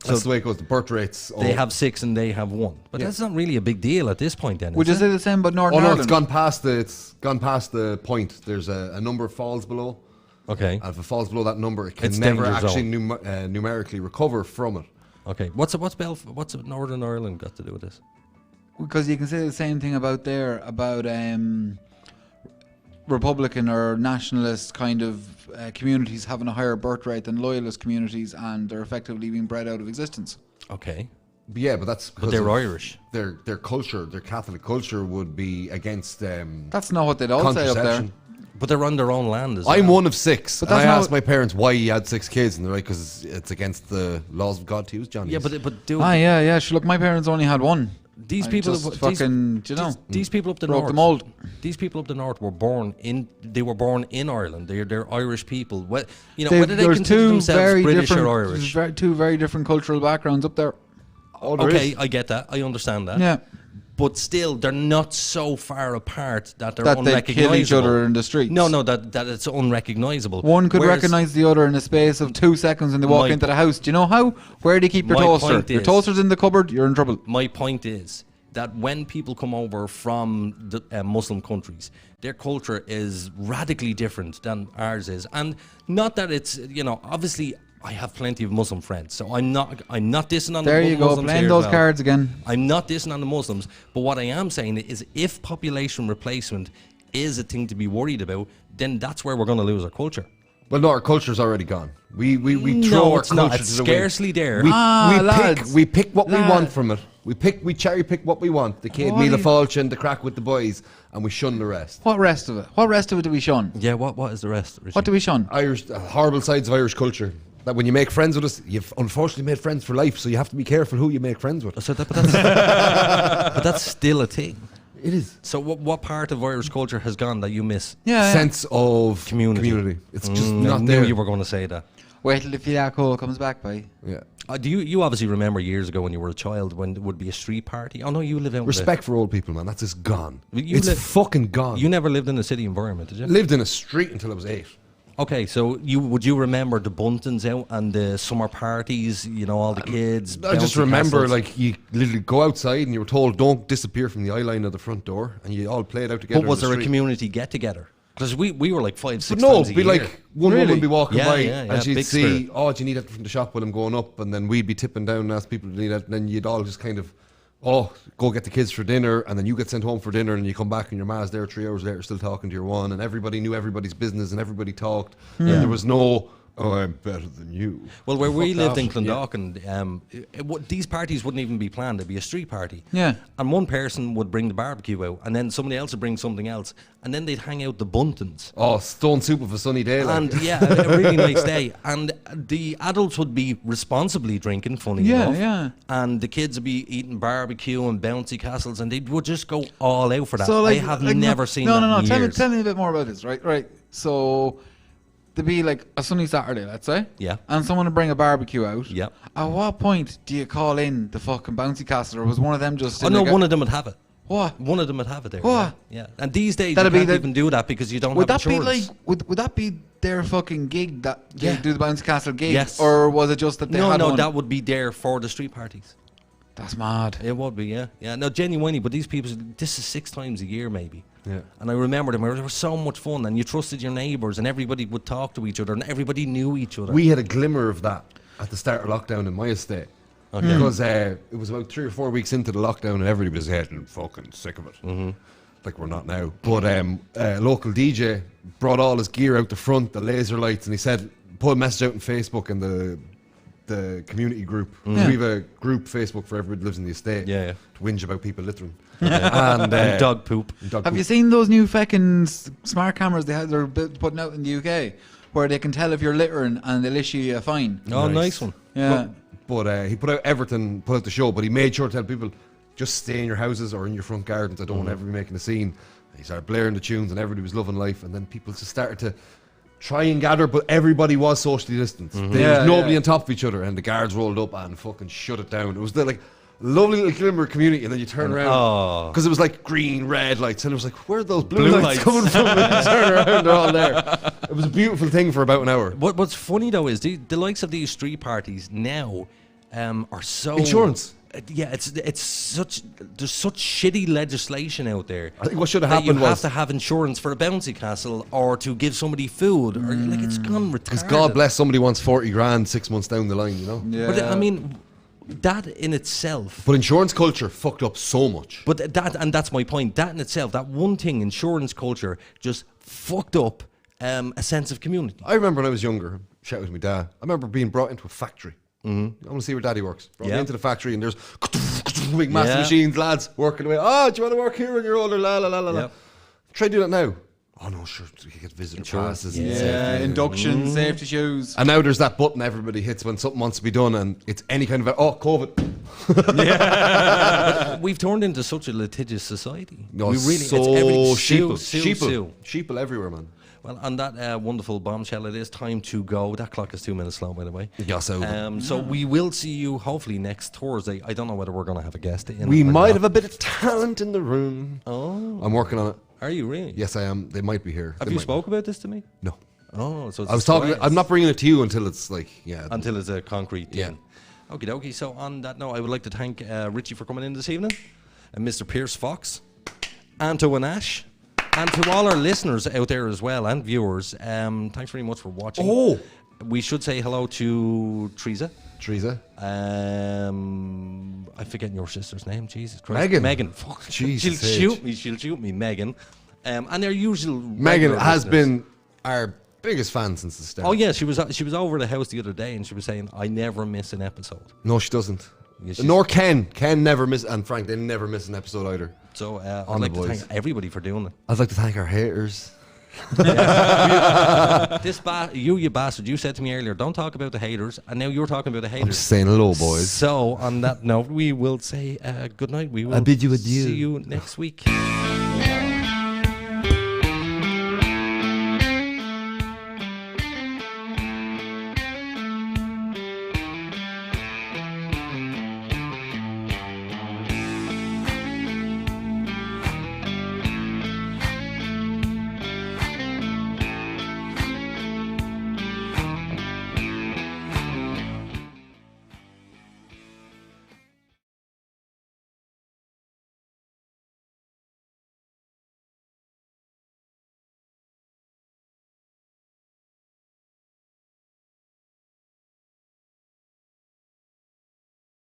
That's the way it goes. The birth rates. They have 6 and they have 1, but that's not really a big deal at this point. Then Would you is say it? the same about Northern Oh no, Ireland? it's gone past the point. There's a number falls below. Okay. And if it falls below that number, it can It's never danger actually zone. numerically recover from it. Okay. What's Northern Ireland got to do with this? Because you can say the same thing about Republican or nationalist kind of communities having a higher birth rate than loyalist communities, and they're effectively being bred out of existence. Okay. But yeah, but that's because they're of Irish. Their culture, their Catholic culture, would be against. That's not what they'd all say up there. contraception. But they're on their own land as well. I'm one of 6. But And that's I not asked my parents why he had 6 kids, and they're like, because it's against the laws of God to use Johnny. Yeah, but dude, yeah. Sure, look, my parents only had one. These I people, just these- fucking, do you know, these people up the broke north, the mold. These people up the north were born in. They were born in Ireland. They're Irish people. Whether they there's consider two themselves very British different, or Irish. there's two very different cultural backgrounds up there. Okay, I get that. I understand that. Yeah. But still, they're not so far apart that they're That they unrecognizable. kill each other in the streets. No, that it's unrecognizable. One could Whereas recognize the other in the space of 2 seconds when they walk My- into the house. Do you know how? Where do you keep your My toaster? point Your is- toaster's in the cupboard, you're in trouble. My point is that when people come over from the Muslim countries, their culture is radically different than ours is, and not that it's obviously. I have plenty of Muslim friends, so I'm not dissing on There the you go, Muslims playing here, those Val. cards again. I'm not dissing on the Muslims, but what I am saying is if population replacement is a thing to be worried about, then that's where we're going to lose our culture. Well, no, our culture's already gone. We No, throw our it's not. culture It's to the wind. scarcely there. We pick what we want from it. We cherry pick what we want. The kid, What do Mila you- Falch and the crack with the boys, and we shun the rest. What rest of it? What rest of it do we shun? Yeah, what is the rest? Richie? What do we shun? Irish horrible sides of Irish culture. That when you make friends with us, you've unfortunately made friends for life, so you have to be careful who you make friends with. So but that's still a thing. It is. So what part of Irish culture has gone that you miss? Sense of community. It's just I not knew there. you were going to say that. Wait till the fiasco comes back, boy. Yeah. Do you obviously remember years ago when you were a child when there would be a street party? Oh no, you live out. Respect for old people, man. That's just gone. You It's li- fucking gone. You never lived in a city environment, did you? Lived in a street until I was 8. Okay, so would you remember the buntings out and the summer parties? All the kids. I just bouncy remember, castles? like, you literally go outside and you were told, don't disappear from the eye line of the front door, and you all played out together. But was in there the a street. community get together? Because we were like 5-6 But no, times a be year. like one woman would be walking Yeah, by yeah, yeah, and she'd big see, spirit. oh, do you need that from the shop while I'm going up? And then we'd be tipping down and ask people to need that. And then you'd all just kind of, go get the kids for dinner. And then you get sent home for dinner and you come back and your ma's there 3 hours later still talking to your one. And everybody knew everybody's business and everybody talked. And there was no, oh, I'm better than you. Well, where we Fuck lived that. in Clondalkin, these parties wouldn't even be planned. It'd be a street party. Yeah. And one person would bring the barbecue out, and then somebody else would bring something else, and then they'd hang out the buntings. Oh, stone soup of a sunny day. Like. And yeah, a really nice day. And the adults would be responsibly drinking, funny Yeah, enough. yeah. And the kids would be eating barbecue and bouncy castles, and they would just go all out for that. So, like, I have like, never seen no, that no. in years. Tell me a bit more about this, right? So, there'd be like a sunny Saturday, let's say. Yeah. And someone would bring a barbecue out. Yeah. At what point do you call in the fucking bouncy castle, or was one of them just? Oh in no, the one of them would have it. What? One of them would have it there. What? Yeah. And these days That'd you be can't even do that because you don't Would have that be insurance. like? Would that be their fucking gig that they Yeah. do the bouncy castle gig? Yes. Or was it just that they had No, one? that would be there for the street parties. That's mad. It would be, yeah. Yeah, no, genuinely, but these people, this is 6 times a year maybe. Yeah. And I remember them, they were so much fun, and you trusted your neighbours, and everybody would talk to each other, and everybody knew each other. We had a glimmer of that at the start of lockdown in my estate. Okay. Because it was about 3 or 4 weeks into the lockdown, and everybody was getting fucking sick of it. Mm-hmm. Like we're not now. But a local DJ brought all his gear out the front, the laser lights, and he said, put a message out on Facebook and the community group. We have a group Facebook for everybody that lives in the estate. Yeah. To whinge about people littering. And dog poop. Have you seen those new fucking smart cameras they're putting out in the UK, where they can tell if you're littering and they'll issue you a fine? Oh, nice one. Yeah. But he put out everything, put out the show, but he made sure to tell people, just stay in your houses or in your front gardens. I don't want to ever be making a scene. And he started blaring the tunes, and everybody was loving life. And then people just started to try and gather, but everybody was socially distanced. There was nobody on top of each other, and the guards rolled up and fucking shut it down. It was like lovely little glimmer community, and then you turn around because it was like green, red lights, and it was like, where are those blue lights coming from? And you turn around, they're all there. It was a beautiful thing for about an hour. What's funny though is the likes of these street parties now are so insurance. It's such, there's such shitty legislation out there. I think what should have happened was you have to have insurance for a bouncy castle or to give somebody food, or like it's gone retarded. Because God bless, somebody wants 40 grand 6 months down the line, you know. Yeah. But I mean, that in itself. But insurance culture fucked up so much. But that's my point. That in itself, that one thing, insurance culture, just fucked up a sense of community. I remember when I was younger, shout out to my dad. I remember being brought into a factory. I want to see where daddy works. Brought me into the factory, and there's big massive machines, lads working away. Oh, do you want to work here when you're older? La la la la la. Try to do that now. Oh no, sure, you get visitor passes. Yeah, induction, safety shoes. And now there's that button everybody hits when something wants to be done, and it's any kind of COVID. We've turned into such a litigious society. No, we really, so it's sheeple everywhere, man. Well, on that wonderful bombshell, it is time to go. That clock is 2 minutes slow, by the way. Yes, so we will see you hopefully next Thursday. I don't know whether we're going to have a guest in. We might have a bit of talent in the room. Oh, I'm working on it. Are you really? Yes, I am. They might be here. Have you spoke about this to me? No. Oh, so it's I was talking. I'm not bringing it to you until it's like, until it's a concrete thing. Yeah. Okie dokie. So on that note, I would like to thank Richie for coming in this evening, and Mr. Pierce Fox, Anto and Ash. And to all our listeners out there as well, and viewers, thanks very much for watching. Oh! We should say hello to Teresa. I'm forgetting your sister's name, Jesus Christ. Megan. Fuck. Jesus. She'll shoot me, Megan. And their usual Megan has listeners. been our biggest fan since the start. Oh yeah, she was over the house the other day, and she was saying, I never miss an episode. No, she doesn't. Yeah, nor Ken never miss, and Frank, they never miss an episode either. So I'd like to thank everybody for doing it. I'd like to thank our haters. You bastard, you said to me earlier, don't talk about the haters, and now you're talking about the haters. I'm just saying hello, boys. So on that note, we will say good night. We will I bid you adieu. See you next week.